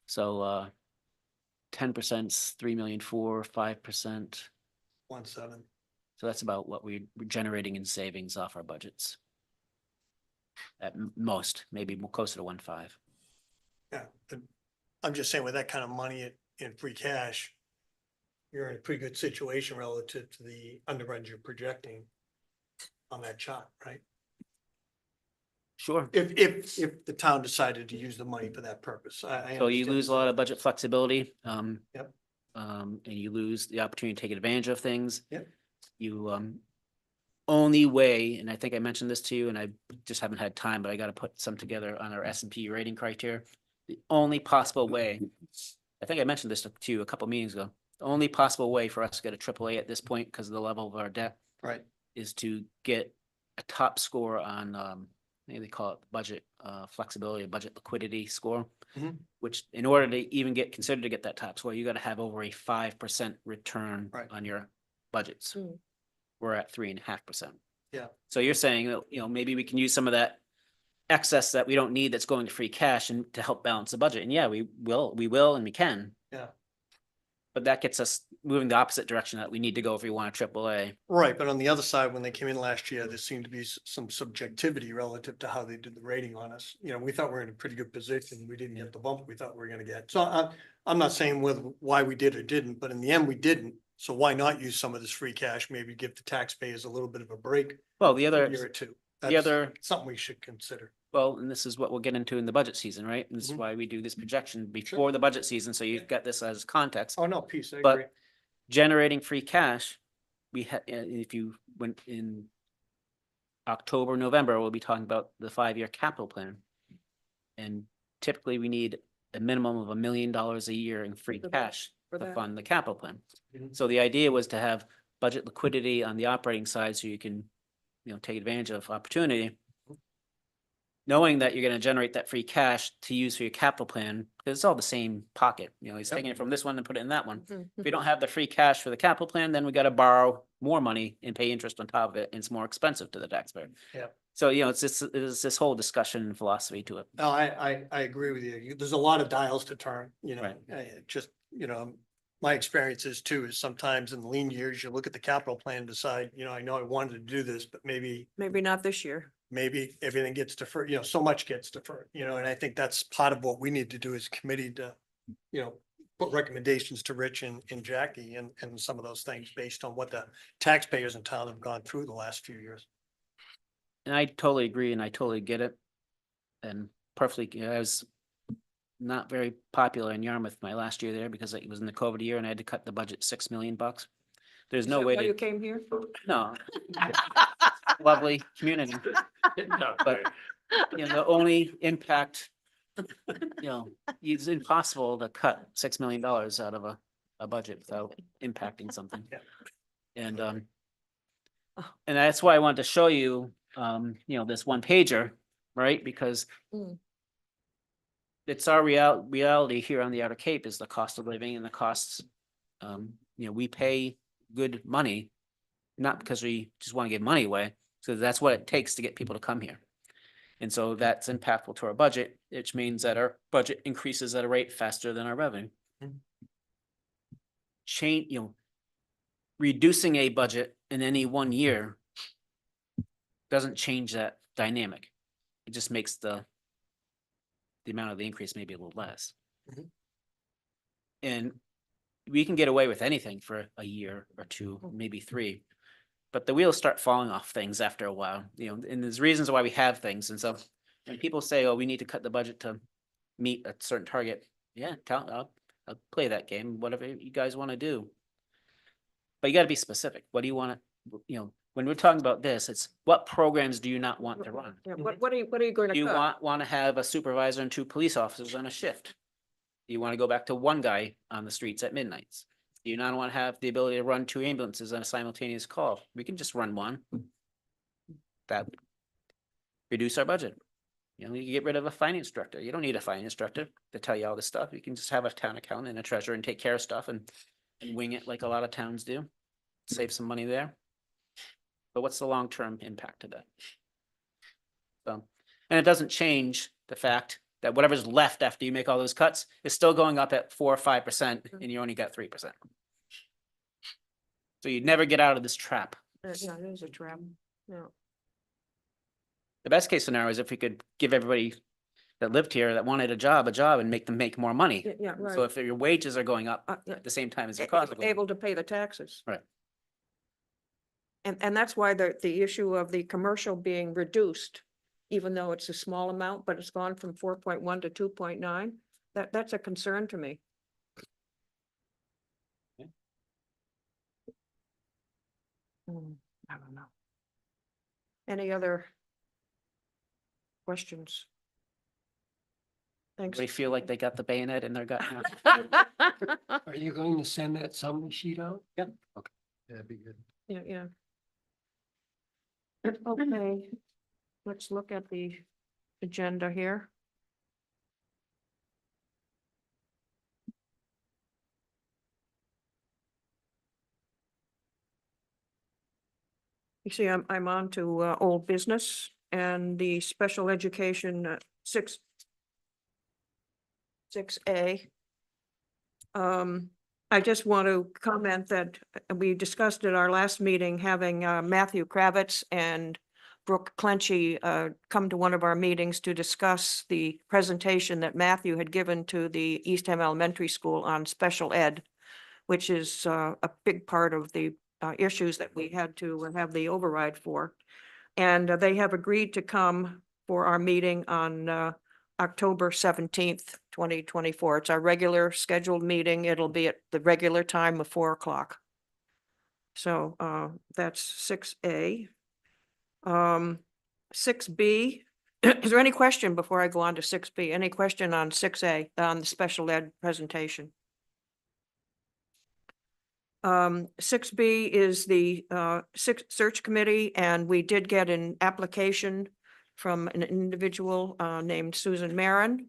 [SPEAKER 6] So 10%'s 3,000,004, 5%.
[SPEAKER 4] 1.7.
[SPEAKER 6] So that's about what we're generating in savings off our budgets. At most, maybe more closer to 1.5.
[SPEAKER 4] Yeah, but I'm just saying with that kind of money in free cash, you're in a pretty good situation relative to the underruns you're projecting on that chart, right?
[SPEAKER 6] Sure.
[SPEAKER 4] If the town decided to use the money for that purpose. I
[SPEAKER 6] So you
[SPEAKER 4] understand
[SPEAKER 6] lose a lot of budget flexibility.
[SPEAKER 4] Yep.
[SPEAKER 6] And you lose the opportunity to take advantage of things.
[SPEAKER 4] Yep.
[SPEAKER 6] You only way, and I think I mentioned this to you, and I just haven't had time, but I gotta put some together on our S&P rating criteria. The only possible way, I think I mentioned this to you a couple meetings ago, the only possible way for us to get a AAA at this point, because of the level of our debt,
[SPEAKER 4] Right.
[SPEAKER 6] is to get a top score on, maybe they call it budget, flexibility, budget liquidity score.
[SPEAKER 4] Mhm.
[SPEAKER 6] Which in order to even get considered to get that top score, you gotta have over a 5% return
[SPEAKER 4] Right.
[SPEAKER 6] on your budgets.
[SPEAKER 1] Mm.
[SPEAKER 6] We're at 3.5%.
[SPEAKER 4] Yeah.
[SPEAKER 6] So you're saying that, maybe we can use some of that excess that we don't need that's going to free cash and to help balance the budget. And yeah, we will, and we can.
[SPEAKER 4] Yeah.
[SPEAKER 6] But that gets us moving the opposite direction that we need to go if we want a AAA.
[SPEAKER 4] Right, but on the other side, when they came in last year, there seemed to be some subjectivity relative to how they did the rating on us. We thought we were in a pretty good position. We didn't get the bump we thought we were gonna get. So I'm not saying why we did or didn't, but in the end, we didn't. So why not use some of this free cash, maybe give the taxpayers a little bit of a break
[SPEAKER 6] Well, the
[SPEAKER 4] for
[SPEAKER 6] other,
[SPEAKER 4] a year or two?
[SPEAKER 6] the
[SPEAKER 4] That's
[SPEAKER 6] other,
[SPEAKER 4] something we should consider.
[SPEAKER 6] well, and this is what we'll get into in the budget season, right? And this is
[SPEAKER 4] Mhm.
[SPEAKER 6] why we do this projection before the budget season, so you've got this as context.
[SPEAKER 4] Oh, no, peace, I
[SPEAKER 6] But-
[SPEAKER 4] agree.
[SPEAKER 6] Generating free cash, we had, if you went in October, November, we'll be talking about the 5-year capital plan. And typically we need a minimum of $1 million a year in free
[SPEAKER 1] For that-
[SPEAKER 6] cash
[SPEAKER 1] for
[SPEAKER 6] to
[SPEAKER 1] that.
[SPEAKER 6] fund the capital plan.
[SPEAKER 4] Mhm.
[SPEAKER 6] So the idea was to have budget liquidity on the operating side so you can, take advantage of opportunity. Knowing that you're gonna generate that free cash to use for your capital plan, because it's all the same pocket, he's
[SPEAKER 4] Yep.
[SPEAKER 6] taking it from this one and put it in that one.
[SPEAKER 1] Mhm.
[SPEAKER 6] If we don't have the free cash for the capital plan, then we gotta borrow more money and pay interest on top of it, and it's more expensive to the taxpayer.
[SPEAKER 4] Yep.
[SPEAKER 6] So, it's this whole discussion and philosophy to it.
[SPEAKER 4] No, I agree with you. There's a lot of dials to turn,
[SPEAKER 6] Right.
[SPEAKER 4] just, my experience is too, is sometimes in the lean years, you look at the capital plan, and decide, I know I wanted to do this, but maybe
[SPEAKER 1] Not this year.
[SPEAKER 4] everything gets deferred, so much gets deferred, and I think that's part of what we need to do as a committee to, put recommendations to Rich and Jackie and some of those things based on what the taxpayers in town have gone through the last few years.
[SPEAKER 6] And I totally agree and I totally get it. And perfectly, I was not very popular in Yarmouth my last year there because it was in the COVID year and I had to cut the budget $6 million. There's
[SPEAKER 1] Is
[SPEAKER 6] no
[SPEAKER 1] that
[SPEAKER 6] way
[SPEAKER 1] why you
[SPEAKER 6] to,
[SPEAKER 1] came here?
[SPEAKER 6] no. Lovely community, but the only impact, it's impossible to cut $6 million out of a budget without impacting something.
[SPEAKER 4] Yeah.
[SPEAKER 6] And, and that's why I wanted to show you, this one pager, right? Because
[SPEAKER 1] Mm.
[SPEAKER 6] it's our reality here on the Outer Cape is the cost of living and the costs. We pay good money, not because we just want to give money away. So that's what it takes to get people to come here. And so that's impactful to our budget, which means that our budget increases at a rate faster than our revenue.
[SPEAKER 4] Mhm.
[SPEAKER 6] Reducing a budget in any one year doesn't change that dynamic. It just makes the amount of the increase maybe a little less.
[SPEAKER 4] Mhm.
[SPEAKER 6] And we can get away with anything for a year or two, maybe 3. But the wheels start falling off things after a while, and there's reasons why we have things. And so when people say, oh, we need to cut the budget to meet a certain target, yeah, I'll play that game, whatever you guys want to do. But you got to be specific. What do you want to, when we're talking about this, it's what programs do you not want to run?
[SPEAKER 1] Yeah, what are you going
[SPEAKER 6] Do
[SPEAKER 1] to
[SPEAKER 6] you
[SPEAKER 1] cut?
[SPEAKER 6] want to have a supervisor and 2 police officers on a shift? Do you want to go back to 1 guy on the streets at midnights? Do you not want to have the ability to run 2 ambulances on a simultaneous call? We can just run 1. That would reduce our budget. You get rid of a finance director. You don't need a finance director to tell you all this stuff. You can just have a town accountant and a treasurer and take care of stuff and wing it like a lot of towns do. Save some money there. But what's the long-term impact of that? So, and it doesn't change the fact that whatever's left after you make all those cuts is still going up at 4 or 5% and you only got 3%. So you'd never get out of this trap.
[SPEAKER 1] Yeah, it is a trap. Yeah.
[SPEAKER 6] The best case scenario is if we could give everybody that lived here that wanted a job and make them make more money.
[SPEAKER 1] Yeah, right.
[SPEAKER 6] So if your wages are going up
[SPEAKER 1] Yeah.
[SPEAKER 6] at the same time as your costs are going up.
[SPEAKER 1] Able to pay the taxes.
[SPEAKER 6] Right.
[SPEAKER 1] And that's why the issue of the commercial being reduced, even though it's a small amount, but it's gone from 4.1 to 2.9, that's a concern to me. I don't know. Any other questions? Thanks.
[SPEAKER 6] They feel like they got the bayonet in their gut now.
[SPEAKER 10] Are you going to send that summary sheet out?
[SPEAKER 6] Yep.
[SPEAKER 8] That'd be good.
[SPEAKER 1] Yeah, yeah. Okay, let's look at the agenda here. You see, I'm on to old business and the special education 6A. I just want to comment that we discussed at our last meeting, having Matthew Kravitz and Brooke Clenchy come to one of our meetings to discuss the presentation that Matthew had given to the Eastham Elementary School on special ed, which is a big part of the issues that we had to have the override for. And they have agreed to come for our meeting on October 17th, 2024. It's our regular scheduled meeting. It'll be at the regular time of 4 o'clock. So that's 6A. 6B, is there any question before I go on to 6B? Any question on 6A, on the special ed presentation? 6B is the search committee, and we did get an application from an individual named Susan Maren.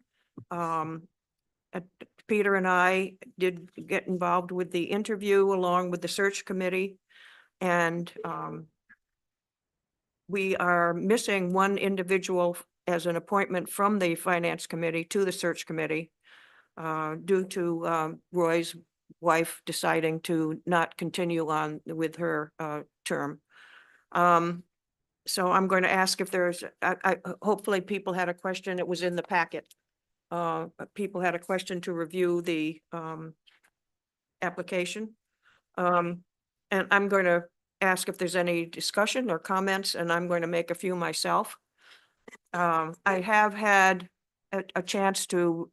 [SPEAKER 1] Peter and I did get involved with the interview along with the search committee, and we are missing one individual as an appointment from the finance committee to the search committee due to Roy's wife deciding to not continue on with her term. So I'm going to ask if there's, hopefully people had a question. It was in the packet. People had a question to review the application. And I'm going to ask if there's any discussion or comments, and I'm going to make a few myself. I have had a chance to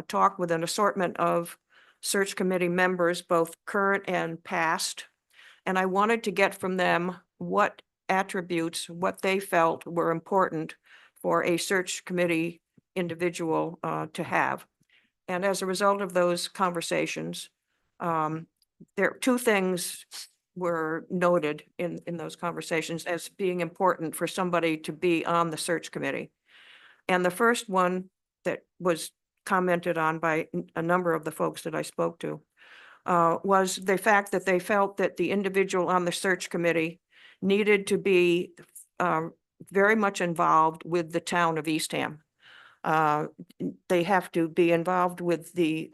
[SPEAKER 1] talk with an assortment of search committee members, both current and past. And I wanted to get from them what attributes, what they felt were important for a search committee individual to have. And as a result of those conversations, there two things were noted in those conversations as being important for somebody to be on the search committee. And the first one that was commented on by a number of the folks that I spoke to was the fact that they felt that the individual on the search committee needed to be very much involved with the town of Eastham. They have to be involved with the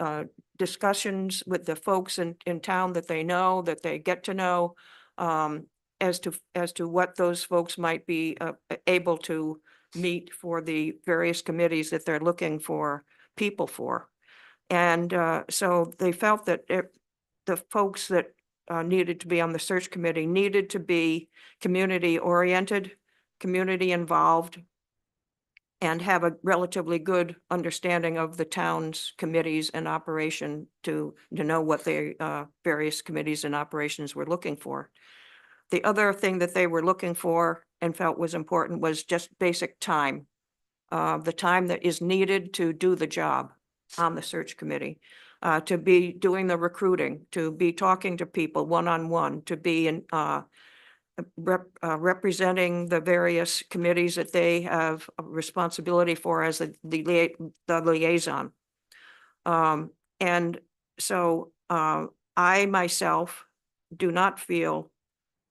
[SPEAKER 1] discussions with the folks in town that they know, that they get to know, as to what those folks might be able to meet for the various committees that they're looking for people for. And so they felt that the folks that needed to be on the search committee needed to be community oriented, community involved, and have a relatively good understanding of the town's committees and operation to know what the various committees and operations were looking for. The other thing that they were looking for and felt was important was just basic time. The time that is needed to do the job on the search committee, to be doing the recruiting, to be talking to people one-on-one, to be in representing the various committees that they have a responsibility for as the liaison. And so I myself do not feel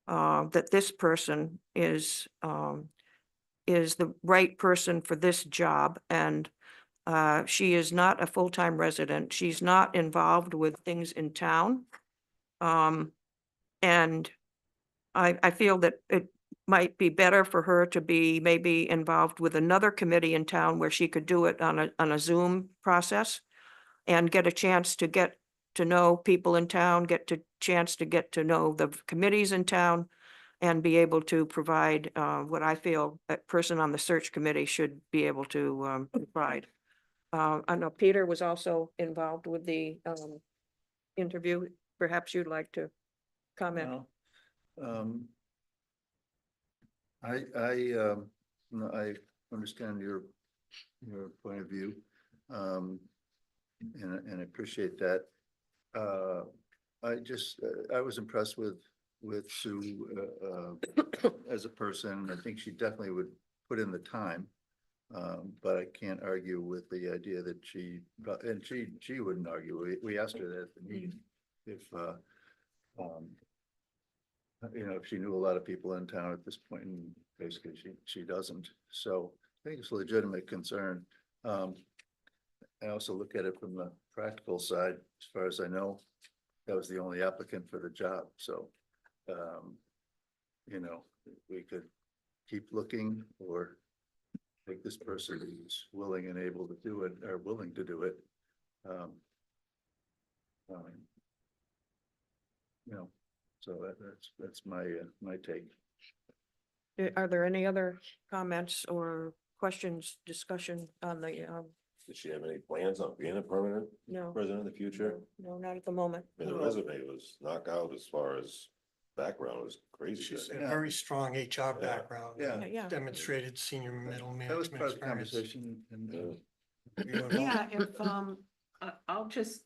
[SPEAKER 1] that this person is the right person for this job. And she is not a full-time resident. She's not involved with things in town. And I feel that it might be better for her to be maybe involved with another committee in town where she could do it on a Zoom process and get a chance to get to know people in town, chance to get to know the committees in town, and be able to provide what I feel a person on the search committee should be able to provide. I know Peter was also involved with the interview. Perhaps you'd like to comment.
[SPEAKER 8] Well, No, I understand your point of view. And I appreciate that. I was impressed with Sue, as a person. I think she definitely would put in the time. But I can't argue with the idea that and she wouldn't argue. We asked her that at the meeting. If, if she knew a lot of people in town at this point, and basically she doesn't. So I think it's a legitimate concern. I also look at it from the practical side. As far as I know, that was the only applicant for the job. So, we could keep looking or take this person who's willing and able to do it, or willing to do it. So that's my take.
[SPEAKER 1] Are there any other comments or questions, discussion on the,
[SPEAKER 9] Does she have any plans on being a permanent
[SPEAKER 1] no,
[SPEAKER 9] president in the future?
[SPEAKER 1] no, not at the moment.
[SPEAKER 9] I mean, the resume was knockout as far as background was crazy.
[SPEAKER 4] She's
[SPEAKER 9] good.
[SPEAKER 4] a very strong HR background.
[SPEAKER 8] Yeah.
[SPEAKER 1] Yeah.
[SPEAKER 4] Demonstrated senior middle
[SPEAKER 8] That was
[SPEAKER 4] management
[SPEAKER 8] part of the
[SPEAKER 4] experience.
[SPEAKER 8] conversation and,
[SPEAKER 9] Yeah.
[SPEAKER 4] You know,
[SPEAKER 5] Yeah, if, I'll just,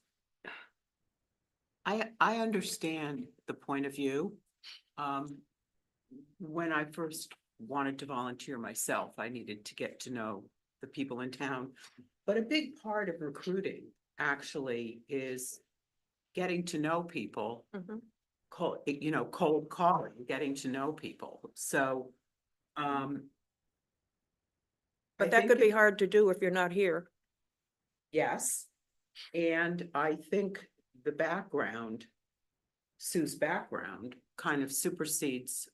[SPEAKER 5] I understand the point of view. When I first wanted to volunteer myself, I needed to get to know the people in town. But a big part of recruiting actually is getting to know people.
[SPEAKER 1] Mhm.
[SPEAKER 5] Cold calling, getting to know people. So, I
[SPEAKER 1] But that
[SPEAKER 5] think
[SPEAKER 1] could be
[SPEAKER 5] it-
[SPEAKER 1] hard to do if you're not here.
[SPEAKER 5] Yes, and I think the background, Sue's background kind of supersedes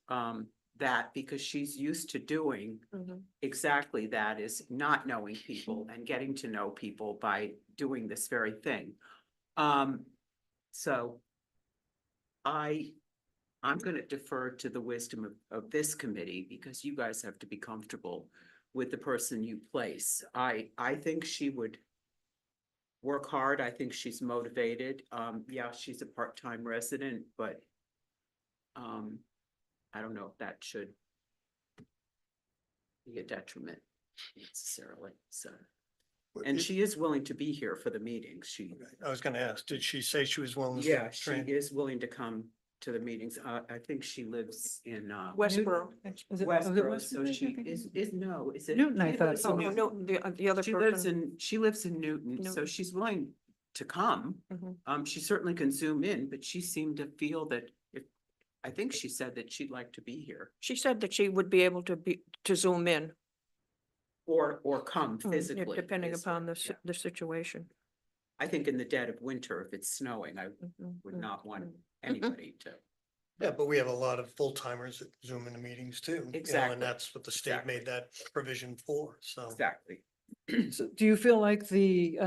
[SPEAKER 5] that because she's used to doing exactly that, is not knowing people and getting to know people by doing this very thing. So I'm gonna defer to the wisdom of this committee because you guys have to be comfortable with the person you place. I think she would work hard. I think she's motivated. Yeah, she's a part-time resident, but I don't know if that should be a detriment necessarily, so. And she is willing to be here for the meetings.
[SPEAKER 4] I was gonna ask, did she say she was willing to?
[SPEAKER 5] Yeah, she
[SPEAKER 4] train?
[SPEAKER 5] is willing to come to the meetings. I think she lives in
[SPEAKER 1] Westboro.
[SPEAKER 2] Is it
[SPEAKER 5] Westboro,
[SPEAKER 2] Westboro,
[SPEAKER 5] so
[SPEAKER 2] I
[SPEAKER 5] she
[SPEAKER 2] think?
[SPEAKER 5] is, is it?
[SPEAKER 2] Newton, I
[SPEAKER 5] she
[SPEAKER 2] thought.
[SPEAKER 5] lives in
[SPEAKER 1] Oh,
[SPEAKER 5] Newton.
[SPEAKER 1] no, the other
[SPEAKER 5] She lives
[SPEAKER 1] person.
[SPEAKER 5] she lives in Newton, so
[SPEAKER 1] Newton.
[SPEAKER 5] she's willing to come.
[SPEAKER 1] Mhm.
[SPEAKER 5] She certainly can zoom in, but she seemed to feel that I think she said that she'd like to be here
[SPEAKER 1] She said that she would be able to zoom in.
[SPEAKER 5] or come
[SPEAKER 1] Mm, yeah,
[SPEAKER 5] physically.
[SPEAKER 1] depending
[SPEAKER 5] is
[SPEAKER 1] upon
[SPEAKER 5] what- yeah.
[SPEAKER 1] the situation.
[SPEAKER 5] I think in the dead of winter, if it's snowing, I would not want anybody to.
[SPEAKER 4] Yeah, but we have a lot of full timers that Zoom into meetings too.
[SPEAKER 5] Exactly.
[SPEAKER 4] And that's what the state made that provision for, so.
[SPEAKER 5] Exactly.
[SPEAKER 2] So do you feel like the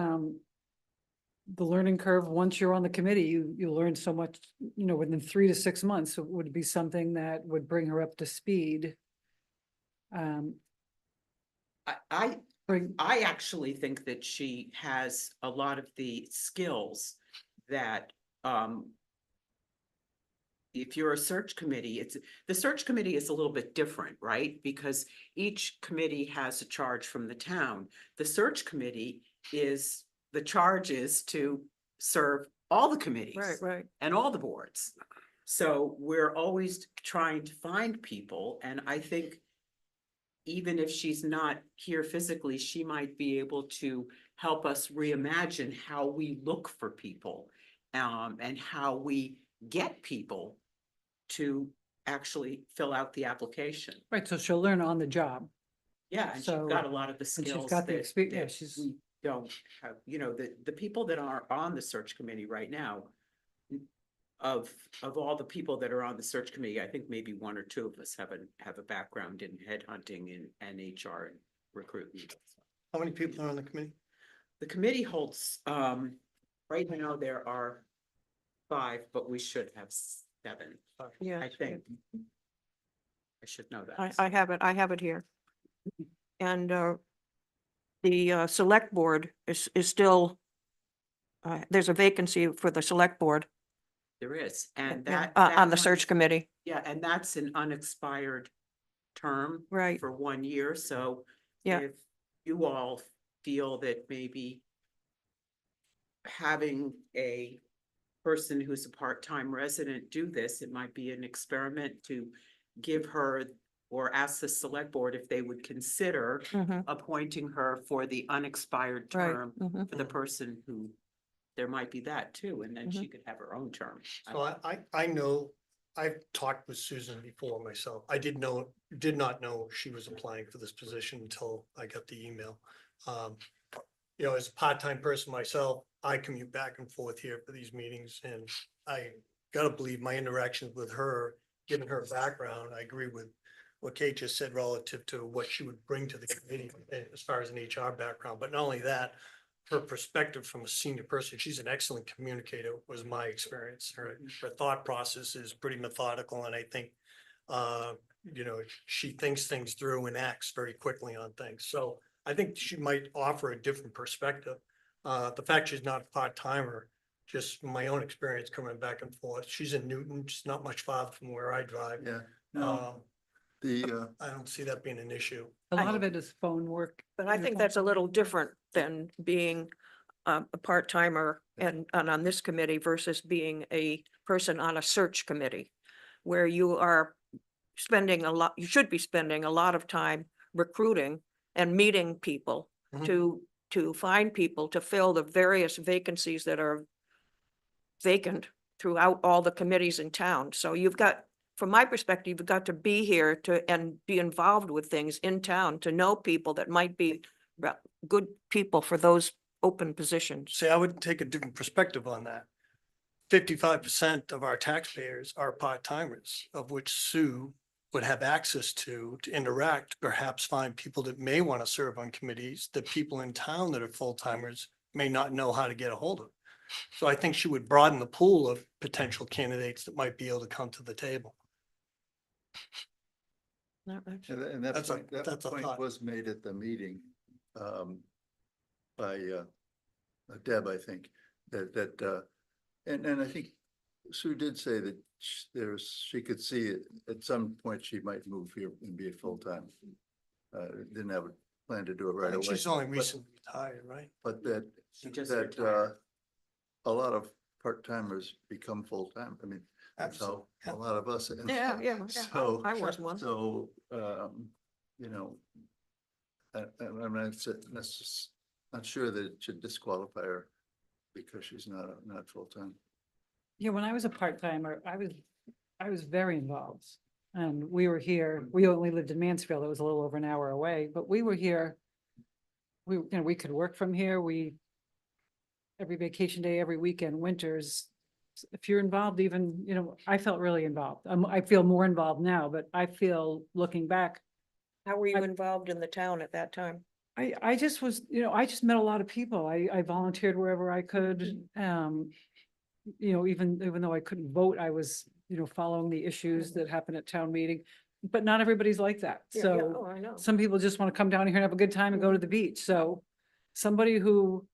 [SPEAKER 2] learning curve, once you're on the committee, you learn so much, within 3 to 6 months, it would be something that would bring her up to speed?
[SPEAKER 5] I actually think that she has a lot of the skills that, if you're a search committee, the search committee is a little bit different, right? Because each committee has a charge from the town. The search committee the charge is to serve all the committees.
[SPEAKER 1] Right.
[SPEAKER 5] And all the boards. So we're always trying to find people, and I think even if she's not here physically, she might be able to help us reimagine how we look for people, and how we get people to actually fill out the application.
[SPEAKER 2] Right, so she'll learn on the job.
[SPEAKER 5] Yeah, and she's
[SPEAKER 2] So-
[SPEAKER 5] got a lot of the
[SPEAKER 2] and she's
[SPEAKER 5] skills
[SPEAKER 2] got the
[SPEAKER 5] that,
[SPEAKER 2] experience, yeah, she's-
[SPEAKER 5] we don't have, the people that are on the search committee right now, of all the people that are on the search committee, I think maybe 1 or 2 of us have a background in headhunting and HR and recruitment.
[SPEAKER 4] How many people are on the committee?
[SPEAKER 5] The committee holds, right now there are 5, but we should have 7,
[SPEAKER 1] Yeah.
[SPEAKER 5] I think. I should know that.
[SPEAKER 1] I have it here. And the select board is still, there's a vacancy for the select board.
[SPEAKER 5] There is, and
[SPEAKER 1] Yeah,
[SPEAKER 5] that.
[SPEAKER 1] on the
[SPEAKER 5] one
[SPEAKER 1] search
[SPEAKER 5] is-
[SPEAKER 1] committee.
[SPEAKER 5] Yeah, and that's an unexpired term
[SPEAKER 1] Right.
[SPEAKER 5] for 1 year, so
[SPEAKER 1] Yeah.
[SPEAKER 5] if you all feel that maybe having a person who's a part-time resident do this, it might be an experiment to give her or ask the select board if they would consider
[SPEAKER 1] Mhm.
[SPEAKER 5] appointing her for the unexpired
[SPEAKER 1] Right.
[SPEAKER 5] term
[SPEAKER 1] Mhm.
[SPEAKER 5] for the person who, there might be that too, and then she could have her own term.
[SPEAKER 4] So I know, I've talked with Susan before myself. I did not know she was applying for this position until I got the email. You know, as a part-time person myself, I commute back and forth here for these meetings, and I gotta believe my interactions with her, given her background, I agree with what Kate just said relative to what she would bring to the committee as far as an HR background, but not only that, her perspective from a senior person, she's an excellent communicator, was my experience. Her thought process is pretty methodical, and I think, you know, she thinks things through and acts very quickly on things. So I think she might offer a different perspective. The fact she's not a part-timer, just from my own experience coming back and forth, she's in Newton, she's not much farther from where I drive.
[SPEAKER 8] Yeah, no, the,
[SPEAKER 4] I don't see that being an issue.
[SPEAKER 2] A lot of it is phone work.
[SPEAKER 1] But I think that's a little different than being a part-timer and on this committee versus being a person on a search committee, where you are spending a lot, you should be spending a lot of time recruiting and meeting people
[SPEAKER 4] Mhm.
[SPEAKER 1] to find people to fill the various vacancies that are vacant throughout all the committees in town. So you've got, from my perspective, you've got to be here to, and be involved with things in town, to know people that might be good people for those open positions.
[SPEAKER 4] See, I would take a different perspective on that. 55% of our taxpayers are part-timers, of which Sue would have access to interact, perhaps find people that may want to serve on committees, that people in town that are full-timers may not know how to get a hold of. So I think she would broaden the pool of potential candidates that might be able to come to the table.
[SPEAKER 8] and that
[SPEAKER 4] That's a-
[SPEAKER 8] point, that
[SPEAKER 4] that's a
[SPEAKER 8] point
[SPEAKER 4] thought.
[SPEAKER 8] was made at the meeting, by, Deb, I think, and I think Sue did say that she could see it, at some point she might move here and be a full-time. Didn't have a plan to do it right away.
[SPEAKER 4] She's only
[SPEAKER 8] but-
[SPEAKER 4] recently retired, right?
[SPEAKER 8] But that,
[SPEAKER 5] She just
[SPEAKER 8] that,
[SPEAKER 5] retired.
[SPEAKER 8] a lot of part-timers become full-time. I mean, that's how
[SPEAKER 4] Absolutely.
[SPEAKER 8] a lot of us.
[SPEAKER 1] Yeah.
[SPEAKER 8] So,
[SPEAKER 1] I was one.
[SPEAKER 8] so, you know, I'm not sure that it should disqualify her because she's not full-time.
[SPEAKER 2] Yeah, when I was a part-timer, I was very involved. And we were here, we only lived in Mansfield, it was a little over an hour away, but we were here. We could work from here, every vacation day, every weekend, winters. If you're involved, even, I felt really involved. I feel more involved now, but I feel looking back,
[SPEAKER 1] How were you involved in the town at that time?
[SPEAKER 2] I just was, I just met a lot of people. I volunteered wherever I could. Even though I couldn't vote, I was, following the issues that happen at town meeting. But not everybody's like that. So
[SPEAKER 1] Oh, I know.
[SPEAKER 2] some people just want to come down here and have a good time and go to the beach. So somebody who,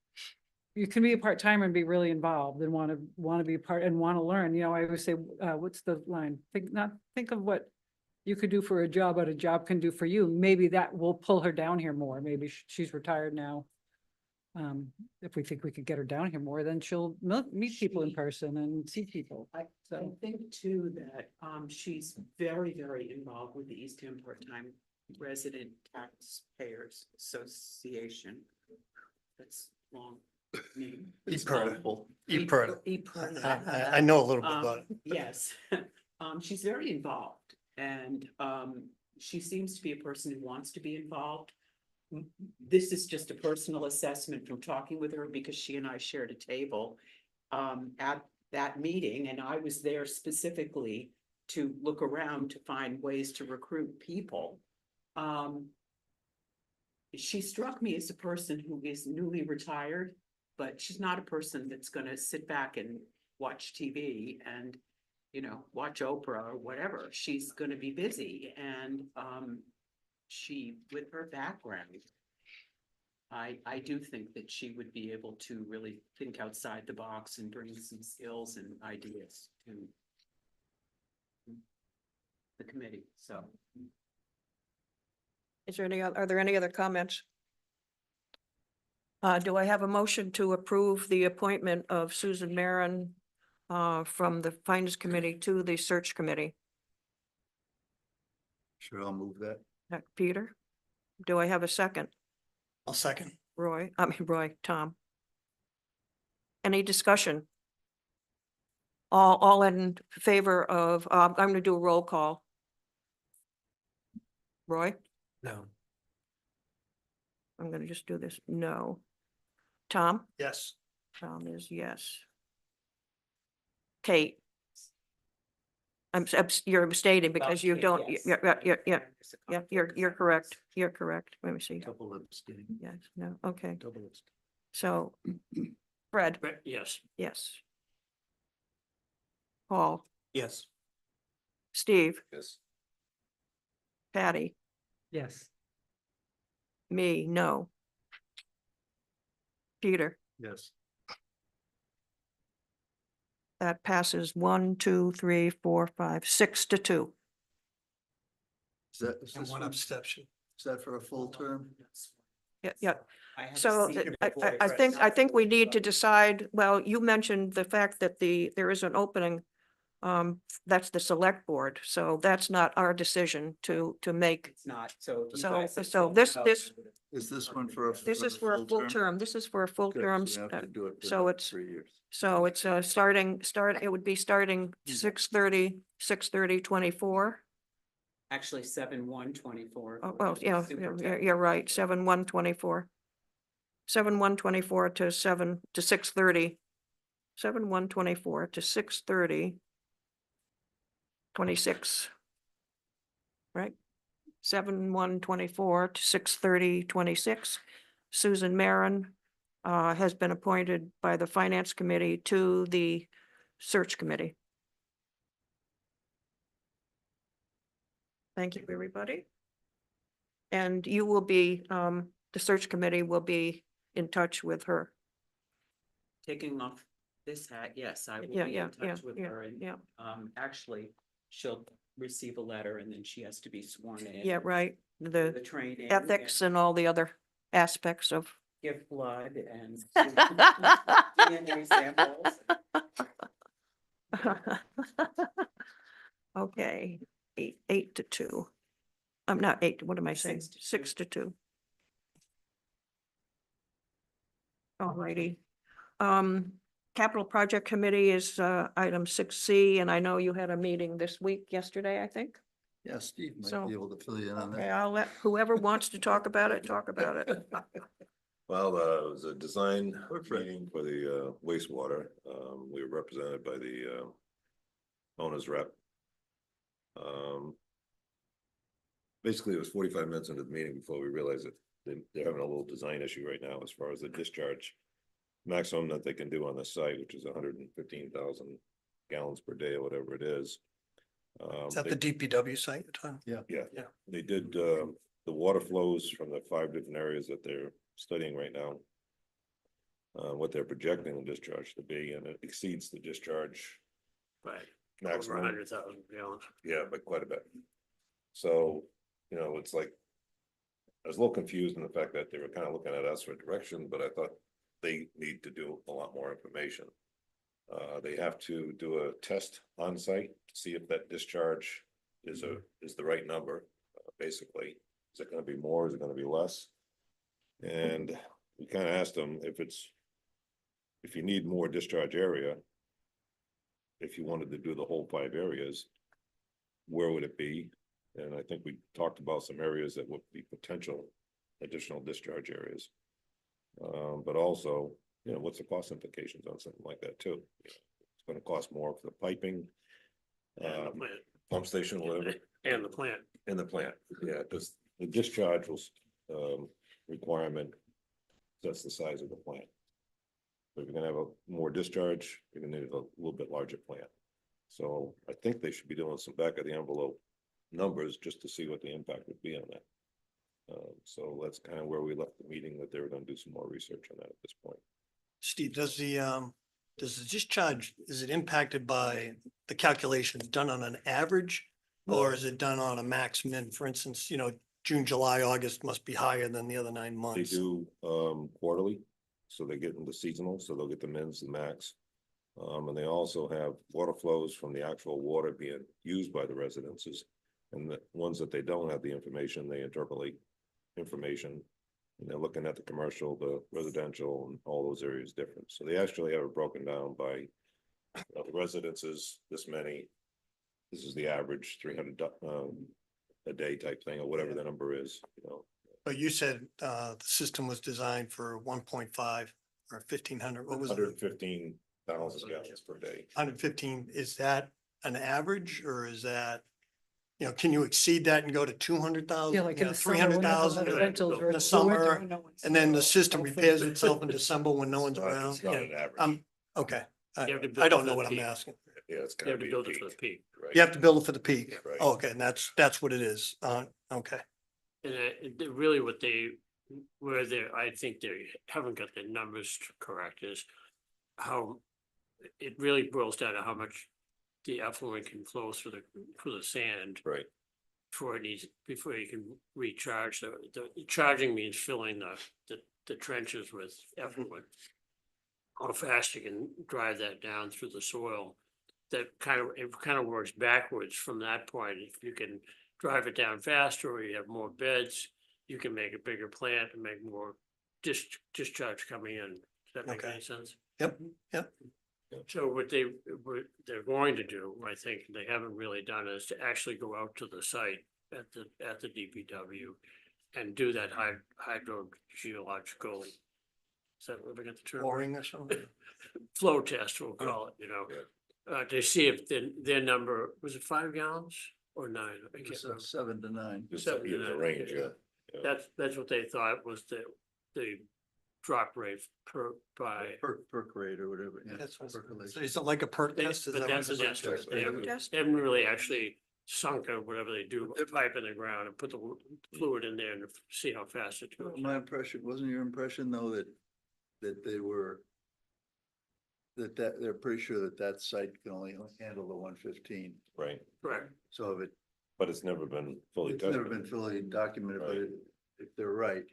[SPEAKER 2] you can be a part-timer and be really involved and want to be part and want to learn. I always say, what's the line? Think of what you could do for a job, what a job can do for you. Maybe that will pull her down here more. Maybe she's retired now. If we think we could get her down here more, then she'll meet people in person and see people.
[SPEAKER 5] I
[SPEAKER 2] So,
[SPEAKER 5] think too that, she's very, very involved with the Eastham Part-Time Resident Taxpayers Association. That's long name.
[SPEAKER 4] EPERDA.
[SPEAKER 5] EPERDA.
[SPEAKER 4] I know a little bit about it.
[SPEAKER 5] Yes, she's very involved and, she seems to be a person who wants to be involved. This is just a personal assessment from talking with her because she and I shared a table, at that meeting, and I was there specifically to look around to find ways to recruit people. She struck me as a person who is newly retired, but she's not a person that's gonna sit back and watch TV and, watch Oprah or whatever. She's gonna be busy and, she, with her background, I do think that she would be able to really think outside the box and bring some skills and ideas to the committee, so.
[SPEAKER 1] Is there any, are there any other comments? Do I have a motion to approve the appointment of Susan Maren from the Finance Committee to the Search Committee?
[SPEAKER 8] Sure, I'll move that.
[SPEAKER 1] Peter? Do I have a second?
[SPEAKER 4] I'll second.
[SPEAKER 1] Roy, Tom. Any discussion? All in favor of, I'm gonna do a roll call. Roy?
[SPEAKER 12] No.
[SPEAKER 1] I'm gonna just do this. No. Tom?
[SPEAKER 4] Yes.
[SPEAKER 1] Tom is yes. Kate? You're abstaining because you don't, yeah, you're correct. You're correct. Let me see.
[SPEAKER 8] Double abstaining.
[SPEAKER 1] Yes, no, okay.
[SPEAKER 8] Double abstain.
[SPEAKER 1] So Fred,
[SPEAKER 3] Right, yes.
[SPEAKER 1] yes. Paul,
[SPEAKER 12] Yes.
[SPEAKER 1] Steve,
[SPEAKER 9] Yes.
[SPEAKER 1] Patty,
[SPEAKER 2] Yes.
[SPEAKER 1] me, no. Peter,
[SPEAKER 8] Yes.
[SPEAKER 1] that passes 1, 2, 3, 4, 5, 6 to 2.
[SPEAKER 8] Is
[SPEAKER 4] And
[SPEAKER 8] this
[SPEAKER 4] one
[SPEAKER 8] one-
[SPEAKER 4] abstention.
[SPEAKER 8] is that for a full term?
[SPEAKER 1] Yeah.
[SPEAKER 5] I have a
[SPEAKER 1] So
[SPEAKER 5] secret
[SPEAKER 1] I
[SPEAKER 5] voice.
[SPEAKER 1] think we need to decide, well, you mentioned the fact that there is an opening. That's the select board, so that's not our decision to make.
[SPEAKER 5] It's not, so. if you
[SPEAKER 1] So-
[SPEAKER 5] guys have
[SPEAKER 1] so
[SPEAKER 5] filled
[SPEAKER 1] this-
[SPEAKER 5] it out,
[SPEAKER 1] this-
[SPEAKER 8] Is this one for a?
[SPEAKER 1] This is for a full term. This is for a full
[SPEAKER 8] Good,
[SPEAKER 1] term.
[SPEAKER 8] so you have to do it for
[SPEAKER 1] So
[SPEAKER 8] another
[SPEAKER 1] it's,
[SPEAKER 8] 3 years.
[SPEAKER 1] so it's it would be starting 6/30/24.
[SPEAKER 5] Actually, 7/1/24.
[SPEAKER 1] Oh, well, yeah, you're right, 7/1/24. 7/1/24 to 6/30. 7/1/24 to 6/30/26. Right? 7/1/24 to 6/30/26. Susan Maren has been appointed by the Finance Committee to the Search Committee. Thank you, everybody. And you will be, the Search Committee will be in touch with her.
[SPEAKER 5] Taking off this hat, yes, I will
[SPEAKER 1] Yeah,
[SPEAKER 5] be
[SPEAKER 1] yeah,
[SPEAKER 5] in
[SPEAKER 1] yeah,
[SPEAKER 5] touch with
[SPEAKER 1] yeah,
[SPEAKER 5] her and,
[SPEAKER 1] yeah.
[SPEAKER 5] actually, she'll receive a letter and then she has to be sworn in.
[SPEAKER 1] Yeah, right.
[SPEAKER 5] for
[SPEAKER 1] The
[SPEAKER 5] The training.
[SPEAKER 1] ethics and all the other aspects of.
[SPEAKER 5] Give blood and. DNA samples.
[SPEAKER 1] Okay, 8 to 2. I'm not 8, what am I saying?
[SPEAKER 5] 6 to 2.
[SPEAKER 1] 6 to 2. Alrighty. Capital Project Committee is item 6C, and I know you had a meeting this week, yesterday, I think.
[SPEAKER 8] Yeah, Steve might
[SPEAKER 1] So-
[SPEAKER 8] be able to fill you in on
[SPEAKER 1] Okay,
[SPEAKER 8] that.
[SPEAKER 1] I'll let whoever wants to talk about it, talk about it.
[SPEAKER 9] Well, it was a design
[SPEAKER 8] Good for it.
[SPEAKER 9] meeting for the wastewater. We were represented by the owner's rep. Basically, it was 45 minutes into the meeting before we realized that they're having a little design issue right now as far as the discharge maximum that they can do on the site, which is 115,000 gallons per day or whatever it is.
[SPEAKER 4] Is that the DPW site you're talking?
[SPEAKER 9] Yeah,
[SPEAKER 4] Yeah.
[SPEAKER 9] they did the water flows from the 5 different areas that they're studying right now. What they're projecting the discharge to be, and it exceeds the discharge
[SPEAKER 3] Right. Over
[SPEAKER 9] maximum.
[SPEAKER 3] 100,000 gallons.
[SPEAKER 9] Yeah, but quite a bit. So, it's like, I was a little confused in the fact that they were kind of looking at us for direction, but I thought they need to do a lot more information. They have to do a test on site to see if that discharge is the right number, basically. Is it gonna be more? Is it gonna be less? And we kind of asked them if you need more discharge area, if you wanted to do the whole 5 areas, where would it be? And I think we talked about some areas that would be potential additional discharge areas. But also, what's the cost implications on something like that too? It's gonna cost more for the piping,
[SPEAKER 3] And the plant.
[SPEAKER 9] pump station, whatever,
[SPEAKER 3] And the plant.
[SPEAKER 9] in the plant, yeah, because the discharge was, requirement sets the size of the plant. So if you're gonna have a more discharge, you're gonna need a little bit larger plant. So I think they should be doing some back of the envelope numbers just to see what the impact would be on that. So that's kind of where we left the meeting, that they were gonna do some more research on that at this point.
[SPEAKER 4] Steve, does the discharge, is it impacted by the calculations done on an average? Or is it done on a max min? For instance, June, July, August must be higher than the other 9
[SPEAKER 9] They
[SPEAKER 4] months.
[SPEAKER 9] do quarterly, so they get into seasonal, so they'll get the mins, the max. And they also have water flows from the actual water being used by the residences. And the ones that they don't have the information, they interpolate information. And they're looking at the commercial, the residential, and all those areas different. So they actually have it broken down by the residences, this many. This is the average 300 a day type thing, or whatever the number is, you know.
[SPEAKER 4] But you said the system was designed for 1.5 or 1,500, what was it?
[SPEAKER 9] 115,000 gallons per day.
[SPEAKER 4] 115, is that an average or is that, can you exceed that and go to 200,000?
[SPEAKER 2] Yeah, like in the summer when the
[SPEAKER 4] 300,000?
[SPEAKER 2] residentials are
[SPEAKER 4] In the
[SPEAKER 2] fluid,
[SPEAKER 4] summer,
[SPEAKER 2] when no one's
[SPEAKER 4] and then the
[SPEAKER 2] there.
[SPEAKER 4] system repairs itself in December when no one's
[SPEAKER 9] It's not-
[SPEAKER 4] around?
[SPEAKER 9] It's not
[SPEAKER 4] Yeah,
[SPEAKER 9] an average.
[SPEAKER 4] okay. I
[SPEAKER 3] You have to build
[SPEAKER 4] I don't
[SPEAKER 3] for
[SPEAKER 4] know
[SPEAKER 3] the
[SPEAKER 4] what I'm
[SPEAKER 3] peak.
[SPEAKER 4] asking.
[SPEAKER 9] Yeah, it's
[SPEAKER 3] You
[SPEAKER 9] gotta
[SPEAKER 3] have to
[SPEAKER 9] be a
[SPEAKER 3] build it for the
[SPEAKER 9] peak,
[SPEAKER 3] peak.
[SPEAKER 9] right?
[SPEAKER 4] You have to build it for the peak.
[SPEAKER 9] Right.
[SPEAKER 4] Oh, okay, and that's what it is. Okay.
[SPEAKER 3] And really what I think they haven't got the numbers correct is how it really boils down to how much the effluent can flow through the sand
[SPEAKER 9] Right.
[SPEAKER 3] before you can recharge. The charging means filling the trenches with effluent. How fast you can drive that down through the soil. It kind of works backwards from that point. If you can drive it down faster or you have more beds, you can make a bigger plant and make more discharge coming in. Does that make
[SPEAKER 4] Okay.
[SPEAKER 3] any sense?
[SPEAKER 4] Yep, yep.
[SPEAKER 3] So what they're going to do, I think they haven't really done, is to actually go out to the site at the DPW and do that hydrogeological. Is that what we got the term?
[SPEAKER 4] Boring or something?
[SPEAKER 3] Flow test, we'll call it, to see if their number, was it 5 gallons or 9? I can't
[SPEAKER 8] It's,
[SPEAKER 3] remember.
[SPEAKER 8] 7 to 9.
[SPEAKER 9] Just
[SPEAKER 3] Seven to
[SPEAKER 9] give it a
[SPEAKER 3] nine,
[SPEAKER 9] range,
[SPEAKER 3] yeah.
[SPEAKER 9] yeah.
[SPEAKER 3] That's what they thought was the drop rate by.
[SPEAKER 8] Perk rate or whatever. Yeah,
[SPEAKER 4] That's what-
[SPEAKER 8] percolation.
[SPEAKER 4] So is it like a perk
[SPEAKER 3] They-
[SPEAKER 4] test? Is
[SPEAKER 3] But
[SPEAKER 4] that
[SPEAKER 3] that's
[SPEAKER 4] what
[SPEAKER 3] an
[SPEAKER 4] it is?
[SPEAKER 3] estimate. They
[SPEAKER 9] Perk
[SPEAKER 3] haven't
[SPEAKER 1] test?
[SPEAKER 3] they haven't really actually sunk or whatever they do, a pipe in the ground and put the fluid in there and see how fast it goes.
[SPEAKER 8] My impression, wasn't your impression though, that they were, that they're pretty sure that site can only handle the 115.
[SPEAKER 9] Right,
[SPEAKER 3] Correct.
[SPEAKER 8] So if
[SPEAKER 9] but it's never been fully
[SPEAKER 8] it's never
[SPEAKER 9] tested.
[SPEAKER 8] been fully documented, but
[SPEAKER 9] Right.
[SPEAKER 8] if they're right,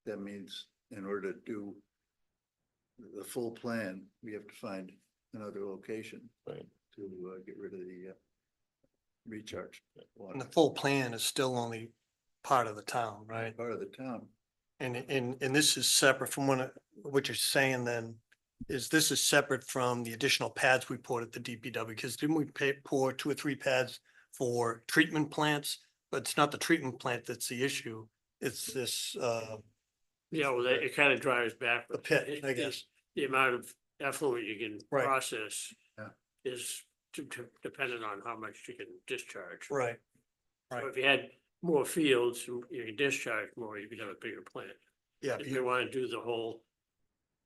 [SPEAKER 8] that means in order to do the full plan, we have to find another location
[SPEAKER 9] Right.
[SPEAKER 8] to get rid of the recharge water.
[SPEAKER 4] And the full plan is still only part of the town, right?
[SPEAKER 8] Part of the town.
[SPEAKER 4] And this is separate from what you're saying then, is this is separate from the additional pads we poured at the DPW, because didn't we pour 2 or 3 pads for treatment plants? But it's not the treatment plant that's the issue, it's this,
[SPEAKER 3] Yeah, well, it kind of drives back.
[SPEAKER 4] the pit, I guess.
[SPEAKER 3] The amount of effluent you can
[SPEAKER 4] Right.
[SPEAKER 3] process
[SPEAKER 8] Yeah.
[SPEAKER 3] is dependent on how much you can discharge.
[SPEAKER 4] Right,
[SPEAKER 3] So
[SPEAKER 4] right.
[SPEAKER 3] if you had more fields, you can discharge more, you could have a bigger plant.
[SPEAKER 4] Yeah,
[SPEAKER 3] If you want to do the whole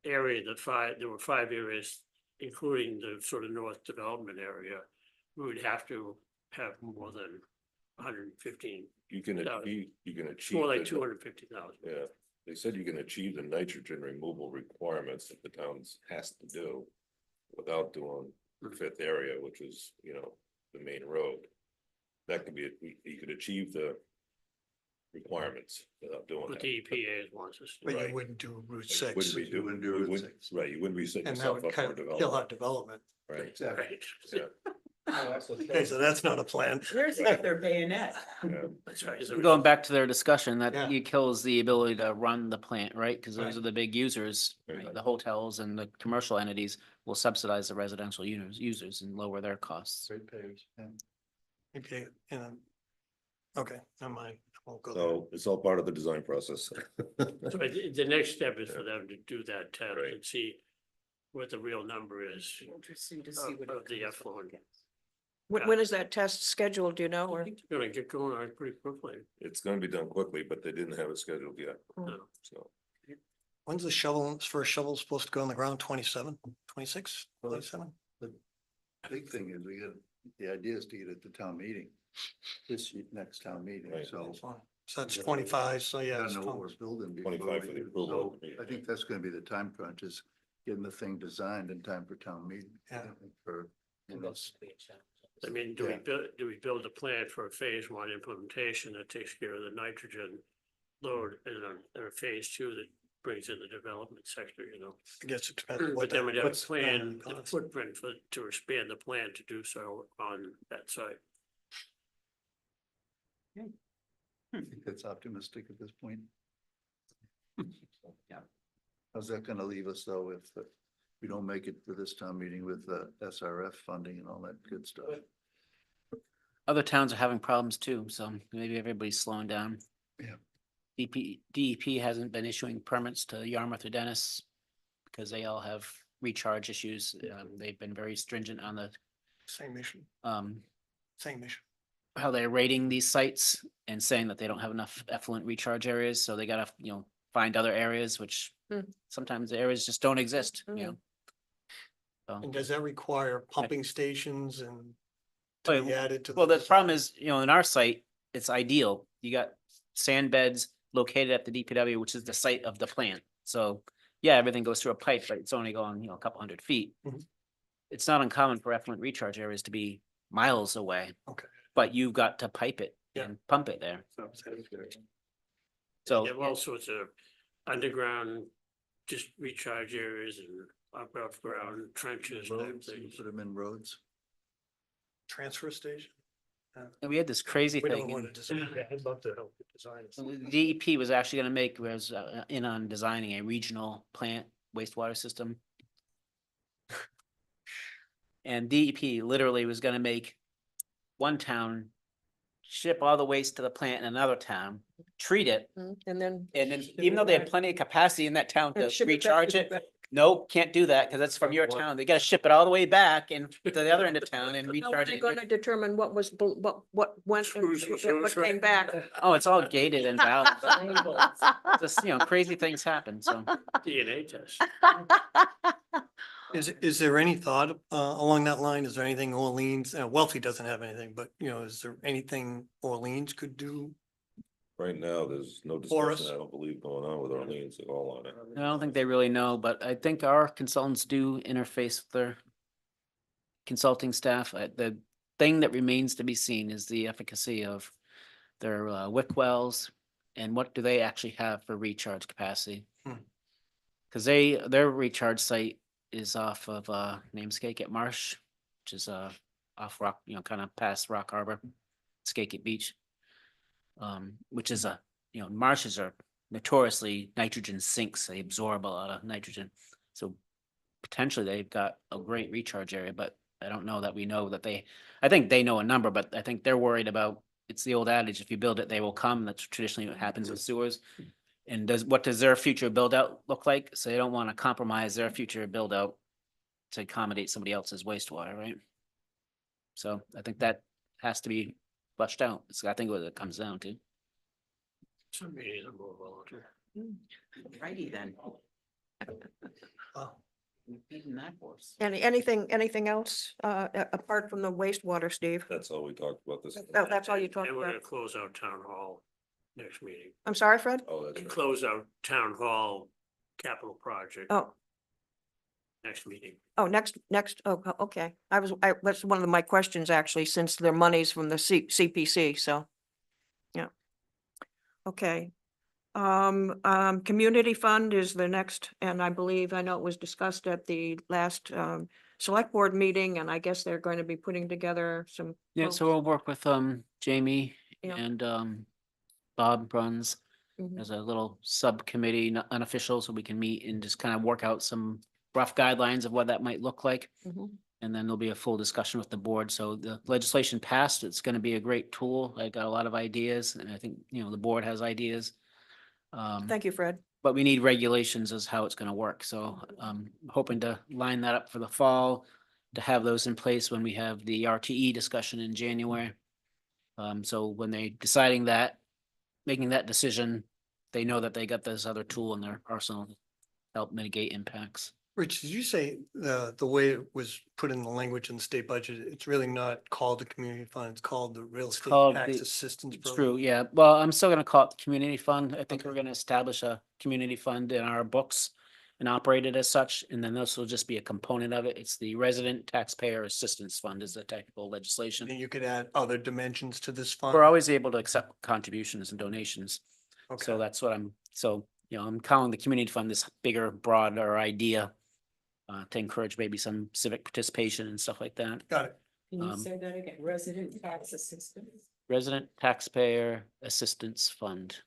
[SPEAKER 3] area, there were 5 areas, including the sort of north development area, we would have to have more than 115,
[SPEAKER 9] You can
[SPEAKER 3] No.
[SPEAKER 9] achieve, you can
[SPEAKER 3] it's
[SPEAKER 9] achieve.
[SPEAKER 3] more like
[SPEAKER 9] the-
[SPEAKER 3] 250,000.
[SPEAKER 9] Yeah, they said you can achieve the nitrogen removal requirements that the towns has to do without doing the 5th area, which is, the main road. That could be, you could achieve the requirements without doing
[SPEAKER 3] What
[SPEAKER 9] that.
[SPEAKER 3] the EPA wants us to
[SPEAKER 4] but
[SPEAKER 3] do.
[SPEAKER 4] you
[SPEAKER 9] Right.
[SPEAKER 4] wouldn't do Route
[SPEAKER 9] But you
[SPEAKER 4] 6.
[SPEAKER 9] wouldn't be
[SPEAKER 8] You wouldn't do
[SPEAKER 9] you
[SPEAKER 8] Route
[SPEAKER 9] wouldn't-
[SPEAKER 8] 6.
[SPEAKER 9] Right, you wouldn't be setting
[SPEAKER 4] And that
[SPEAKER 9] yourself
[SPEAKER 4] would
[SPEAKER 9] up for
[SPEAKER 4] kind of kill
[SPEAKER 9] development,
[SPEAKER 4] our development.
[SPEAKER 9] right?
[SPEAKER 8] Exactly.
[SPEAKER 9] Yeah,
[SPEAKER 4] Okay, so that's not a plan.
[SPEAKER 5] Where's their bayonet?
[SPEAKER 9] yeah.
[SPEAKER 3] That's right. So
[SPEAKER 6] Going back to their discussion,
[SPEAKER 4] Yeah.
[SPEAKER 6] that kills the ability to run the plant, right? Because those
[SPEAKER 4] Right.
[SPEAKER 6] are the big users,
[SPEAKER 9] Right.
[SPEAKER 6] right? The hotels and the commercial entities will subsidize the residential users and lower their costs.
[SPEAKER 8] Great payers. Yeah.
[SPEAKER 4] Okay, okay, never mind, I won't go there.
[SPEAKER 9] So it's all part of the design process.
[SPEAKER 3] So the next step is for them to do that test
[SPEAKER 9] Right.
[SPEAKER 3] and see what the real number is
[SPEAKER 5] Interesting to
[SPEAKER 3] of of the effluent.
[SPEAKER 1] When is that test scheduled, do you know,
[SPEAKER 3] I
[SPEAKER 1] or?
[SPEAKER 3] think they're gonna get going on it pretty quickly.
[SPEAKER 9] It's gonna be done quickly, but they didn't have it scheduled yet,
[SPEAKER 3] No.
[SPEAKER 9] so.
[SPEAKER 4] When's the first shovel supposed to go on the ground? 27, 26, 27?
[SPEAKER 8] Big thing is the idea is to get it to town meeting, next town meeting,
[SPEAKER 9] Right.
[SPEAKER 8] so.
[SPEAKER 4] So that's 25, so yeah.
[SPEAKER 8] I
[SPEAKER 4] it's
[SPEAKER 8] don't know what
[SPEAKER 4] fine.
[SPEAKER 8] we're building. before
[SPEAKER 9] 25 for
[SPEAKER 8] we
[SPEAKER 9] the
[SPEAKER 8] do-
[SPEAKER 9] approval
[SPEAKER 8] so
[SPEAKER 9] of the meeting,
[SPEAKER 8] I think that's gonna be the time crunch, is getting the thing designed in time for town meeting.
[SPEAKER 4] Yeah.
[SPEAKER 8] For, you know,
[SPEAKER 3] I mean,
[SPEAKER 8] Yeah.
[SPEAKER 3] do we build a plan for a phase one implementation that takes care of the nitrogen load and a phase two that brings in the development sector, you know?
[SPEAKER 4] I guess it depends. what
[SPEAKER 3] But then
[SPEAKER 4] that-
[SPEAKER 3] we'd have a
[SPEAKER 4] what's,
[SPEAKER 3] plan, the
[SPEAKER 4] cost.
[SPEAKER 3] footprint to expand the plan to do so on that site.
[SPEAKER 8] I think that's optimistic at this point.
[SPEAKER 5] Yeah.
[SPEAKER 8] How's that gonna leave us though if we don't make it to this town meeting with the SRF funding and all that good stuff?
[SPEAKER 6] Other towns are having problems too, so maybe everybody's slowing down.
[SPEAKER 8] Yeah.
[SPEAKER 6] DEP hasn't been issuing permits to Yarmouth or Dennis because they all have recharge issues. They've been very stringent on the,
[SPEAKER 4] Same issue,
[SPEAKER 6] um,
[SPEAKER 4] same issue.
[SPEAKER 6] how they're rating these sites and saying that they don't have enough effluent recharge areas, so they gotta, find other areas, which
[SPEAKER 1] Hmm.
[SPEAKER 6] sometimes the areas just don't exist,
[SPEAKER 1] Hmm.
[SPEAKER 6] So,
[SPEAKER 4] And does that require pumping stations and
[SPEAKER 6] Oh,
[SPEAKER 4] to be added to?
[SPEAKER 6] well, the problem is, in our site, it's ideal. You got sand beds located at the DPW, which is the site of the plant. So, yeah, everything goes through a pipe, but it's only going, a couple 100 feet.
[SPEAKER 4] Mhm.
[SPEAKER 6] It's not uncommon for effluent recharge areas to be miles away.
[SPEAKER 4] Okay.
[SPEAKER 6] But you've got to pipe it
[SPEAKER 4] Yeah.
[SPEAKER 6] and pump it there.
[SPEAKER 3] You
[SPEAKER 6] So,
[SPEAKER 3] have all sorts of underground, just recharge areas and above ground trenches type
[SPEAKER 8] Roads, you
[SPEAKER 3] things.
[SPEAKER 8] put them in roads.
[SPEAKER 4] Transfer station?
[SPEAKER 6] and we had this crazy
[SPEAKER 4] We don't
[SPEAKER 6] thing.
[SPEAKER 4] want
[SPEAKER 6] and
[SPEAKER 4] to design that. I'd love to help with design.
[SPEAKER 6] the DEP was actually gonna was in on designing a regional plant wastewater system. And DEP literally was gonna make one town ship all the waste to the plant in another town, treat it,
[SPEAKER 1] And then.
[SPEAKER 6] and then even though they have plenty of capacity in that town
[SPEAKER 1] And
[SPEAKER 6] to
[SPEAKER 1] ship it back
[SPEAKER 6] recharge
[SPEAKER 1] to
[SPEAKER 6] it,
[SPEAKER 1] the-
[SPEAKER 6] nope, can't do that, cause that's from your town. They gotta ship it all the way back and to the other end of town and
[SPEAKER 1] How are
[SPEAKER 6] recharge
[SPEAKER 1] they
[SPEAKER 6] it.
[SPEAKER 1] gonna determine what was, what went, and what came back?
[SPEAKER 6] Oh, it's all gated and valved. Just, crazy things happen, so.
[SPEAKER 3] DNA test.
[SPEAKER 4] Is there any thought along that line? Is there anything Orleans, Wealthy doesn't have anything, but is there anything Orleans could do?
[SPEAKER 9] Right now, there's no
[SPEAKER 4] For us.
[SPEAKER 9] discussion, I don't believe, going on with Orleans at all on it.
[SPEAKER 6] I don't think they really know, but I think our consultants do interface with their consulting staff. The thing that remains to be seen is the efficacy of their WIC wells and what do they actually have for recharge capacity.
[SPEAKER 4] Hmm.
[SPEAKER 6] Cause their recharge site is off of Namesake at Marsh, which is off Rock, kind of past Rock Harbor, Skakit Beach. Which is marshes are notoriously nitrogen sinks. They absorb a lot of nitrogen. So potentially they've got a great recharge area, but I don't know that we know that I think they know a number, but I think they're worried about, it's the old adage, if you build it, they will come. That's traditionally what happens with sewers. And what does their future build out look like? So they don't want to compromise their future build out to accommodate somebody else's wastewater, right? So I think that has to be fleshed out. I think what it comes down to.
[SPEAKER 3] Some meetings are more volunteer.
[SPEAKER 5] Righty then.
[SPEAKER 4] Wow.
[SPEAKER 5] We've beaten that horse.
[SPEAKER 1] Anything else, apart from the wastewater, Steve?
[SPEAKER 9] That's all we talked about this.
[SPEAKER 1] Oh, that's all you talked
[SPEAKER 3] And we're gonna
[SPEAKER 1] about?
[SPEAKER 3] close out town hall next meeting.
[SPEAKER 1] I'm sorry, Fred?
[SPEAKER 9] Oh, that's
[SPEAKER 3] And
[SPEAKER 9] right.
[SPEAKER 3] close out town hall capital project
[SPEAKER 1] Oh,
[SPEAKER 3] next meeting.
[SPEAKER 1] next, okay. That's one of my questions actually, since their money's from the CPC, so. Yeah. Okay. Community fund is the next, and I know it was discussed at the last, select board meeting, and I guess they're going to be putting together some.
[SPEAKER 6] Yeah, so we'll work with Jamie
[SPEAKER 1] Yeah.
[SPEAKER 6] and Bob runs
[SPEAKER 1] Mhm.
[SPEAKER 6] as a little subcommittee, unofficial, so we can meet and just kind of work out some rough guidelines of what that might look like.
[SPEAKER 1] Mhm.
[SPEAKER 6] And then there'll be a full discussion with the board. So the legislation passed. It's going to be a great tool. I got a lot of ideas, and I think, the board has ideas.
[SPEAKER 1] Thank you, Fred.
[SPEAKER 6] But we need regulations as how it's gonna work, so hoping to line that up for the fall, to have those in place when we have the RTE discussion in January. So when they deciding that, making that decision, they know that they got this other tool in their arsenal to help mitigate impacts.
[SPEAKER 4] Rich, did you say the way it was put in the language in the state budget, it's really not called the community fund, it's called the real estate
[SPEAKER 6] called
[SPEAKER 4] tax
[SPEAKER 6] the-
[SPEAKER 4] assistance
[SPEAKER 6] It's
[SPEAKER 4] program?
[SPEAKER 6] true, yeah. Well, I'm still gonna call it the community fund. I think we're gonna establish a community fund in our books and operated as such, and then this will just be a component of it. It's the Resident Taxpayer Assistance Fund is the technical legislation.
[SPEAKER 4] And you could add other dimensions to this fund.
[SPEAKER 6] We're always able to accept contributions and donations. So
[SPEAKER 4] Okay,
[SPEAKER 6] that's what I'm calling the community fund this bigger, broader idea to encourage maybe some civic participation and stuff like that.
[SPEAKER 4] got it.
[SPEAKER 5] Can you
[SPEAKER 6] Um,
[SPEAKER 5] say that again? Resident tax assistance?
[SPEAKER 6] Resident Taxpayer Assistance Fund.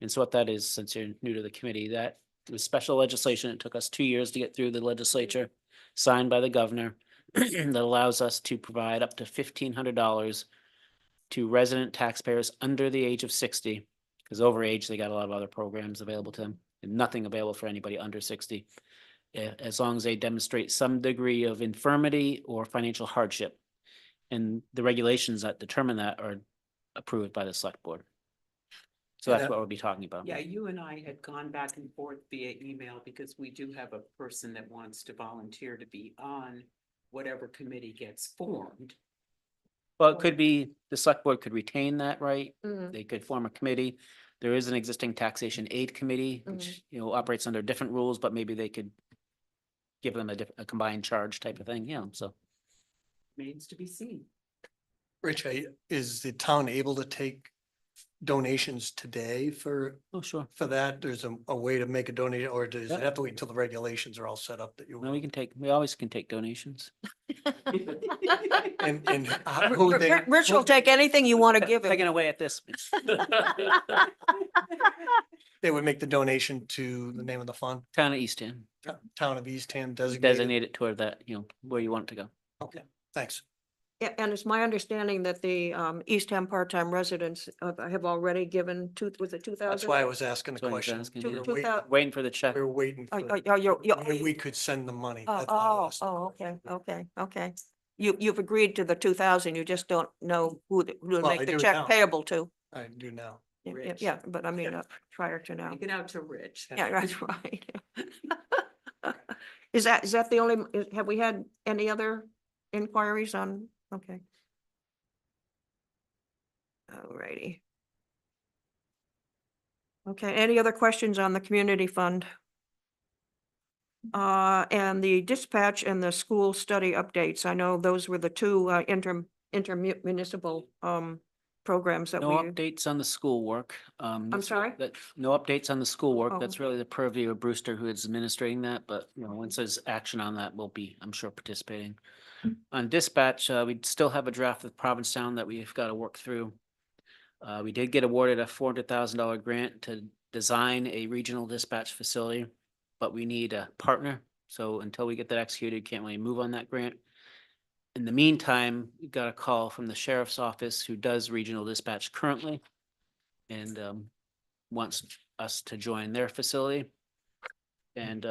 [SPEAKER 6] And so what that is, since you're new to the committee, that was special legislation. It took us 2 years to get through the legislature, signed by the governor, that allows us to provide up to $1,500 to resident taxpayers under the age of 60. Because over age, they got a lot of other programs available to them, and nothing available for anybody under 60. As long as they demonstrate some degree of infirmity or financial hardship. And the regulations that determine that are approved by the select board. So
[SPEAKER 4] And
[SPEAKER 6] that's
[SPEAKER 4] that-
[SPEAKER 6] what we'll be talking about.
[SPEAKER 5] Yeah, you and I had gone back and forth via email because we do have a person that wants to volunteer to be on whatever committee gets formed.
[SPEAKER 6] Well, it could be, the select board could retain that right.
[SPEAKER 1] Mhm.
[SPEAKER 6] They could form a committee. There is an existing taxation aid committee, which, operates under different rules, but maybe they could give them a combined charge type of thing, so.
[SPEAKER 5] Remains to be seen.
[SPEAKER 4] Rich, is the town able to take donations today for
[SPEAKER 6] Oh, sure.
[SPEAKER 4] that? There's a way to make a donation, or does
[SPEAKER 6] Yep.
[SPEAKER 4] it have to wait until the regulations are all set up that you?
[SPEAKER 6] No, we always can take donations.
[SPEAKER 4] And who they?
[SPEAKER 1] Rich will take anything you want to give him.
[SPEAKER 6] Taking away at this.
[SPEAKER 4] They would make the donation to the name of the fund,
[SPEAKER 6] Town of Eastham,
[SPEAKER 4] Town of Eastham designated.
[SPEAKER 6] designate it toward that, where you want it to go.
[SPEAKER 4] Okay, thanks.
[SPEAKER 1] Yeah, and it's my understanding that the Eastham part-time residents have already given was it 2,000?
[SPEAKER 4] That's why I was asking the
[SPEAKER 6] That's what I was
[SPEAKER 4] question.
[SPEAKER 6] asking,
[SPEAKER 1] Two-
[SPEAKER 6] yeah.
[SPEAKER 4] We were
[SPEAKER 1] 2,000
[SPEAKER 6] Waiting for the check.
[SPEAKER 4] waiting for when we could send the money.
[SPEAKER 1] Oh,
[SPEAKER 4] That's why I asked.
[SPEAKER 1] okay. You've agreed to the 2,000, you just don't know who to
[SPEAKER 4] Well, I
[SPEAKER 1] make the
[SPEAKER 4] do
[SPEAKER 1] check
[SPEAKER 4] now.
[SPEAKER 1] payable to.
[SPEAKER 4] I do now.
[SPEAKER 5] Rich.
[SPEAKER 1] Yeah, but I mean, prior to now.
[SPEAKER 5] Take it out to Rich.
[SPEAKER 1] Yeah, that's right. Is that the only, have we had any other inquiries on, okay. Alrighty. Okay, any other questions on the community fund? And the dispatch and the school study updates, I know those were the two intermunicipal programs that
[SPEAKER 6] No
[SPEAKER 1] we.
[SPEAKER 6] updates on the schoolwork. I'm
[SPEAKER 1] sorry?
[SPEAKER 6] No updates on the schoolwork.
[SPEAKER 1] Oh.
[SPEAKER 6] That's really the purview of Brewster, who is administrating that, but once there's action on that, we'll be, I'm sure, participating. On dispatch, we still have a draft with Provincetown that we've got to work through. We did get awarded a $400,000 grant to design a regional dispatch facility, but we need a partner. So until we get that executed, can't really move on that grant. In the meantime, we got a call from the sheriff's office who does regional dispatch currently and wants us to join their facility. And,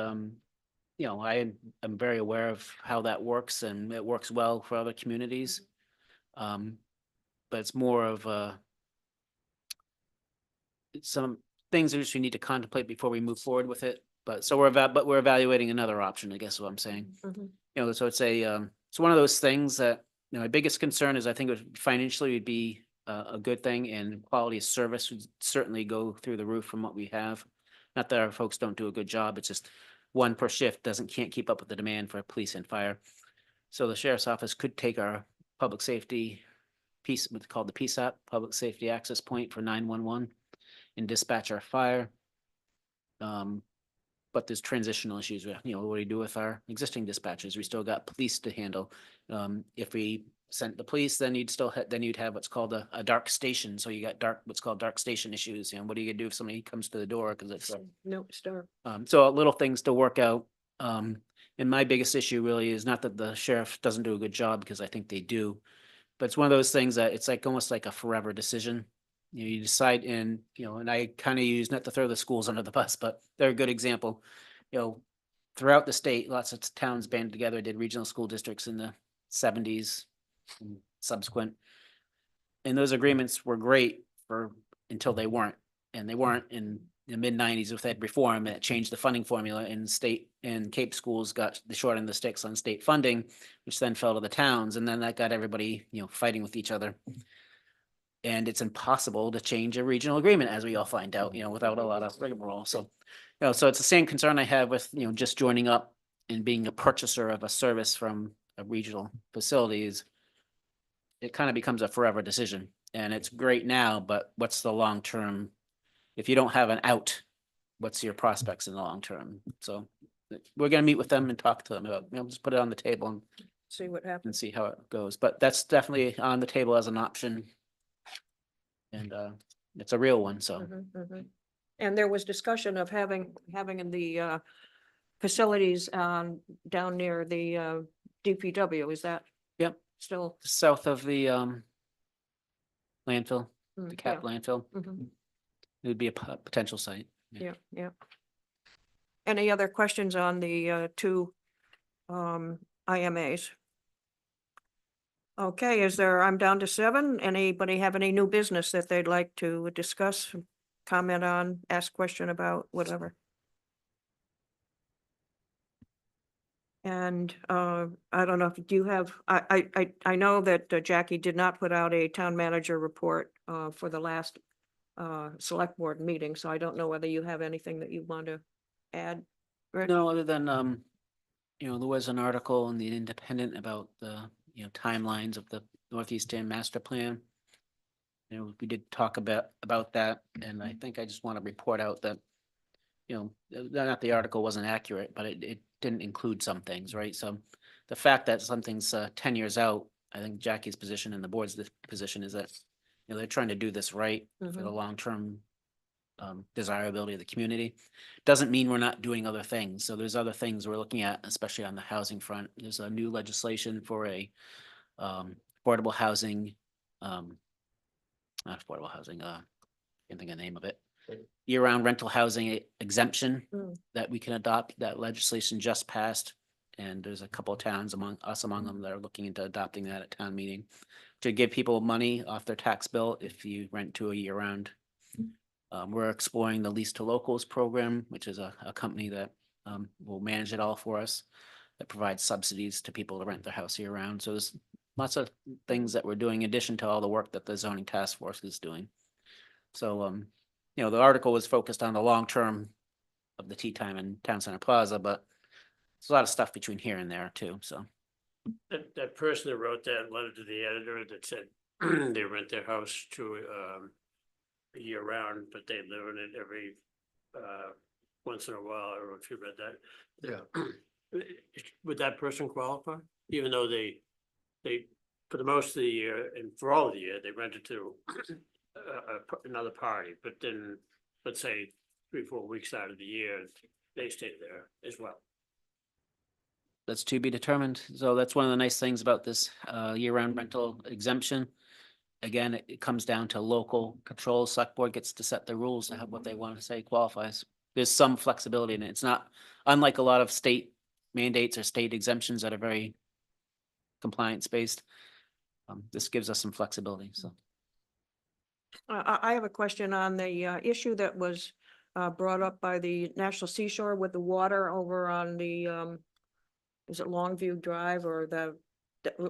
[SPEAKER 6] I am very aware of how that works and it works well for other communities. But it's more of some things which we need to contemplate before we move forward with it. But so we're evaluating another option, I guess is what I'm saying.
[SPEAKER 1] Mhm.
[SPEAKER 6] So it's one of those things that, my biggest concern is I think financially would be a good thing, and quality of service would certainly go through the roof from what we have. Not that our folks don't do a good job, it's just one per shift can't keep up with the demand for police and fire. So the sheriff's office could take our public safety piece, what's called the PSAP, Public Safety Access Point for 911, and dispatch our fire. But there's transitional issues with, what do we do with our existing dispatchers? We still got police to handle. If we sent the police, then you'd have what's called a dark station. So you got what's called dark station issues. What are you gonna do if somebody comes to the door? Cause it's,
[SPEAKER 1] No, star.
[SPEAKER 6] so little things to work out. And my biggest issue really is not that the sheriff doesn't do a good job, because I think they do. But it's one of those things that it's like almost like a forever decision. You decide and I kind of use, not to throw the schools under the bus, but they're a good example. Throughout the state, lots of towns banded together, did regional school districts in the 70s and subsequent. And those agreements were great until they weren't. And they weren't in the mid-90s with ed reform, and it changed the funding formula, and state and Cape schools got the short end of the sticks on state funding, which then fell to the towns, and then that got everybody, fighting with each other. And it's impossible to change a regional agreement, as we all find out, without a lot of rigmarole. So, so it's the same concern I have with, just joining up and being a purchaser of a service from a regional facilities. It kind of becomes a forever decision, and it's great now, but what's the long term? If you don't have an out, what's your prospects in the long term? So we're gonna meet with them and talk to them about, just put it on the table and
[SPEAKER 1] See what happens.
[SPEAKER 6] see how it goes. But that's definitely on the table as an option. And it's a real one, so.
[SPEAKER 1] Mhm, mhm. And there was discussion of having in the facilities down near the DPW, is that
[SPEAKER 6] Yep,
[SPEAKER 1] still?
[SPEAKER 6] south of the landfill,
[SPEAKER 1] Mm,
[SPEAKER 6] the cap landfill,
[SPEAKER 1] mhm.
[SPEAKER 6] it would be a potential site.
[SPEAKER 1] Yeah, yeah. Any other questions on the two IMAs? Okay, I'm down to 7. Anybody have any new business that they'd like to discuss, comment on, ask question about, whatever? And I don't know if do you have, I know that Jackie did not put out a town manager report for the last select board meeting, so I don't know whether you have anything that you want to add. Rick?
[SPEAKER 6] No, other than, there was an article in the Independent about the, timelines of the Northeastern Master Plan. We did talk about that, and I think I just want to report out that, not the article wasn't accurate, but it didn't include some things, right? So the fact that something's 10 years out, I think Jackie's position and the board's position is that, they're trying to do this right for the
[SPEAKER 1] Mhm.
[SPEAKER 6] long-term desirability of the community. Doesn't mean we're not doing other things. So there's other things we're looking at, especially on the housing front. There's a new legislation for a affordable housing, not affordable housing, can't think of the name of it. Year-round rental housing exemption
[SPEAKER 1] Mm.
[SPEAKER 6] that we can adopt. That legislation just passed. And there's a couple of towns among them that are looking into adopting that at town meeting to give people money off their tax bill if you rent to a year-round. We're exploring the Lease to Locals program, which is a company that will manage it all for us, that provides subsidies to people to rent their house year round. So there's lots of things that we're doing in addition to all the work that the zoning task force is doing. So, the article was focused on the long term of the tea time in Town Center Plaza, but there's a lot of stuff between here and there too, so.
[SPEAKER 3] That person that wrote that letter to the editor that said they rent their house to year round, but they live in it every once in a while. I don't know if you read that.
[SPEAKER 8] Yeah.
[SPEAKER 3] Would that person qualify? Even though they for the most of the year and for all of the year, they rent it to another party, but then let's say 3-4 weeks out of the year, they stay there as well.
[SPEAKER 6] That's to be determined. So that's one of the nice things about this year-round rental exemption. Again, it comes down to local control. Select board gets to set the rules to have what they want to say qualifies. There's some flexibility in it. It's not unlike a lot of state mandates or state exemptions that are very compliance based. This gives us some flexibility, so.
[SPEAKER 1] I have a question on the issue that was brought up by the National Seashore with the water over on the is it Longview Drive or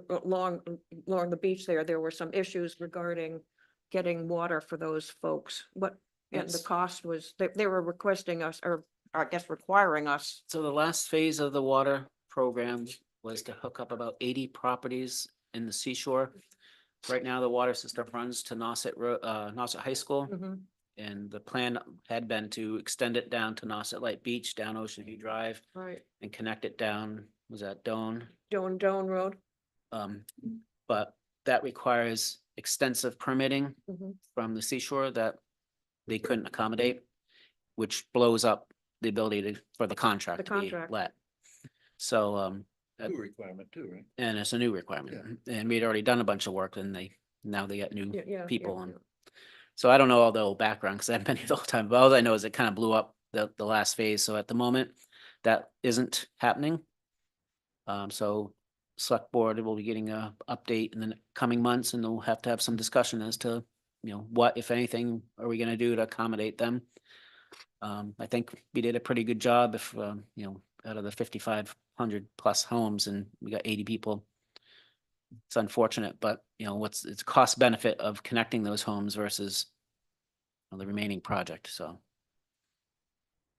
[SPEAKER 1] along the beach there? There were some issues regarding getting water for those folks. And the
[SPEAKER 6] Yes.
[SPEAKER 1] cost was, they were requesting us, or I guess requiring us.
[SPEAKER 6] So the last phase of the water program was to hook up about 80 properties in the seashore. Right now, the water system runs to Nauset High School.
[SPEAKER 1] Mhm.
[SPEAKER 6] And the plan had been to extend it down to Nauset Light Beach, down Ocean View Drive,
[SPEAKER 1] Right.
[SPEAKER 6] and connect it down, was that Doan?
[SPEAKER 1] Doan Road.
[SPEAKER 6] But that requires extensive permitting
[SPEAKER 1] Mhm.
[SPEAKER 6] from the seashore that they couldn't accommodate, which blows up the ability for the contract
[SPEAKER 1] The
[SPEAKER 6] to be
[SPEAKER 1] contract.
[SPEAKER 6] let. So,
[SPEAKER 8] New requirement too, right?
[SPEAKER 6] and it's a new requirement, and we'd already done a bunch of work, and now they got new
[SPEAKER 1] Yeah.
[SPEAKER 6] people on. So I don't know all the old background because I haven't been here the whole time, but all I know is it kind of blew up the last phase. So at the moment, that isn't happening. So select board will be getting a update in the coming months, and they'll have to have some discussion as to, what, if anything, are we gonna do to accommodate them? I think we did a pretty good job if, out of the 5,500 plus homes, and we got 80 people it's unfortunate, but it's cost benefit of connecting those homes versus the remaining project, so.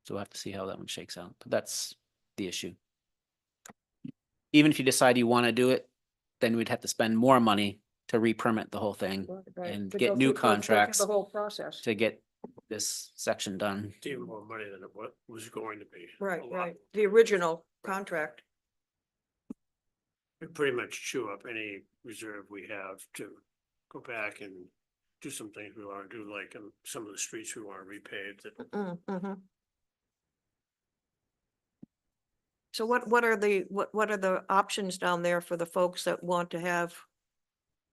[SPEAKER 6] So we'll have to see how that one shakes out, but that's the issue. Even if you decide you want to do it, then we'd have to spend more money to re-permit the whole thing
[SPEAKER 1] Right,
[SPEAKER 6] and
[SPEAKER 1] to
[SPEAKER 6] get
[SPEAKER 1] go
[SPEAKER 6] new
[SPEAKER 1] through- go through
[SPEAKER 6] contracts
[SPEAKER 1] The whole process.
[SPEAKER 6] to get this section done.
[SPEAKER 3] It's even more money than it was going to be.
[SPEAKER 1] Right,
[SPEAKER 3] A lot.
[SPEAKER 1] right. The original contract.
[SPEAKER 3] We pretty much chew up any reserve we have to go back and do some things we want to do, like some of the streets we want to repave that.
[SPEAKER 1] Mm-hmm. So what are the options down there for the folks that want to have,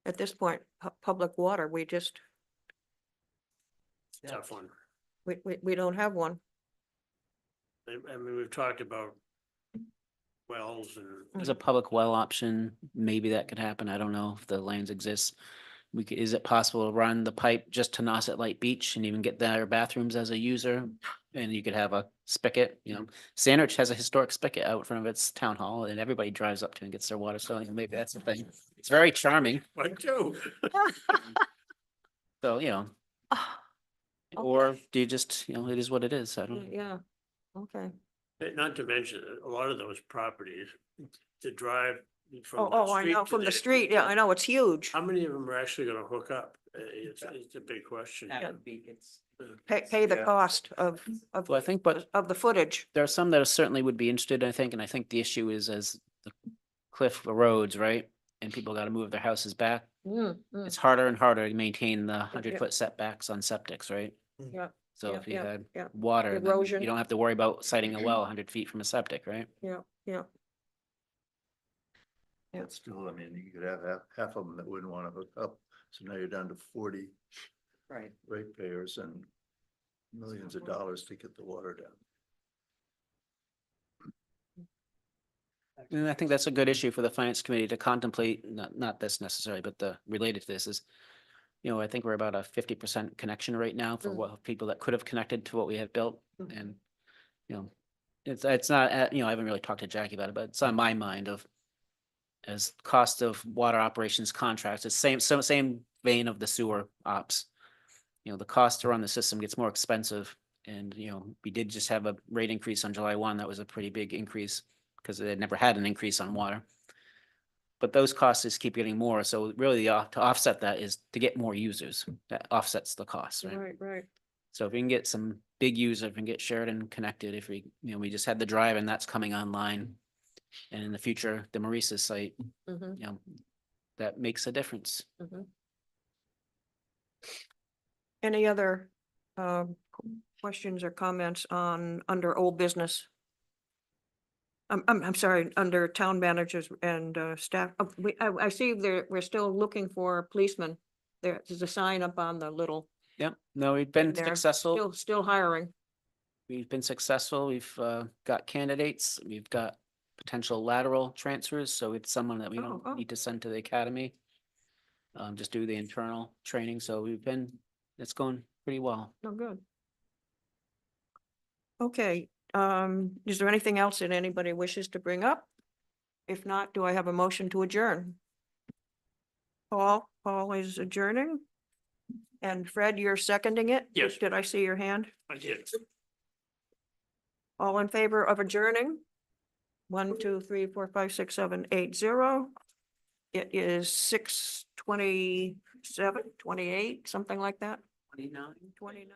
[SPEAKER 1] at this point, public water? We just,
[SPEAKER 3] Tough one.
[SPEAKER 1] we don't have one.
[SPEAKER 3] I mean, we've talked about wells and
[SPEAKER 6] There's a public well option. Maybe that could happen. I don't know if the lands exist. Is it possible to run the pipe just to Nauset Light Beach and even get their bathrooms as a user? And you could have a spigot, Sandwich has a historic spigot out in front of its town hall and everybody drives up to and gets their water. So maybe that's the thing. It's very charming.
[SPEAKER 3] one too.
[SPEAKER 6] So, or do you just, it is what it is. I don't.
[SPEAKER 1] Yeah, okay.
[SPEAKER 3] Not to mention, a lot of those properties, to drive from.
[SPEAKER 1] Oh,
[SPEAKER 3] the
[SPEAKER 1] I
[SPEAKER 3] street
[SPEAKER 1] know,
[SPEAKER 3] to
[SPEAKER 1] from the
[SPEAKER 3] there,
[SPEAKER 1] street. Yeah, I know, it's huge.
[SPEAKER 3] How many of them are actually gonna hook up? It's a big question.
[SPEAKER 5] That would be, it's.
[SPEAKER 1] Pay the
[SPEAKER 3] Yeah.
[SPEAKER 1] cost of
[SPEAKER 6] Well, I think, but
[SPEAKER 1] of the footage.
[SPEAKER 6] there are some that certainly would be interested, I think, and I think the issue is as the cliff erodes, right? And people got to move their houses back. It's harder and harder to maintain the 100-foot setbacks on septics, right?
[SPEAKER 1] Yeah,
[SPEAKER 6] So
[SPEAKER 1] yeah,
[SPEAKER 6] if you
[SPEAKER 1] yeah,
[SPEAKER 6] had
[SPEAKER 1] yeah.
[SPEAKER 6] water, then
[SPEAKER 1] Erosion.
[SPEAKER 6] you don't have to worry about siting a well 100 feet from a septic, right?
[SPEAKER 1] yeah. Yeah.
[SPEAKER 8] But still, I mean, you could have half of them that wouldn't want to hook up. So now you're down to 40
[SPEAKER 5] Right.
[SPEAKER 8] ratepayers and millions of dollars to get the water down.
[SPEAKER 6] And I think that's a good issue for the finance committee to contemplate, not this necessarily, but the related to this is, I think we're about a 50% connection right now for what people that could have connected to what we have built. And, it's not, I haven't really talked to Jackie about it, but it's on my mind of as cost of water operations contracts, it's same vein of the sewer ops. The cost to run the system gets more expensive. And, we did just have a rate increase on July 1. That was a pretty big increase because they had never had an increase on water. But those costs just keep getting more. So really to offset that is to get more users. That offsets the cost, right?
[SPEAKER 1] Right, right.
[SPEAKER 6] So if we can get some big users, if we can get Sheridan connected, if we, we just had the drive and that's coming online. And in the future, the Maurice's site,
[SPEAKER 1] Mm-hmm.
[SPEAKER 6] that makes a difference.
[SPEAKER 1] Mm-hmm. Any other questions or comments on under old business? I'm sorry, under town managers and staff. I see we're still looking for policemen. There's a sign up on the little.
[SPEAKER 6] Yep. No, we've been
[SPEAKER 1] there.
[SPEAKER 6] successful.
[SPEAKER 1] Still hiring.
[SPEAKER 6] We've been successful. We've got candidates. We've got potential lateral transfers. So it's someone that we don't
[SPEAKER 1] Oh.
[SPEAKER 6] need to send to the academy. Just do the internal training. So it's going pretty well.
[SPEAKER 1] Oh, good. Okay, is there anything else that anybody wishes to bring up? If not, do I have a motion to adjourn? Paul is adjourning. And Fred, you're seconding it?
[SPEAKER 3] Yes.
[SPEAKER 1] Did I see your hand?
[SPEAKER 3] I did.
[SPEAKER 1] All in favor of adjourning? 1, 2, 3, 4, 5, 6, 7, 8, 0. It is 6:27, 28, something like that.
[SPEAKER 5] 29.
[SPEAKER 1] 29.